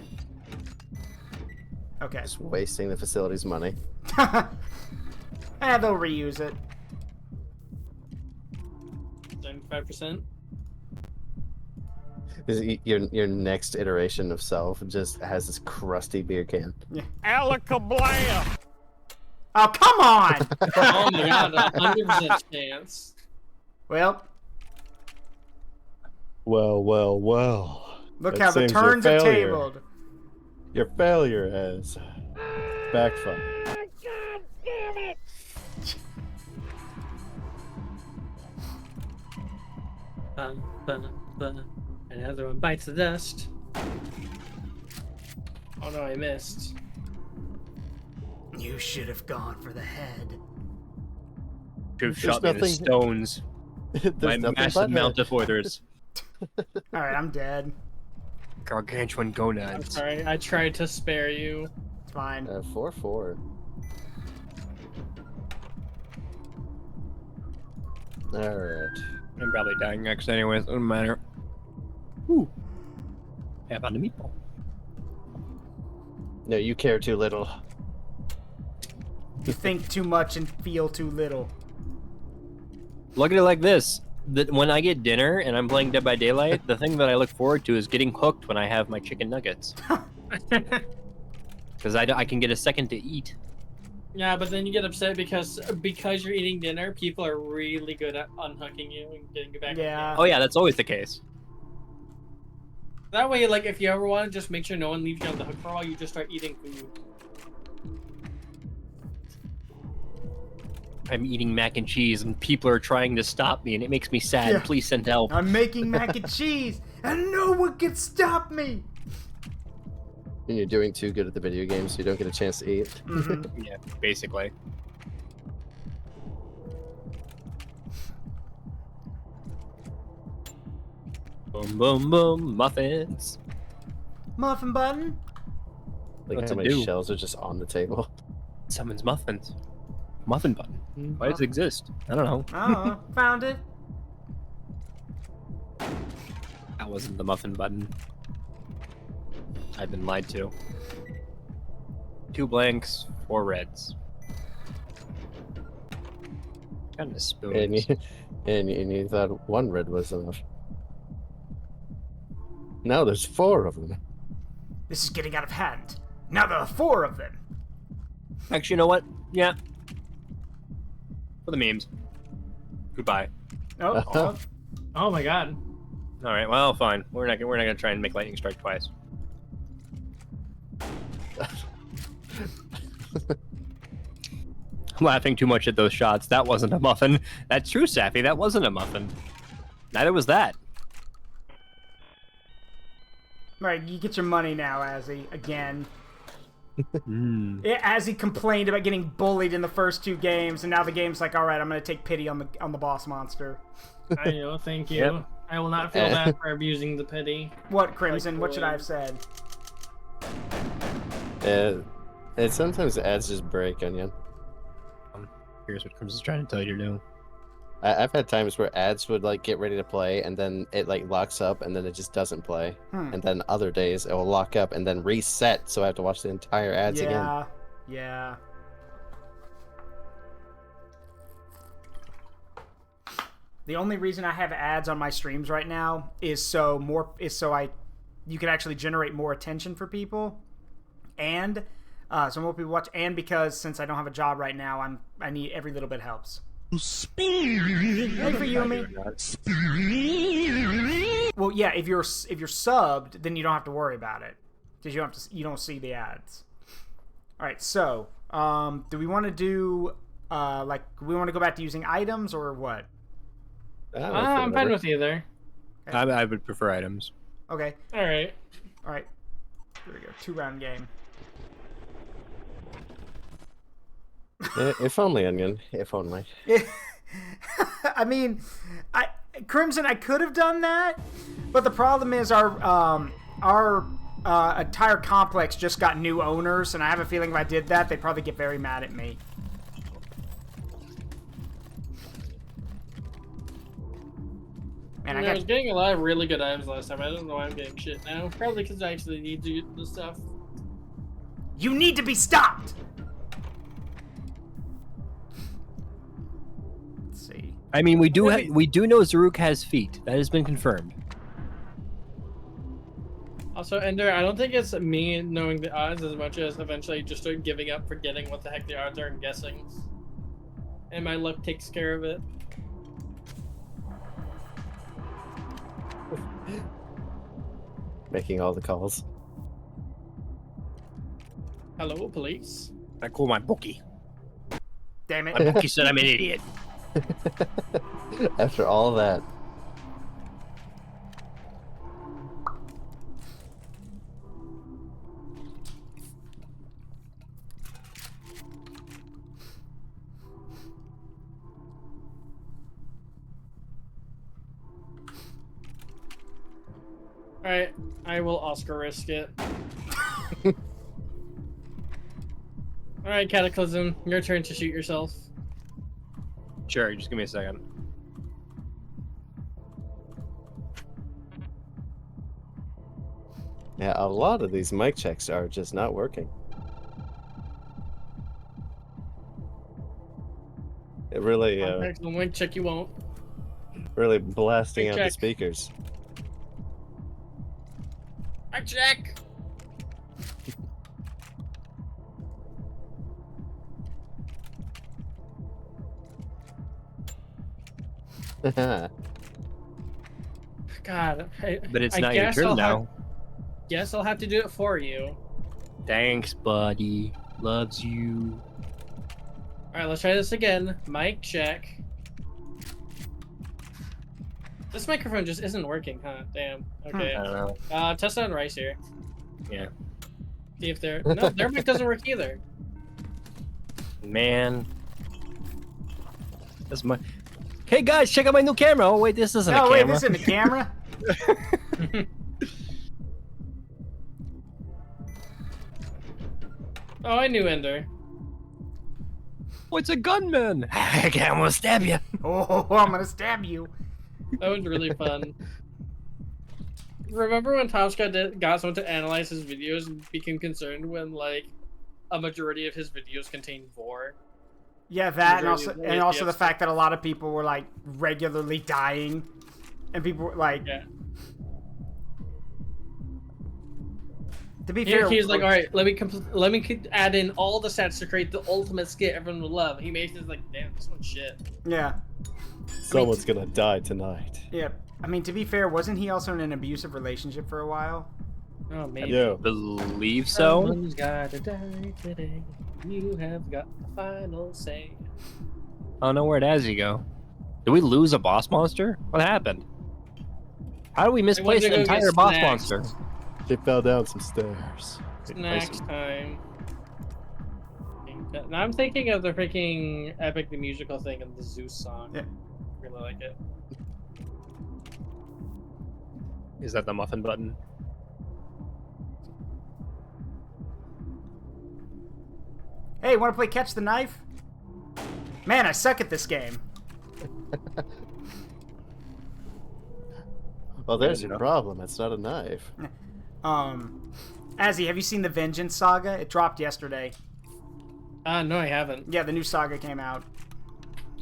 Okay. Just wasting the facility's money. They'll reuse it. 75%. Your next iteration of self just has this crusty beer can. Alakablam! Oh, come on! Oh my god, 100% chance. Well, Well. look It how the seems your turns have failure- tabled. Your failure has backfired. Another one bites the dust. Oh no, I missed. You should have gone for the head. Should have There's shot me in the nothing- stones. There's My nothing massive but mount head. of orders. Alright, I'm dead. Gargantuan I'm gonads. sorry, I tried to spare you. It's fine. 4-4. Alright. I'm probably dying next anyways, doesn't matter. Ooh. How about the meatball? No, you care too little. You think too much and feel too little. Look at it like this. That when I get dinner and I'm playing Dead by Daylight, the thing that I look forward to is getting hooked when I have my chicken nuggets. Because I can get a second to eat. Yeah, but then you get upset because you're eating dinner, people are really good at unhooking you and getting you back. Yeah. Oh yeah, that's always the case. That way, like, if you ever want to just make sure no one leaves you on the hook for a while, you just start eating food. I'm eating mac and cheese and people are trying to stop me and it makes me sad. Yeah. Please send help. I'm making mac and cheese, and no one can stop me. And you're doing too good at the video game, so you don't get a chance to eat. Mhm. Yeah, basically. Boom, boom, boom, muffins. Muffin button. Like What's how it many do? shells are just on the table. Summons muffins. Muffin button. Why does it exist? I don't know. Oh, found it. That wasn't the muffin button. I've been lied to. 2 blanks, 4 reds. Kind of spoons. And you thought one red was enough. Now there's 4 of them. This is getting out of hand. Now there are 4 of them. Actually, you know what? Yeah. For the memes. Goodbye. Oh, Oh my god. All right. Well, fine. We're not gonna try and make lightning strike twice. I'm laughing too much at those shots. That wasn't a muffin. That's true, Sappy. That wasn't a muffin. Neither was that. right. You get your money now, Azzy. Again. Mm. Yeah, Azzy complained about getting bullied in the first 2 games, and now the game's like, all right, I'm gonna take pity on the boss monster. I know, thank you. Yep. I will not feel bad for abusing the pity. What, Crimson? What should I have said? And sometimes the ads just break, Onion. Here's what Crimson's trying to tell you to do. I've had times where ads would like get ready to play and then it like locks up and then it just doesn't play. And then other days it will lock up and then reset, so I have to watch the entire ads again. Yeah. The only reason I have ads on my streams right now is so you can actually generate more attention for people, and so more people watch, and because since I don't have a job right now, I need every little bit helps. Hey for Yumi. Well, yeah, if you're subbed, then you don't have to worry about it because you don't see the ads. All right, so do we want to do we want to go back to using items or what? I'm fine with either. I would prefer items. Okay. All right. Here we go. 2-round game. If only, Onion. If only. I mean, Crimson, I could have done that, but the problem is our entire complex just got new owners, and I have a feeling if I did that, they'd probably get very mad at me. Man, I was getting a lot of really good items last time. I don't know why I'm getting shit now. Probably because I actually need to do the stuff. You need to be stopped! Let's see. I mean, we do know Zaruk has feet. That has been confirmed. Also, Ender, I don't think it's me knowing the odds as much as eventually just start giving up, forgetting what the heck the odds are and guessing. And my luck takes care of it. Making all the calls. Hello, police. I call my bookie. Damn it. My bookie said I'm an idiot. After all that. Alright, I will Oscar risk it. Alright, Cataclysm, your turn to shoot yourself. Sure, just give me a second. Yeah, a lot of these mic checks are just not working. It really, Mic check you won't. really blasting Mic out the check. speakers. Mic check! God, But it's I not your guess turn I'll now. Guess I'll have to do it for you. Thanks, buddy. Loves you. Alright, let's try this again. Mic check. This microphone just isn't working, huh? Damn. Okay. I don't know. Test on Rysir. Yeah. See if they're... No, their mic doesn't work either. Man. That's my... Hey guys, check out my new camera. Oh wait, this isn't a Oh, camera. wait, this isn't a camera? Oh, I knew Ender. Oh, it's a gunman. I can't almost stab you. Oh, I'm gonna stab you. That was really fun. Remember when Tomska got someone to analyze his videos and became concerned when, like, a majority of his videos contained vor? Yeah, that, Majority and of also the FPS. fact that a lot of people were, like, regularly dying. And people were, like... Yeah. To be fair... He's like, alright, let me add in all the stats to create the ultimate skit everyone will love. He makes it like, damn, this one's shit. Yeah. Someone's gonna die tonight. Yeah. I mean, to be fair, wasn't he also in an abusive relationship for a while? Oh, maybe. Yeah. Believe so. Someone's gotta die today. You have got the final say. Oh no, where'd Azzy go? Did we lose a boss monster? What happened? How did we misplace went to the go get entire boss snacks. monster? They fell down some stairs. Next time. Now I'm thinking of the freaking Epic the Musical thing and the Zeus song. Yeah. Really like it. Is that the muffin button? Hey, wanna play Catch the Knife? Man, I suck at this game. Well, there's your problem. It's not a knife. Azzy, have you seen the Vengeance Saga? It dropped yesterday. No, I haven't. Yeah, the new saga came out.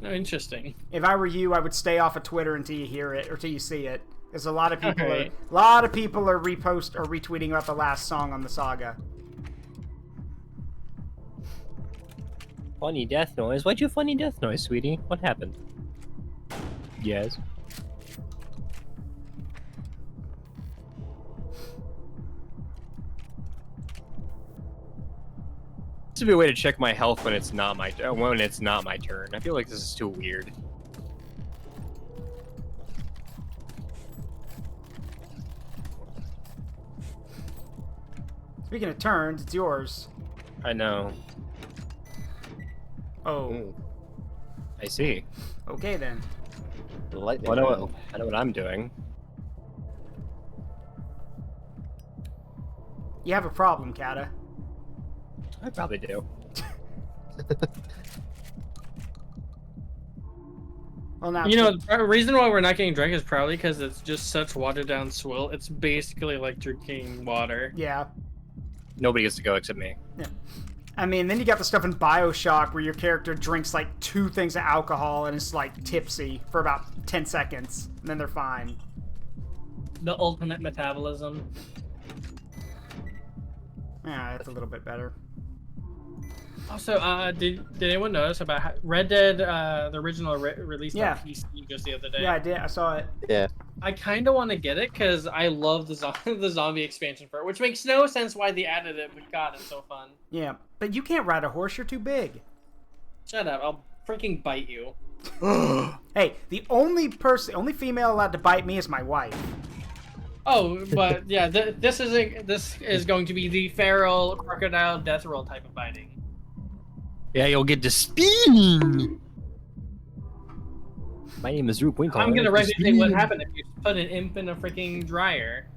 Oh, interesting. If I were you, I would stay off of Twitter until you hear it or till you see it, because a lot of people Okay. are retweeting about the last song on the saga. Funny death noise. Why'd you funny death noise, sweetie? What happened? Yes. This would be a way to check my health when it's not my turn. I feel like this is too weird. Speaking of turns, it's yours. I know. Oh, Mm. I see. okay then. Lightning I round. know what I'm doing. You have a problem, Kata. I probably do. Well, now You know, the reason why we're not getting drunk is probably because it's just such watered down swill. It's basically like drinking water. yeah. Nobody gets to go except me. Yeah. I mean, then you got the stuff in Bioshock where your character drinks like 2 things of alcohol and is like tipsy for about 10 seconds, and then they're fine. The ultimate metabolism. Yeah, that's a little bit better. Also, did anyone notice about how Red Dead, the original released Yeah. on PC just the other day? Yeah, I did. I saw it. Yeah. I kind of want to get it because I love the zombie expansion for it, which makes no sense why they added it, but God, it's so fun. Yeah, but you can't ride a horse. You're too big. Shut up! I'll freaking bite you. Hey, the only female allowed to bite me is my wife. Oh, but yeah, this is going to be the feral crocodile death roll type of biting. Yeah, you'll get to spin. My name is Roop Winkle. I'm gonna replicate what happened if you put an imp in a freaking dryer.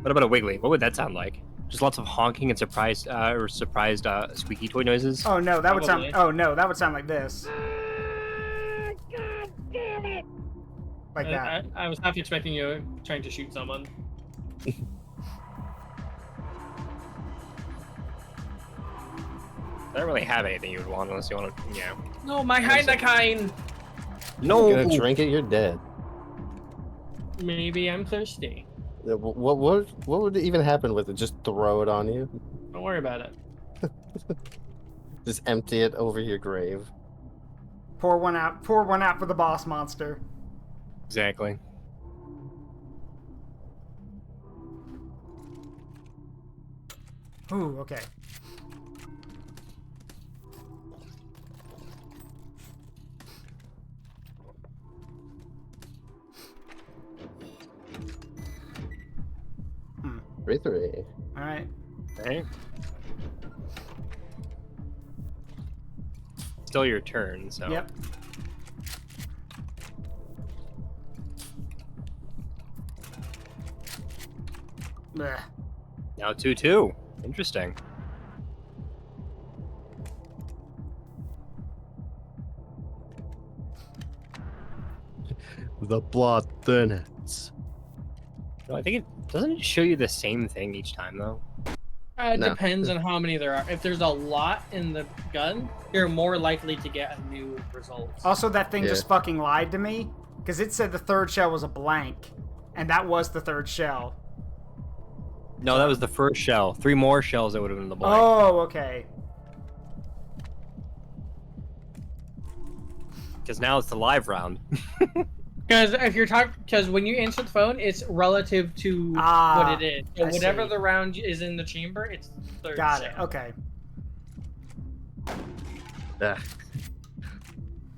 What about a Wiggly? What would that sound like? Just lots of honking and surprised squeaky toy noises. Oh no, that would sound. Probably. Oh no, that would sound like this. God damn it! Like that. I was half expecting you trying to shoot someone. I don't really have anything you would want unless you want to, you know. No, my Heineken. No. You're gonna drink it, you're dead. Maybe I'm thirsty. What would even happen with it? Just throw it on you? Don't worry about it. Just empty it over your grave. Pour one out. Pour one out for the boss monster. Exactly. Ooh, okay. Three. All right. Okay. Still your turn, so. Yep. Blech. Now 2-2. Interesting. The blood thinnens. No, I think it doesn't show you the same thing each time though. It No. depends on how many there are. If there's a lot in the gun, you're more likely to get a new result. Also, that thing Yeah. just fucking lied to me because it said the third shell was a blank, and that was the third shell. No, that was the first shell. 3 more shells that would have been the blank. Oh, okay. Because now it's the live round. Because if you're talking, because when you answer the phone, it's relative to Ah, what it is. So I whatever see. the round is in the chamber, it's the third Got it. shell. Okay.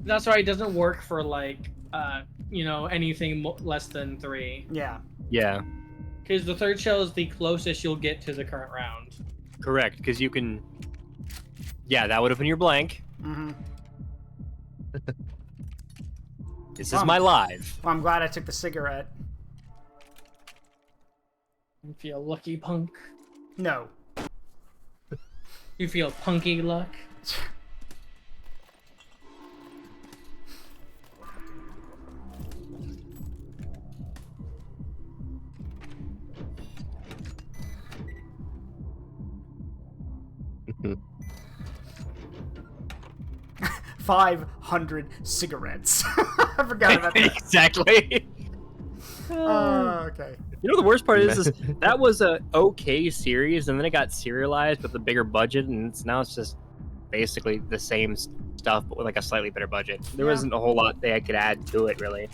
That's why it doesn't work for like, anything less than 3. Yeah. Yeah, Because the third shell is the closest you'll get to the current round. correct. Because you can. Yeah, that would have been your blank. Mm-hmm. This is my live. Well, I'm glad I took the cigarette. You feel lucky, punk. No. You feel punky luck. Hmm. 500 cigarettes. I forgot about that. Exactly. Okay. You know the worst part is that was a okay series, and then it got serialized with a bigger budget, and now it's just basically the same stuff, but with like a slightly better budget. There Yeah. wasn't a whole lot they could add to it, really.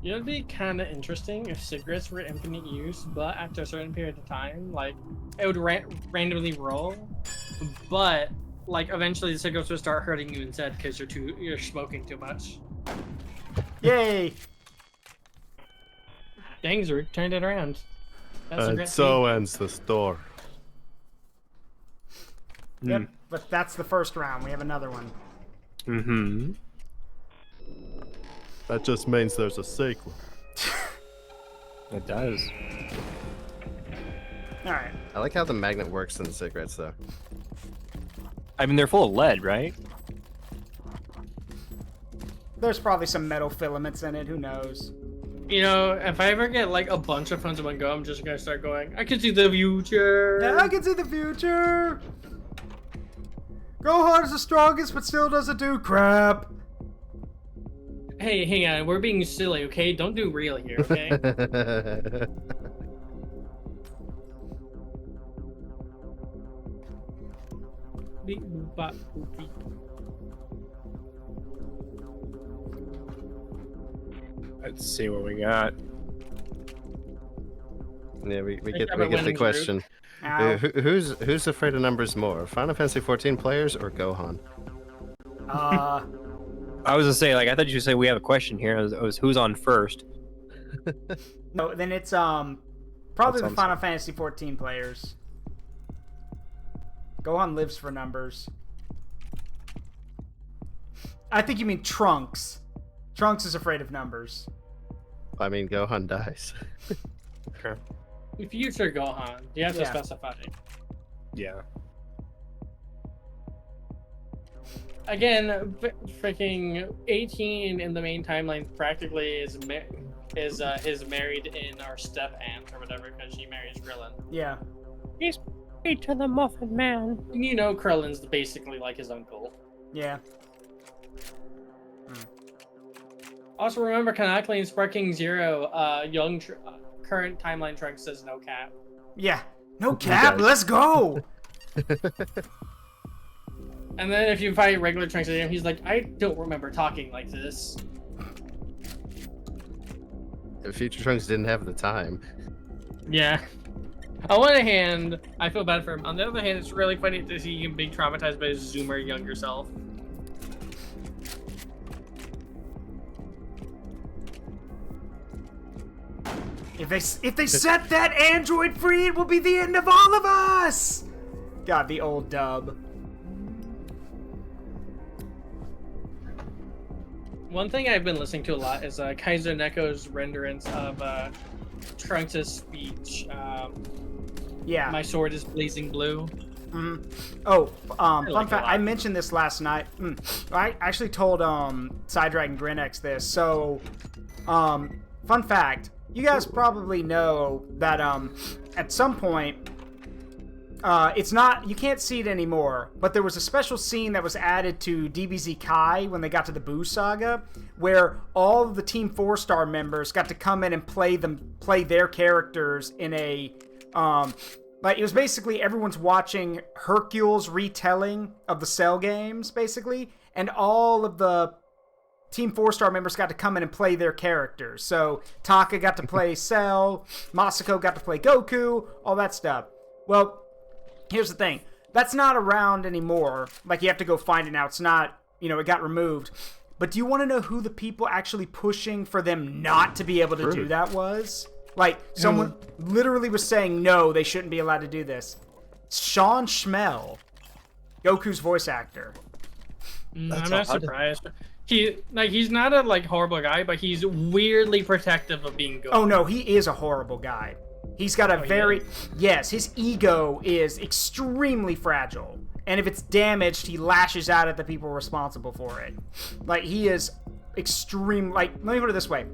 You know, it'd be kind of interesting if cigarettes were infinite use, but after a certain period of time, like, it would randomly roll, but, like, eventually the cigarettes would start hurting you instead because you're smoking too much. Yay. Dang, Zurg, turned it around. That's a And great so ends the story. Yep. But that's the first round. We have another one. Mm-hmm. That just means there's a sequel. It does. Alright. I like how the magnet works in the cigarettes, though. I mean, they're full of lead, right? There's probably some metal filaments in it, who knows? You know, if I ever get like a bunch of phones in one go, I'm just gonna start going, I can see the future. Yeah, I can see the future. Gohan is the strongest, but still doesn't do crap. Hey, hang on, we're being silly, okay? Don't do real here, okay? Let's see what we got. Yeah, we Think get I'm we a get the winning question. Ow. Who's afraid of numbers more? Final Fantasy 14 players or Gohan? I was gonna say, like, I thought you should say we have a question here. It was who's on first? No, then it's probably the sounds- Final Fantasy 14 players. Gohan lives for numbers. I think you mean Trunks. Trunks is afraid of numbers. I mean, Gohan dies. Okay. Future Gohan. You have to Yeah. specify. Yeah. Again, freaking 18 in the main timeline practically is married in our step aunt or whatever because she marries Krillin. Yeah. He's married to the Muffin Man. And you know Krillin's basically like his uncle. Yeah. Also remember canonically in Sparking Zero, current timeline Trunks says no cap. Yeah. No cap, does? let's go! And then if you fight regular Trunks again, he's like, I don't remember talking like this. Future Trunks didn't have the time. Yeah. On one hand, I feel bad for him. On the other hand, it's really funny to see him being traumatized by his Zoomer younger self. If they set that android free, it will be the end of all of us! God, the old dub. One thing I've been listening to a lot is Kaiser Neko's renderance of Trunks' speech. Yeah. My sword is blazing blue. Oh, like fun a fact, lot. I mentioned this last night. I actually told Side Dragon Grinx this. So, fun fact, you guys probably know that at some point, it's not, you can't see it anymore, but there was a special scene that was added to DBZ Kai when they got to the Boo Saga, where all of the Team 4-star members got to come in and play their characters in a, like, it was basically everyone's watching Hercule's retelling of the Cell games, basically, and all of the Team 4-star members got to come in and play their characters. So, Taka got to play Cell, Masako got to play Goku, all that stuff. Well, here's the thing. That's not around anymore. Like, you have to go find it now. It's not, it got removed. But do you want to know who the people actually pushing for them not to be able to do that was? Like, someone literally was saying, no, they shouldn't be allowed to do this. Sean Schmell, Goku's voice actor. I'm not surprised. He's not a horrible guy, but he's weirdly protective of being Goku. Oh, no, he is a horrible guy. He's got a yes, his ego is extremely fragile. And if it's damaged, he lashes out at the people responsible for it. Like, he is extreme, let me put it this way.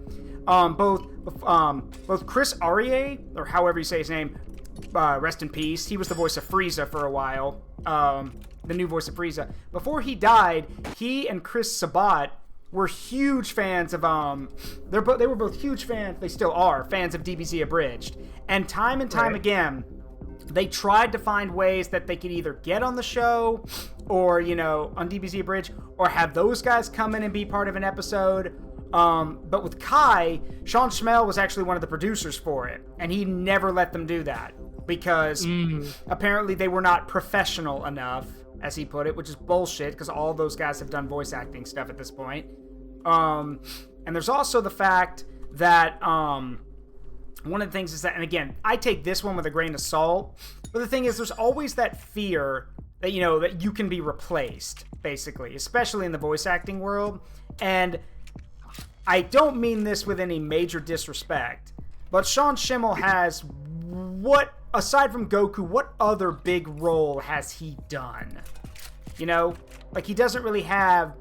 Both Chris Arie, or however you say his name, rest in peace, he was the voice of Frieza for a while. The new voice of Frieza. Before he died, he and Chris Sabat were huge fans of they were both huge fans, they still are fans of DBZ Abridged, and time again they tried to find ways that they could either get on the show or on DBZ Abridged or have those guys come in and be part of an episode, but with Kai, Sean Schmell was actually one of the producers for it, and he never let them do that because apparently they were not professional enough, as he put it, which is bullshit because all those guys have done voice acting stuff at this point. And there's also the fact that one of the things is that, and again, I take this one with a grain of salt, but the thing is there's always that fear that, that you can be replaced, basically, especially in the voice acting world. And I don't mean this with any major disrespect, but Sean Schemmel has aside from Goku, what other big role has he done? You know, like he doesn't really have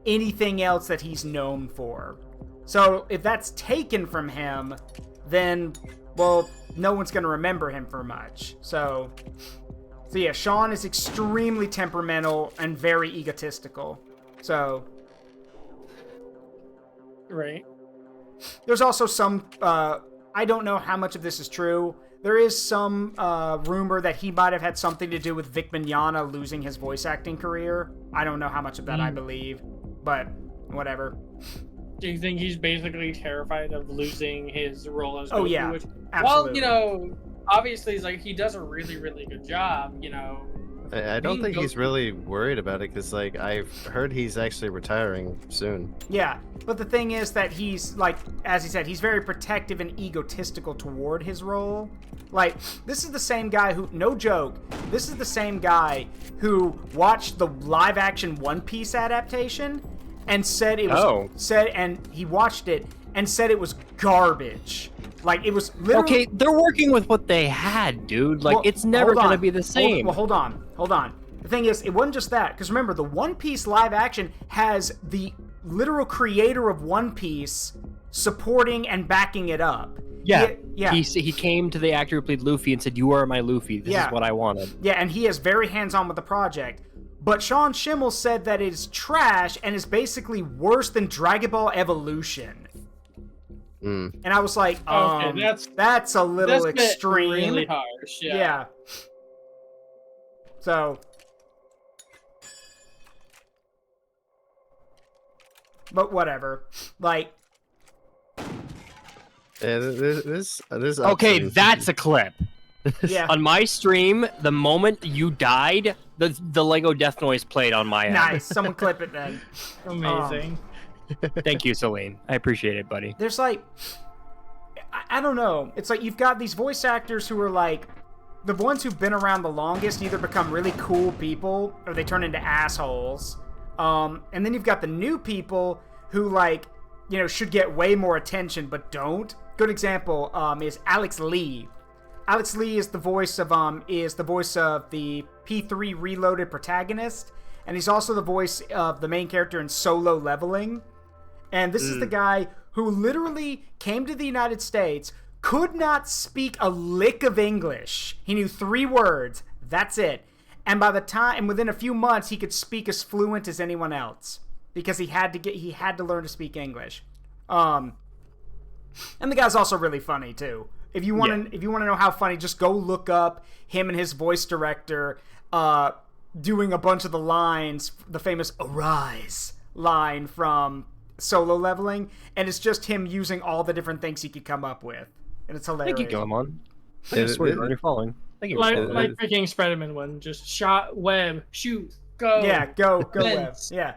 anything else that he's known for. So if that's taken from him, then, well, no one's going to remember him for much. So yeah, Sean is extremely temperamental and very egotistical. So... Right. There's also some, I don't know how much of this is true. There is some rumor that he might have had something to do with Vic Mignogna losing his voice acting career. I don't know how much of that I believe, but whatever. Do you think he's basically terrified of losing his role as Goku? Oh, yeah. Absolutely. Well, you know, obviously, it's like he does a really, really good job, you know. I don't think he's really worried about it because, like, I've heard he's actually retiring soon. Yeah, but the thing is that he's, like, as he said, he's very protective and egotistical toward his role. Like, this is the same guy who, no joke, this is the same guy who watched the live-action One Piece adaptation and said it was, and he watched it and said it was garbage. Like, it was literally... Okay, they're working with what they had, dude. Like, it's never going to be the same. Hold on. The thing is, it wasn't just that. Because remember, the One Piece live action has the literal creator of One Piece supporting and backing it up. Yeah. Yeah. He came to the actor who played Luffy and said, "You are my Luffy. This is what I wanted." Yeah, and he is very hands-on with the project. But Sean Schemmel said that it is trash and is basically worse than Dragon Ball Evolution. And I was like, that's a little extreme. Really harsh, yeah. So, but whatever. Like, this okay, that's a clip. Yeah. On my stream, the moment you died, the Lego death noise played on my end. Nice. Someone clip it then. Amazing. Thank you, Celine. I appreciate it, buddy. There's like, I don't know. It's like you've got these voice actors who are like, the ones who've been around the longest either become really cool people or they turn into assholes. And then you've got the new people who, like, you know, should get way more attention but don't. Good example is Alex Lee. Alex Lee is the voice of the P3 Reloaded protagonist, and he's also the voice of the main character in Solo Leveling. And this is the guy who literally came to the United States, could not speak a lick of English. He knew 3 words. That's it. And within a few months, he could speak as fluent as anyone else because he had to learn to speak English. And the guy's also really funny too. If you want to know how funny, just go look up him and his voice director doing a bunch of the lines, the famous "Arise" line from Solo Leveling, and it's just him using all the different things he could come up with, and it's hilarious. Thank you, Gilmon. I swear you're already falling. Thank you. Like freaking Spider-Man one, just shot, web, shoot, go. Yeah, go web. Yeah.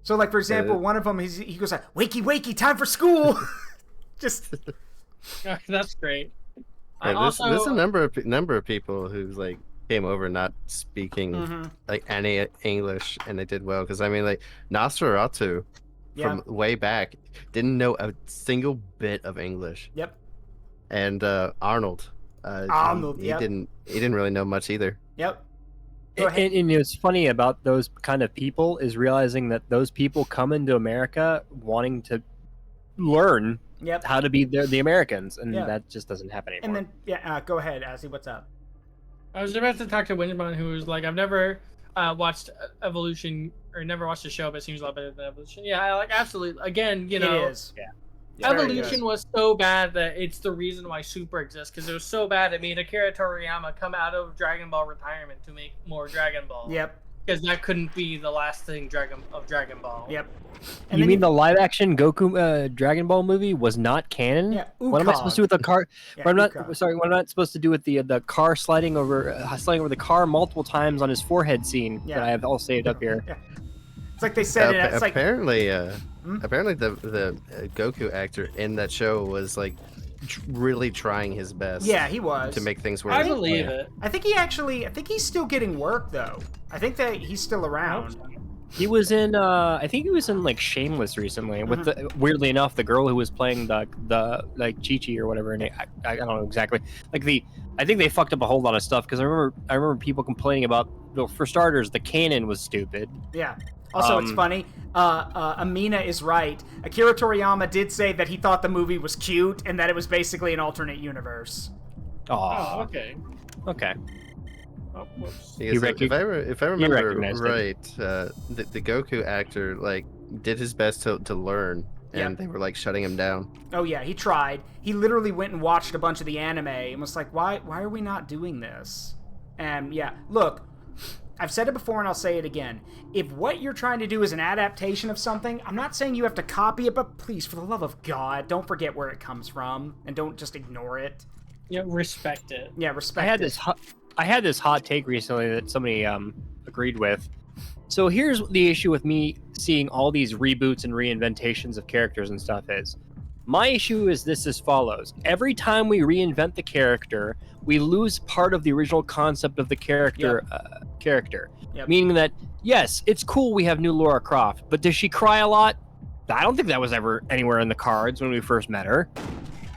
So, like, for example, one of them, he goes like, "Wakey, wakey, time for school." Just. That's great. There's a number of people who's like came over not speaking like any English, and they did well because I mean, like Nosferatu from way back didn't know a single bit of English. Yep. And Arnold. He didn't really know much either. Yep. And what's funny about those kind of people is realizing that those people come into America wanting to learn how to be the Americans, and that just doesn't happen anymore. And then, go ahead, Azzy, what's up? I was about to talk to Windbone, who was like, I've never watched Evolution, or never watched the show, but it seems a lot better than Evolution. Yeah, like, absolutely. Again, you know. It is. Yeah. Evolution was so bad that it's the reason why Super exists, because it was so bad it made Akira Toriyama come out of Dragon Ball retirement to make more Dragon Ball. Yep. Because that couldn't be the last thing Dragon Ball. Yep. And you mean the live-action Goku Dragon Ball movie was not canon? Yeah. What am I supposed to do with the car? What am I not supposed to do with the car sliding over the car multiple times on his forehead scene that I have all saved up here? Yeah. It's like they said. Apparently the Goku actor in that show was like really trying his best. Yeah, he was to make things work. I believe it. I think he's still getting work though. I think that he's still around. He was in I think he was in like Shameless recently with the, weirdly enough, the girl who was playing the like Chi-Chi or whatever, and I don't know exactly. Like I think they fucked up a whole lot of stuff because I remember people complaining about, well, for starters, the canon was stupid. Yeah. Also, it's funny. Amina is right. Akira Toriyama did say that he thought the movie was cute and that it was basically an alternate universe. Oh, okay. Okay. Oh, whoops. Because if I remember recognized right, the Goku actor like did his best to learn, and they were like shutting him down. Oh yeah, he tried. He literally went and watched a bunch of the anime and was like, why are we not doing this? And yeah, look, I've said it before and I'll say it again. If what you're trying to do is an adaptation of something, I'm not saying you have to copy it, but please, for the love of God, don't forget where it comes from and don't just ignore it. Yeah, respect it. Yeah, respect it. I had this hot take recently that somebody agreed with. So here's the issue with me seeing all these reboots and reinventations of characters and stuff is. My issue is this as follows. Every time we reinvent the character, we lose part of the original concept of the character. Meaning that, yes, it's cool we have new Lara Croft, but does she cry a lot? I don't think that was ever anywhere in the cards when we first met her.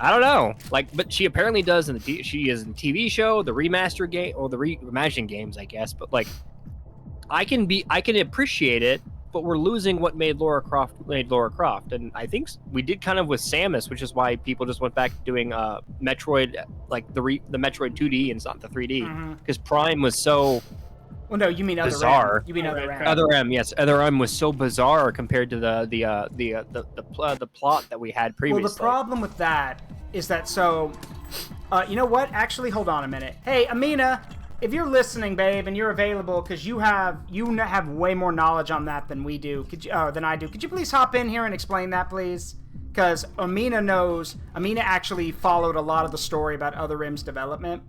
I don't know. Like, but she apparently does in the she is in the TV show, the remaster game, or the reimagined games, I guess. But like, I can appreciate it, but we're losing what made Lara Croft. And I think we did kind of with Samus, which is why people just went back to doing Metroid, like the Metroid 2D and not the 3D, because Prime was so. Well, no, you mean Other bizarre. M. You mean Other M. Other M, yes. Other M was so bizarre compared to the plot that we had previously. Well, the problem with that is that you know what? Actually, hold on a minute. Hey, Amina, if you're listening, babe, and you're available, because you have way more knowledge on that than we do, than I do. Could you please hop in here and explain that, please? Because Amina actually followed a lot of the story about Other M's development.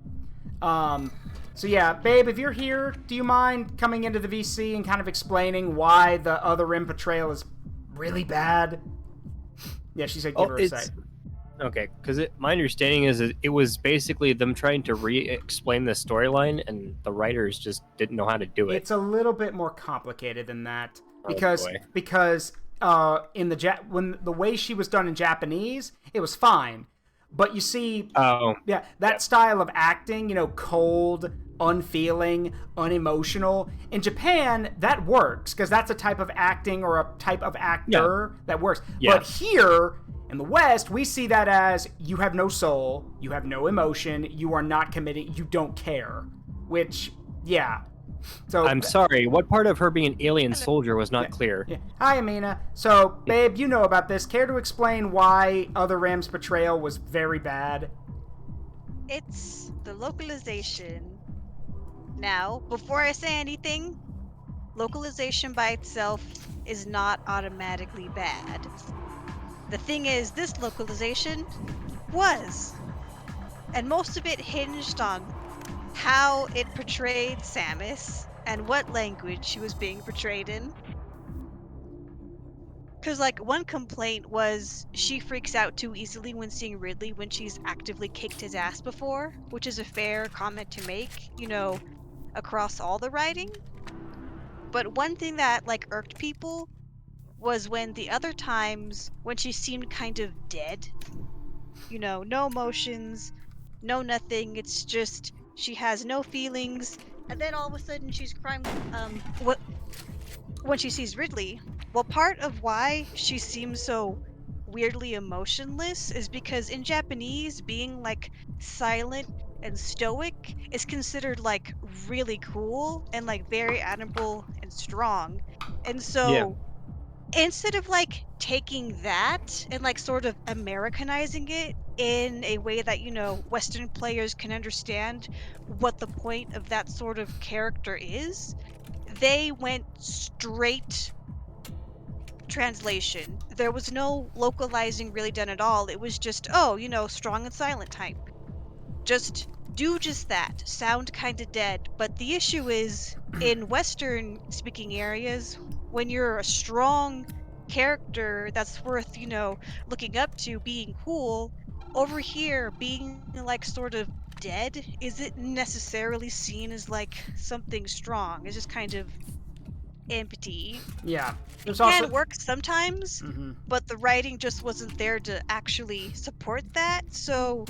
So yeah, babe, if you're here, do you mind coming into the VC and kind of explaining why the Other Rim portrayal is really bad? Yeah, she said give her a sec. Okay, because my understanding is it was basically them trying to re-explain the storyline, and the writers just didn't know how to do it. It's a little bit more complicated than that, because in when the way she was done in Japanese, it was fine. But you see, that style of acting, cold, unfeeling, unemotional, in Japan, that works, because that's a type of acting or a type of actor that works. Yeah. But here, in the West, we see that as, you have no soul, you have no emotion, you are not committed, you don't care. Which, yeah. So I'm sorry, what part of her being an alien soldier was not clear? Yeah. Hi, Amina. So, babe, you know about this. Care to explain why Other Ram's portrayal was very bad? It's the localization. Now, before I say anything, localization by itself is not automatically bad. The thing is, this localization was. And most of it hinged on how it portrayed Samus and what language she was being portrayed in. Because, one complaint was she freaks out too easily when seeing Ridley when she's actively kicked his ass before, which is a fair comment to make, across all the writing. But one thing that, irked people was when the other times when she seemed kind of dead. No emotions, no nothing, it's just she has no feelings, and then all of a sudden she's crying when she sees Ridley. Well, part of why she seems so weirdly emotionless is because in Japanese, being silent and stoic is considered really cool and very admirable and strong. And so instead of taking that and sort of Americanizing it in a way that Western players can understand what the point of that sort of character is, they went straight translation. There was no localizing really done at all. It was just strong and silent type, just do just that, sound kind of dead. But the issue is, in Western speaking areas, when you're a strong character that's worth, looking up to, being cool, over here, being sort of dead isn't necessarily seen as something strong. It's just kind of empty. Yeah. It There's can also work sometimes, but the writing just wasn't there to actually support that. So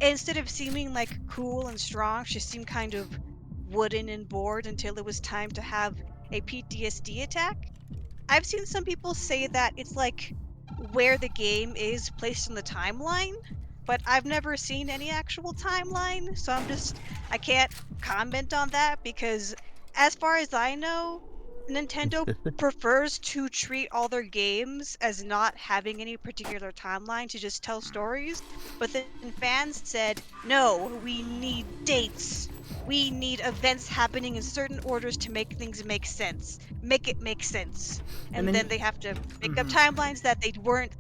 instead of seeming like cool and strong, she seemed kind of wooden and bored until it was time to have a PTSD attack. I've seen some people say that it's like where the game is placed in the timeline, but I've never seen any actual timeline, so I can't comment on that because as far as I know, Nintendo prefers to treat all their games as not having any particular timeline to just tell stories, but then fans said, "No, we need dates. We need events happening in certain orders to make things make sense. Make it make sense." And And then then they have to make up timelines that they weren't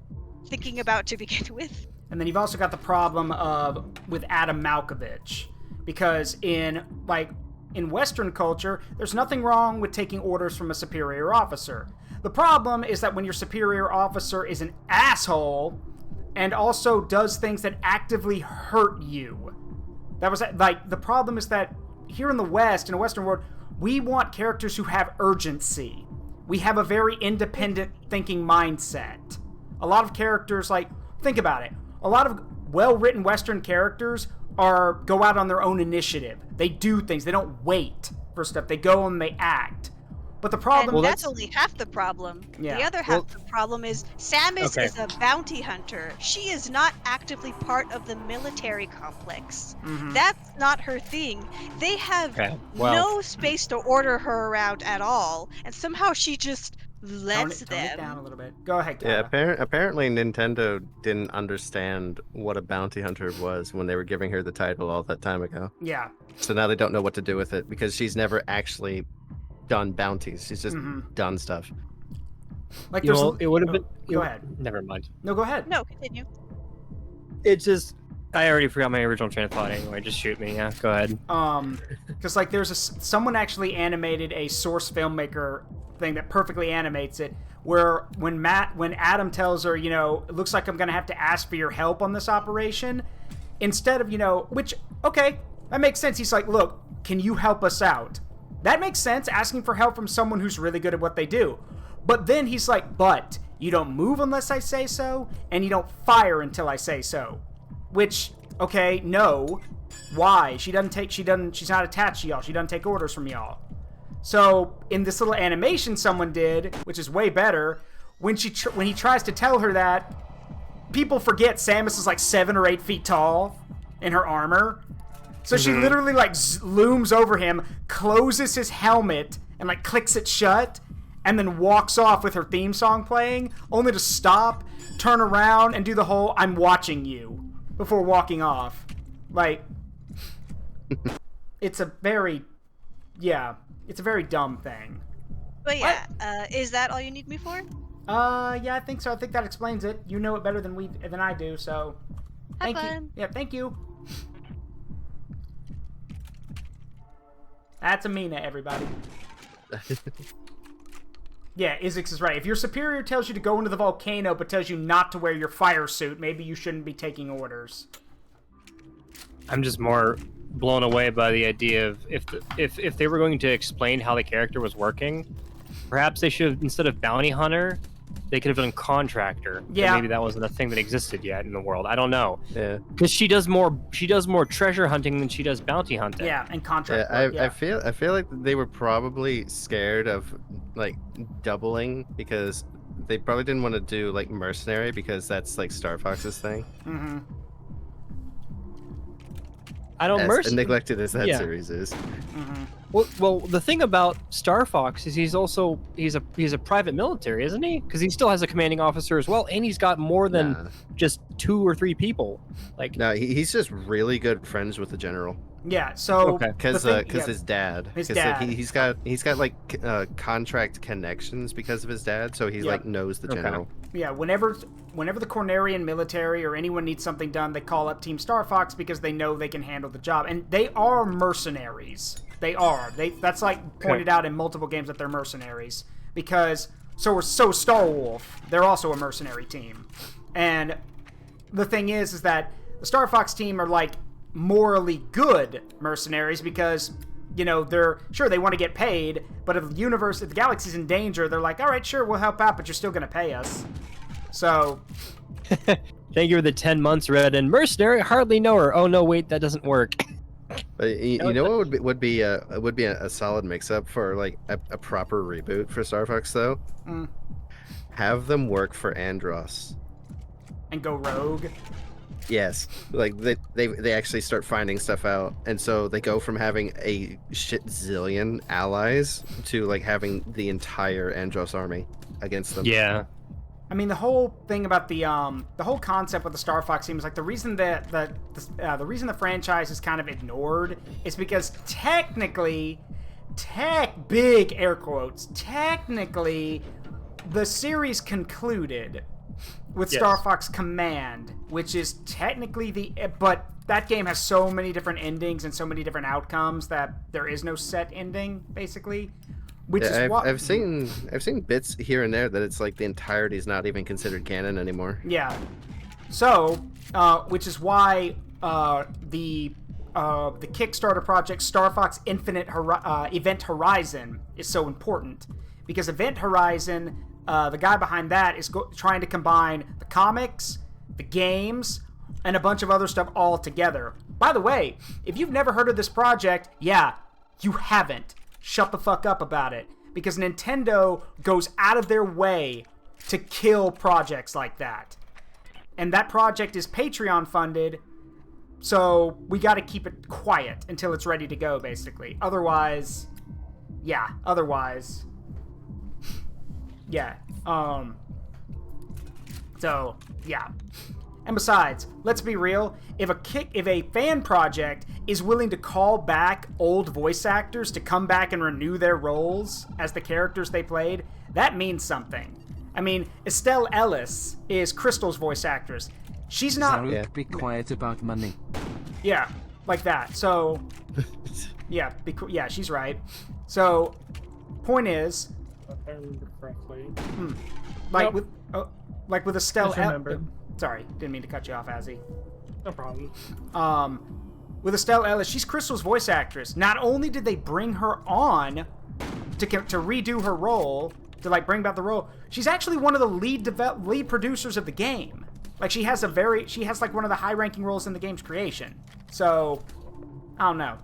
thinking about to begin with. And then you've also got the problem of with Adam Malkovich, because in Western culture, there's nothing wrong with taking orders from a superior officer. The problem is that when your superior officer is an asshole and also does things that actively hurt you. That was like the problem is that here in the West, in the Western world, we want characters who have urgency. We have a very independent thinking mindset. A lot of characters, like, think about it. A lot of well-written Western characters go out on their own initiative. They do things. They don't wait for stuff. They go and they act. But the problem... And that's only half the problem. Yeah. The other half of the problem is Samus is a bounty hunter. She is not actively part of the military complex. That's not her thing. They have no space to order her around at all, and somehow she just lets Tone them. it down a little bit. Go ahead, Kata. Yeah, apparently Nintendo didn't understand what a bounty hunter was when they were giving her the title all that time ago. Yeah. So now they don't know what to do with it because she's never actually done bounties. She's just done stuff. Like, it would have been. Go ahead. Never mind. No, go ahead. No, continue. It's just. I already forgot my original train of thought anyway. Just shoot me. Yeah, go ahead. Because, like, someone actually animated a Source filmmaker thing that perfectly animates it, where when Adam tells her, you know, it looks like I'm going to have to ask for your help on this operation, instead of, you know, which, okay, that makes sense. He's like, look, can you help us out? That makes sense, asking for help from someone who's really good at what they do. But then he's like, but you don't move unless I say so, and you don't fire until I say so. Which, okay, no. Why? She's not attached to y'all. She doesn't take orders from y'all. So, in this little animation someone did, which is way better, when he tries to tell her that, people forget Samus is like 7 or 8 feet tall in her armor. So she literally, like, looms over him, closes his helmet, and, like, clicks it shut, and then walks off with her theme song playing, only to stop, turn around, and do the whole "I'm watching you" before walking off. Like, it's a very dumb thing. But yeah, is that all you need me for? Yeah, I think so. I think that explains it. You know it better than I do, so thank you. Yeah, thank you. That's Amina, everybody. Yeah, Izix is right. If your superior tells you to go into the volcano but tells you not to wear your fire suit, maybe you shouldn't be taking orders. I'm just more blown away by the idea of if they were going to explain how the character was working, perhaps they should have, instead of bounty hunter, they could have done contractor. Yeah. Maybe that wasn't a thing that existed yet in the world. I don't know. Yeah. Because she does more treasure hunting than she does bounty hunting. Yeah, and contract. Yeah, I feel like they were probably scared of like doubling because they probably didn't want to do like mercenary because that's like Star Fox's thing. Mm-hmm. I don't as neglected as that series is. Mm-hmm. Well, the thing about Star Fox is he's a private military, isn't he? Because he still has a commanding officer as well, and he's got more than just 2 or 3 people. Like, no, he's just really good friends with the general. Yeah, so because his dad, he's got like contract connections because of his dad, so he like knows the general. Yeah, whenever the Cornerian military or anyone needs something done, they call up Team Star Fox because they know they can handle the job, and they are mercenaries. They are. That's like pointed out in multiple games that they're mercenaries because so Star Wolf, they're also a mercenary team, and the thing is that the Star Fox team are like morally good mercenaries because they're sure they want to get if the galaxy's in danger, they're like, all right, sure, we'll help out, but you're still going to pay us. So. Thank you for the 10 months, Red, and mercenary. Hardly know her. Oh no, wait, that doesn't work. You know what would be a solid mix-up for like a proper reboot for Star Fox though? Have them work for Andros and go rogue. Yes, like they actually start finding stuff out, and so they go from having a shit zillion allies to like having the entire Andros army against them. Yeah. I mean, the whole thing about the whole concept with the Star Fox team is like the reason that the reason the franchise is kind of ignored is because technically, big air quotes, technically, the series concluded with Star Fox Command, which is technically but that game has so many different endings and so many different outcomes that there is no set ending, basically. Which is what I've seen bits here and there that it's like the entirety is not even considered canon anymore. Yeah. So, which is why the Kickstarter project Star Fox Infinite Event Horizon is so important, because Event Horizon, the guy behind that is trying to combine the comics, the games, and a bunch of other stuff all together. By the way, if you've never heard of this project, you haven't. Shut the fuck up about it, because Nintendo goes out of their way to kill projects like that. And that project is Patreon funded, so we got to keep it quiet until it's ready to go, basically. Otherwise. So, yeah. And besides, let's be real, if a fan project is willing to call back old voice actors to come back and renew their roles as the characters they played, that means something. I mean, Estelle Ellis is Crystal's voice actress. She's not... Zaruk, be quiet about money. Yeah, like that. So, yeah, she's right. So, point is... If I remember correctly. Like with Estelle Ellis... Sorry, didn't mean to cut you off, Azzy. No problem. With Estelle Ellis, she's Crystal's voice actress. Not only did they bring her on to redo her role, to like bring back the role, she's actually one of the lead producers of the game. Like she has like one of the high-ranking roles in the game's creation. So, I don't know.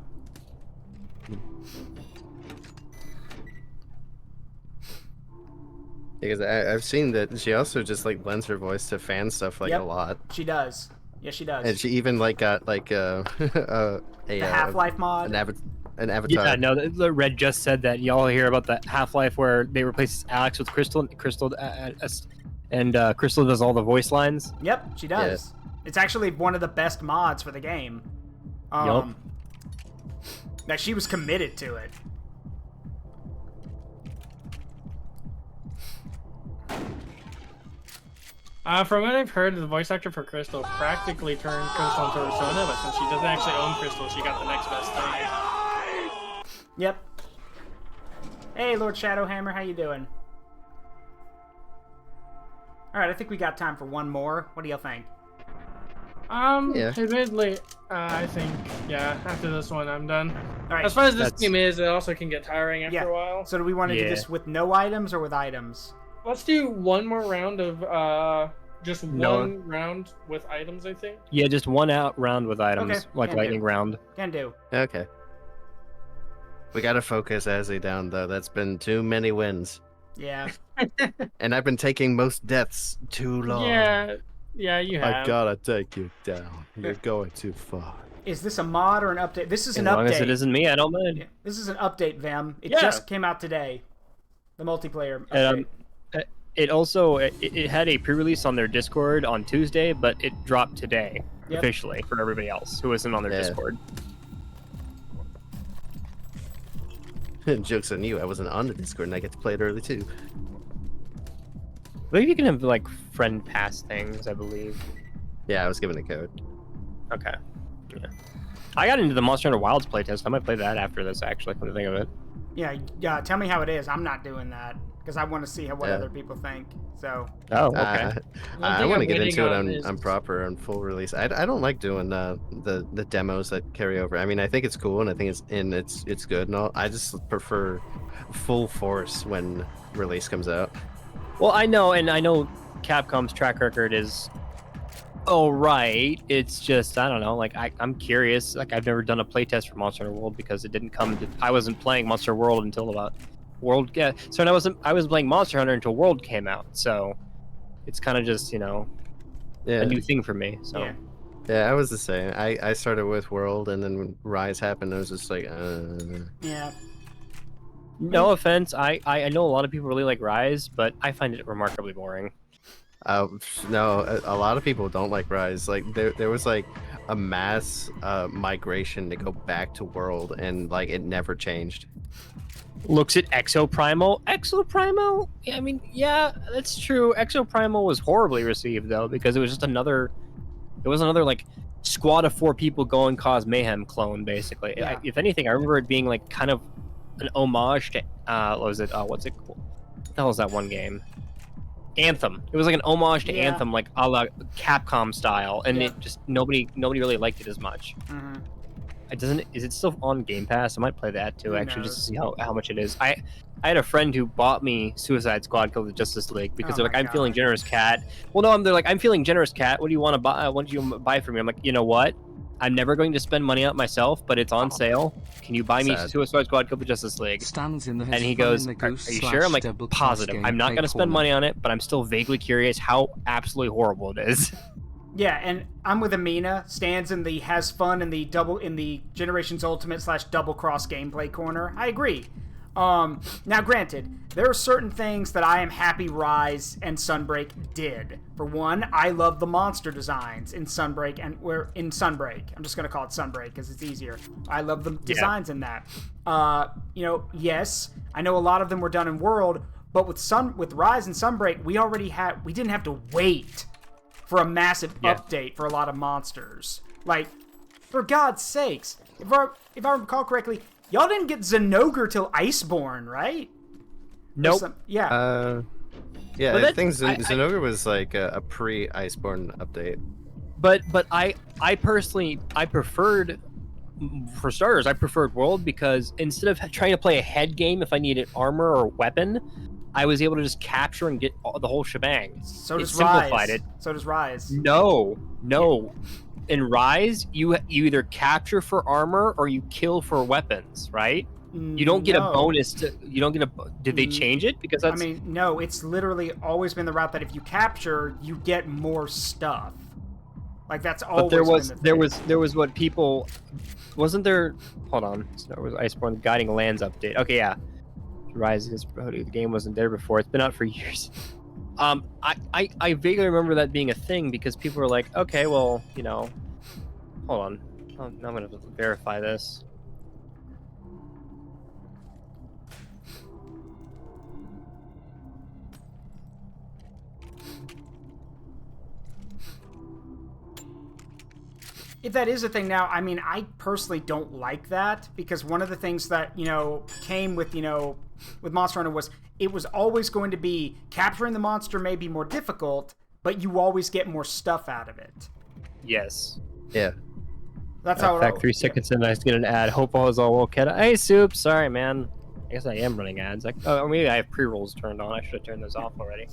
Because I've seen that she also just like lends her voice to fan stuff like a lot. She does. Yes, she does. And she even like got like the Half-Life mod. An avatar. Yeah, no, the Red just said that. Y'all hear about the Half-Life where they replace Alex with Crystal, and Crystal does all the voice lines. Yep, she does. Yeah. It's actually one of the best mods for the game. Like she was committed to it. From what I've heard, the voice actor for Crystal practically turned Crystal into Persona, but since she doesn't actually own Crystal, she got the next best thing. Yep. Hey, Lord Shadowhammer, how you doing? Alright, I think we got time for one more. What do y'all think? Admittedly, I think, after this one, I'm done. Alright. As far as this game is, it also can get tiring after a while. So do we want to do this with no items or with items? Let's do one more round of, just one round with items, I think. Yeah, just one round with items, like lightning round. Can do. Okay. We gotta focus Azzy down, though. That's been too many wins. Yeah. And I've been taking most deaths too long. Yeah, you have. I gotta take you down. You're going too far. Is this a mod or an update? This is an update. As long as it isn't me, I don't mind. Yeah, this is an update, Vem. It just came out today. The multiplayer update. It also it had a pre-release on their Discord on Tuesday, but it dropped today officially for everybody else who isn't on their Discord. Joke's on you. I wasn't on the Discord and I get to play it early too. I believe you can have like friend pass things, I believe. Yeah, I was given a code. Okay. Yeah. I got into the Monster Hunter Wilds playtest. I might play that after this, actually, come to think of it. Yeah. Tell me how it is. I'm not doing that because I want to see what other people think. So. Oh, okay. I want to get into it on proper and full release. I don't like doing the demos that carry over. I mean, I think it's cool and I think it's good and all. I just prefer full force when release comes out. Well, I know Capcom's track record is all right. It's just, I don't know, like I'm curious. Like I've never done a playtest for Monster Hunter World because it didn't come to, I wasn't playing Monster World until about World. Yeah, so I was playing Monster Hunter until World came out. So it's kind of just, a new thing for me. So yeah, I was the same. I started with World, and then when Rise happened, I was just like, Yeah. No offense, I know a lot of people really like Rise, but I find it remarkably boring. No, a lot of people don't like Rise. Like there was like a mass migration to go back to World, and like it never changed. Looks at Exoprimal. Exoprimal? I mean, yeah, that's true. Exoprimal was horribly received though because it was just another like squad of 4 people go and cause mayhem clone basically. Yeah. If anything, I remember it being like kind of an homage to what's it called? What the hell is that one game? Anthem. It was like an homage to Anthem, like a la Capcom style, and it just nobody really liked it as much. Mm-hmm. Is it still on Game Pass? I might play that too, actually, just to see how much it is. I had a friend who bought me Suicide Squad Kill the Justice League because they're like, I'm feeling generous, Cat. Well, no, they're like, I'm feeling generous, Cat. What do you want to buy? What do you buy for me? I'm like, you know what? I'm never going to spend money on myself, but it's on sale. Can you buy me Suicide Squad Kill the Justice League? Stands in the and he goes, are you sure? I'm like, positive. I'm not going to spend money on it, but I'm still vaguely curious how absolutely horrible it is. Yeah, and I'm with Amina. Stands in the has fun in the Generations Ultimate / Double Cross gameplay corner. I agree. Now, granted, there are certain things that I am happy Rise and Sunbreak did. For one, I love the monster designs in Sunbreak, and we're in Sunbreak. I'm just gonna call it Sunbreak because it's easier. I love the designs in that. Yes, I know a lot of them were done in World, but with Rise and Sunbreak, we didn't have to wait for a massive update for a lot of monsters. Like, for God's sakes, if I recall correctly, y'all didn't get Zenogre till Iceborne, right? Nope. Yeah, I think Zenogre was like a pre-Iceborne update. But I personally preferred, for starters, I preferred World because instead of trying to play a head game if I needed armor or weapon, I was able to just capture and get the whole shebang. So does simplified Rise. So does Rise. No. In Rise, you either capture for armor or you kill for weapons, right? You don't get a bonus to. You don't get a. Did they change it? Because that's. I mean, no. It's literally always been the route that if you capture, you get more stuff. Like that's always. But there was what people. Wasn't there? Hold on. So it was Iceborne Guiding Lands update. Okay, yeah. Rise is the game wasn't there before. It's been out for years. I vaguely remember that being a thing because people were like, okay, well, hold on. Now I'm gonna verify this. If that is a thing now, I mean, I personally don't like that because one of the things that, came with, with Monster Hunter was it was always going to be capturing the monster may be more difficult, but you always get more stuff out of it. Yes. Yeah. That's how it 3 seconds in, I get an ad. Hope all is all well, Kata. Hey, Soup. Sorry, man. I guess I am running ads. Maybe I have pre-rolls turned on. I should have turned those off already.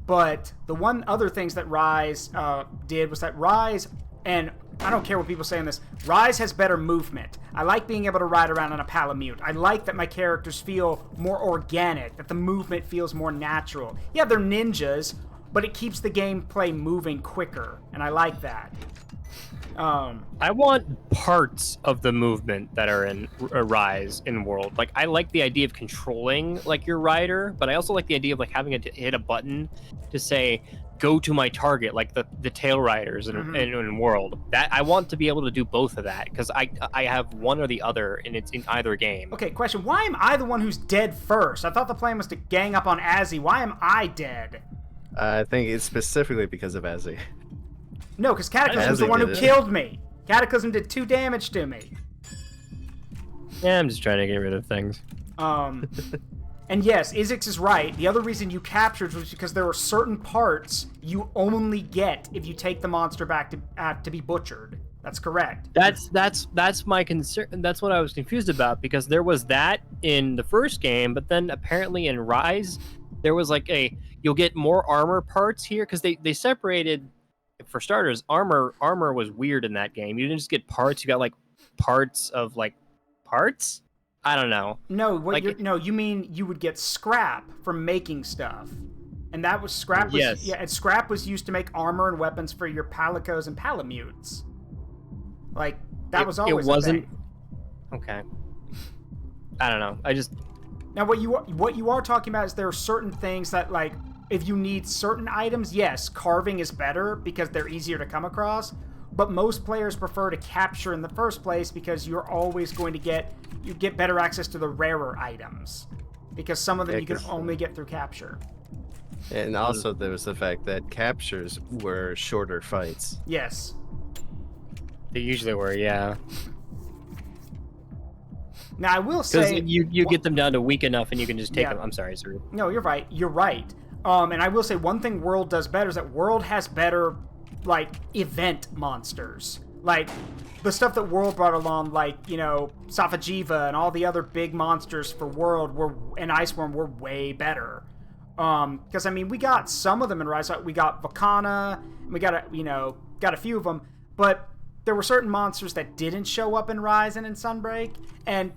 But the one other things that Rise did was that Rise, and I don't care what people say on this, Rise has better movement. I like being able to ride around on a Palamute. I like that my characters feel more organic, that the movement feels more natural. Yeah, they're ninjas, but it keeps the gameplay moving quicker, and I like that. I want parts of the movement that are in Rise in World. Like, I like the idea of controlling, like, your rider, but I also like the idea of, like, having to hit a button to say, go to my target, like the tail riders in World. That I want to be able to do both of that, because I have one or the other, and it's in either game. Okay, question. Why am I the one who's dead first? I thought the plan was to gang up on Azzy. Why am I dead? I think it's specifically because of Azzy. No, because Kataklysm was the one who killed me. Kataklysm did 2 damage to me. Yeah, I'm just trying to get rid of things. And yes, Izix is right. The other reason you captured was because there are certain parts you only get if you take the monster back to be butchered. That's correct. That's my concern. That's what I was confused about, because there was that in the first game, but then apparently in Rise, there was like you'll get more armor parts here, because they separated. For starters, armor was weird in that game. You didn't just get parts; you got like parts of like parts. I don't know. No, you mean you would get scrap from making stuff, and that was scrap. Yes. Yeah, and scrap was used to make armor and weapons for your palicos and palamutes. Like that was always. It wasn't. A thing. Okay. I don't know. I just. Now what you are talking about is there are certain things that, like, if you need certain items, yes, carving is better because they're easier to come across. But most players prefer to capture in the first place because you're always going to get better access to the rarer items, because some of them you can only get through capture. And also there was the fact that captures were shorter fights. Yes. They usually were, yeah. Now I will say you get them down to weak enough and you can just take them. I'm sorry, sir. No, you're right. You're right. And I will say one thing World does better is that World has better, like, event monsters. Like, the stuff that World brought along, like, you know, Safajiva and all the other big monsters for World and Iceworm were way better. Because, I mean, we got some of them in Rise. We got Vakana, and we got a few of them. But there were certain monsters that didn't show up in Rise and in Sunbreak. And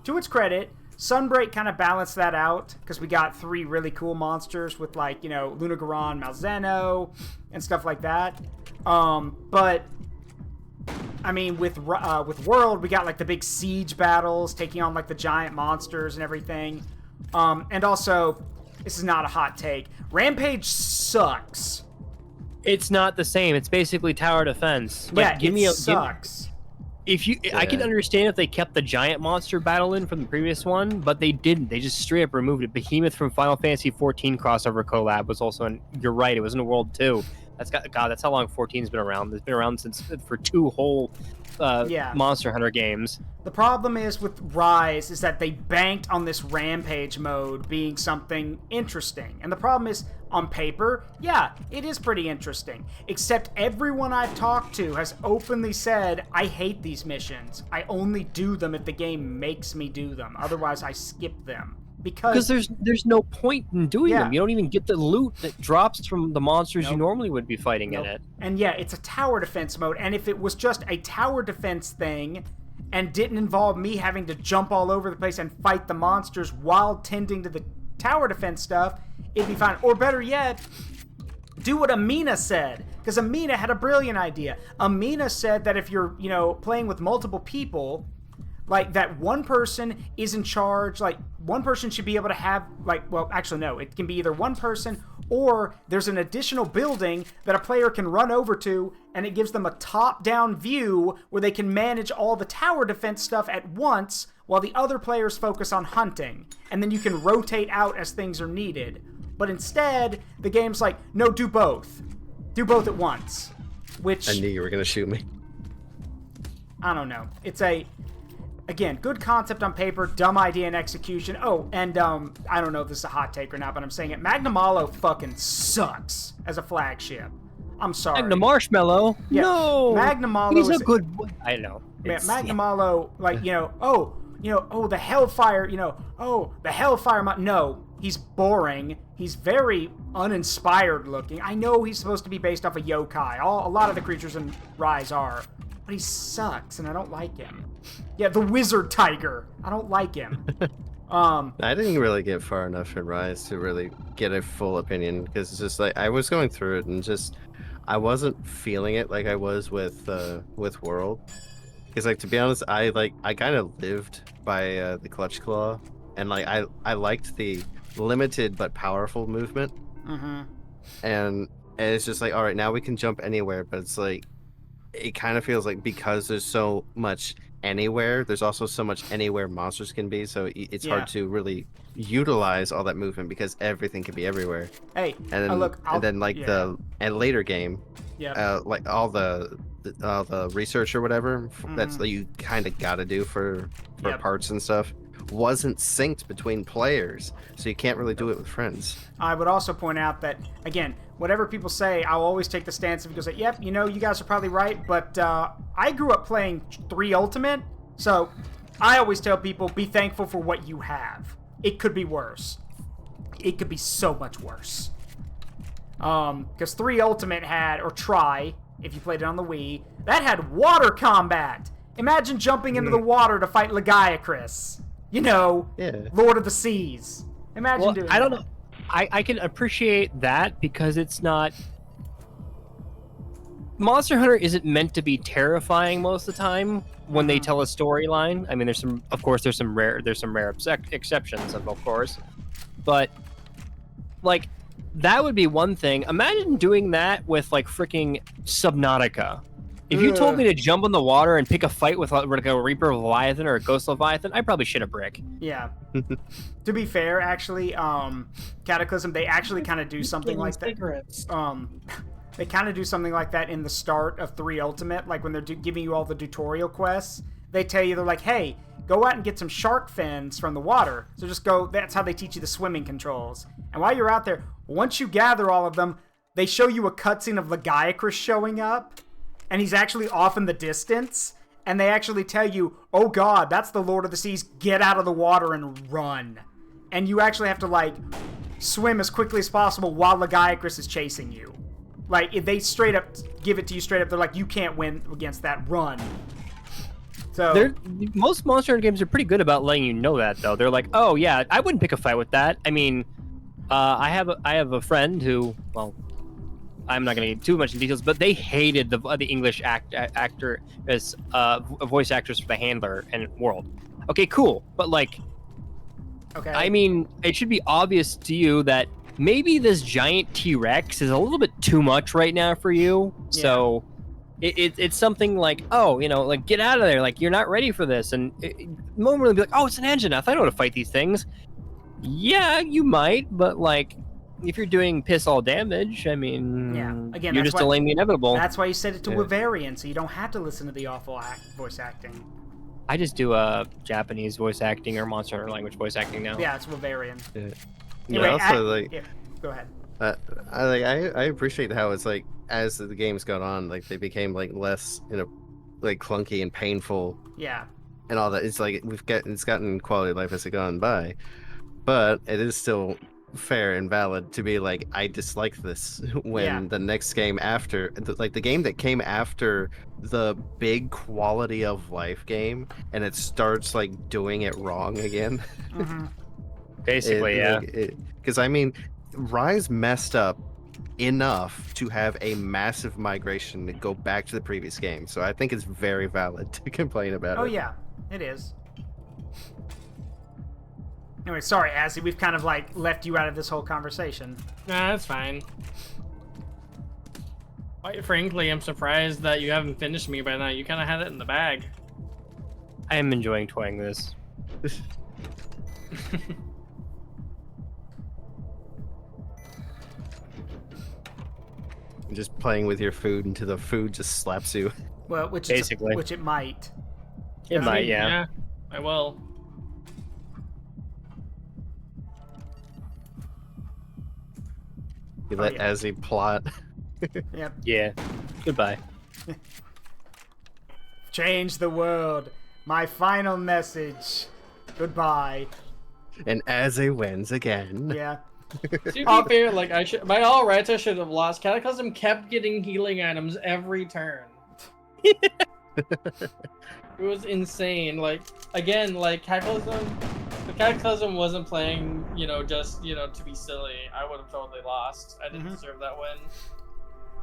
to its credit, Sunbreak kind of balanced that out, because we got 3 really cool monsters with, like, you know, Lunagaron, Malzeno, and stuff like that. But I mean, with World, we got like the big siege battles, taking on like the giant monsters and everything. And also, this is not a hot take, Rampage sucks. It's not the same. It's basically tower defense. Like, yeah, it sucks. I can understand if they kept the giant monster battle in from the previous one, but they didn't. They just straight up removed it. Behemoth from Final Fantasy XIV crossover collab was also in. You're right. It was in the World 2. That's how long 14's been around. It's been around for 2 whole Monster Hunter games. The problem is with Rise is that they banked on this Rampage mode being something interesting. And the problem is, on paper, yeah, it is pretty interesting. Except everyone I've talked to has openly said, I hate these missions. I only do them if the game makes me do them. Otherwise, I skip them. Because there's no point in doing them. You don't even get the loot that drops from the monsters you normally would be fighting in it. And yeah, it's a tower defense mode. And if it was just a tower defense thing and didn't involve me having to jump all over the place and fight the monsters while tending to the tower defense stuff, it'd be fine. Or better yet, do what Amina said. Because Amina had a brilliant idea. Amina said that if you're, playing with multiple people, like, that one person is in charge, like, one person should be able to have, like, well, actually, no, it can be either one person or there's an additional building that a player can run over to, and it gives them a top-down view where they can manage all the tower defense stuff at once while the other players focus on hunting. And then you can rotate out as things are needed. But instead, the game's like, no, do both. Do both at once. Which... I knew you were going to shoot me. I don't know. It's again, good concept on paper, dumb idea in execution. Oh, and I don't know if this is a hot take or not, but I'm saying it. Magnamalo fucking sucks as a flagship. I'm sorry. Magna Marshmallow? Yeah, no! Magnamalo He's a good boy. I know. Yeah, Magnamalo, like, the Hellfire, the Hellfire... No, he's boring. He's very uninspired looking. I know he's supposed to be based off of yokai. A lot of the creatures in Rise are. But he sucks, and I don't like him. Yeah, the Wizard Tiger. I don't like him. I didn't really get far enough in Rise to really get a full opinion, because it's just like I was going through it and just I wasn't feeling it like I was with World. Because, like, to be honest, I kind of lived by the Clutch Claw, and like I liked the limited but powerful movement. Mm-hmm. And it's just like, all right, now we can jump anywhere, but it's like, it kind of feels like because there's so much anywhere, there's also so much anywhere monsters can be, so it's hard to really utilize all that movement because everything can be everywhere. Hey, and then look, the later game, like all the the research or whatever that's that you kind of got to do for parts and stuff wasn't synced between players, so you can't really do it with friends. I would also point out that, again, whatever people say, I'll always take the stance of because, yep, you know, you guys are probably right, but I grew up playing 3 Ultimate, so I always tell people, be thankful for what you have. It could be worse. It could be so much worse. Because 3 Ultimate had, or Try, if you played it on the Wii, that had water combat. Imagine jumping into the water to fight Lagiacrus. You know, Lord of the Seas. Imagine doing that. I don't know. I can appreciate that because it's not... Monster Hunter isn't meant to be terrifying most of the time when they tell a storyline. I mean, there's some rare exceptions, of course. But, like, that would be one thing. Imagine doing that with, like, freaking Subnautica. If you told me to jump in the water and pick a fight with like a Reaper Leviathan or a Ghost Leviathan, I'd probably shit a brick. Yeah. To be fair, actually, Cataclysm, they actually kind of do something like that. They kind of do something like that in the start of 3 Ultimate, like when they're giving you all the tutorial quests. They tell you, they're like, hey, go out and get some shark fins from the water. So just go, that's how they teach you the swimming controls. And while you're out there, once you gather all of them, they show you a cutscene of Lagiacrus showing up. And he's actually off in the distance, and they actually tell you, oh god, that's the Lord of the Seas, get out of the water and run. And you actually have to, like, swim as quickly as possible while Lagiacrus is chasing you. Like, if they straight up give it to you straight up, they're like, you can't win against that, run. So most Monster Hunter games are pretty good about letting you know that, though. They're like, oh yeah, I wouldn't pick a fight with that. I mean, I have a friend who, well, I'm not going to get too much in details, but they hated the English actor as voice actress for the Handler and World. Okay, cool, but like, I mean, it should be obvious to you that maybe this giant T-Rex is a little bit too much right now for you. Yeah. So it's something like, oh, you know, like get out of there, like you're not ready for this, and normally be like, oh, it's an Anjanath, I know how to fight these things. Yeah, you might, but like, if you're doing piss all damage, I mean, again, you're just delaying the inevitable. That's why you set it to Wavarian, so you don't have to listen to the awful voice acting. I just do Japanese voice acting or Monster Hunter language voice acting now. Yeah, it's Wavarian. Anyway, also, go ahead. I appreciate how it's like as the game's gone on, like they became like less, you know, like clunky and painful. Yeah. And all that. It's like it's gotten quality of life as it's gone by, but it is still fair and valid to be like, I dislike this when the next game after like the game that came after the big quality of life game and it starts like doing it wrong again. Basically, because I mean, Rise messed up enough to have a massive migration to go back to the previous game, so I think it's very valid to complain about it. Oh yeah, it is. Anyway, sorry, Azzy, we've kind of, like, left you out of this whole conversation. Nah, that's fine. Quite frankly, I'm surprised that you haven't finished me by now. You kind of had it in the bag. I am enjoying toying this. Just playing with your food until the food just slaps you. Well, which it might. It might, yeah. Yeah, I will. You let Azzy plot. Yep. Yeah. Goodbye. Change the world. My final message. Goodbye. And Azzy wins again. Yeah. To be fair, like by all rights, I should have lost. Cataclysm kept getting healing items every turn. It was insane. Like again, like Cataclysm wasn't playing, you know, just, you know, to be silly. I would have totally lost. I didn't deserve that win.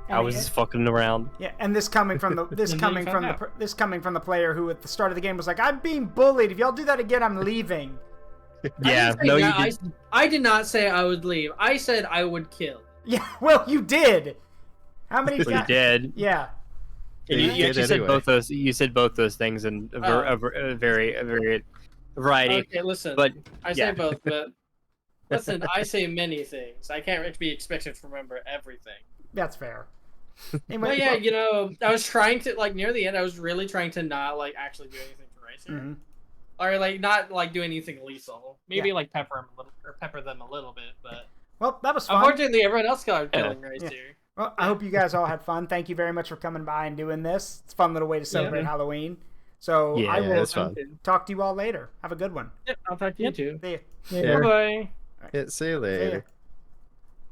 I was just fucking around. Yeah, and this coming from the this coming from the player who at the start of the game was like, "I'm being bullied. If y'all do that again, I'm leaving." Yeah, no, you did. I did not say I would leave. I said I would kill. Yeah, well, you did. How many times? You did. Yeah. You actually said both those. You said both those things in a very variety. Okay, listen. But I say both, but listen, I say many things. I can't be expected to remember everything. That's fair. Anyway, But yeah, you know, I was trying to like near the end. I was really trying to not like actually do anything to Rysir, or like not like do anything lethal. Maybe like pepper them a little bit, but well, that was fun. Unfortunately, everyone else got killing Rysir. Yeah. Well, I hope you guys all had fun. Thank you very much for coming by and doing this. It's a fun little way to celebrate Halloween. So I will talk to you all later. Have a good one. Yep, I'll talk to you too. See you. Bye. Yeah, see you later.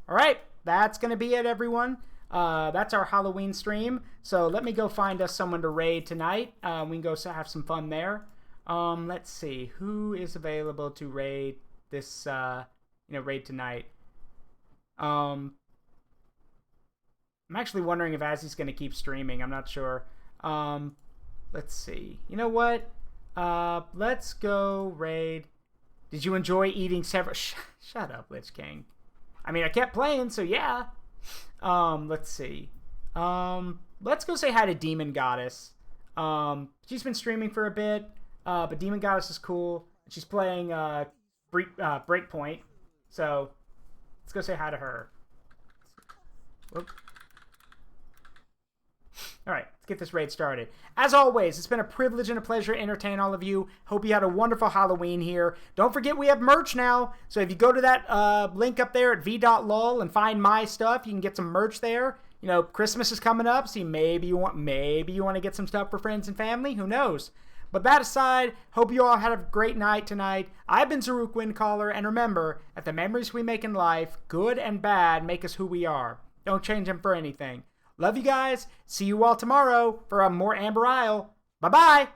All right, that's gonna be it, everyone. That's our Halloween stream. So let me go find us someone to raid tonight. We can go have some fun there. Let's see who is available to raid this. Raid tonight. I'm actually wondering if Azzy's gonna keep streaming. I'm not sure. Let's see. You know what? Let's go raid. Did you enjoy eating several? Shut up, Lich King. I mean, I kept playing, so yeah. Let's see. Let's go say hi to Demon Goddess. She's been streaming for a bit, but Demon Goddess is cool. She's playing Breakpoint, so let's go say hi to her. Whoop. All right, let's get this raid started. As always, it's been a privilege and a pleasure to entertain all of you. Hope you had a wonderful Halloween here. Don't forget we have merch now. So if you go to that link up there at v.lol and find my stuff, you can get some merch there. You know, Christmas is coming up, so maybe you want to get some stuff for friends and family. Who knows? But that aside, hope you all had a great night tonight. I've been Zaruk Windcaller, and remember, that the memories we make in life, good and bad, make us who we are. Don't change them for anything. Love you guys. See you all tomorrow for more Amber Isle. Bye-bye.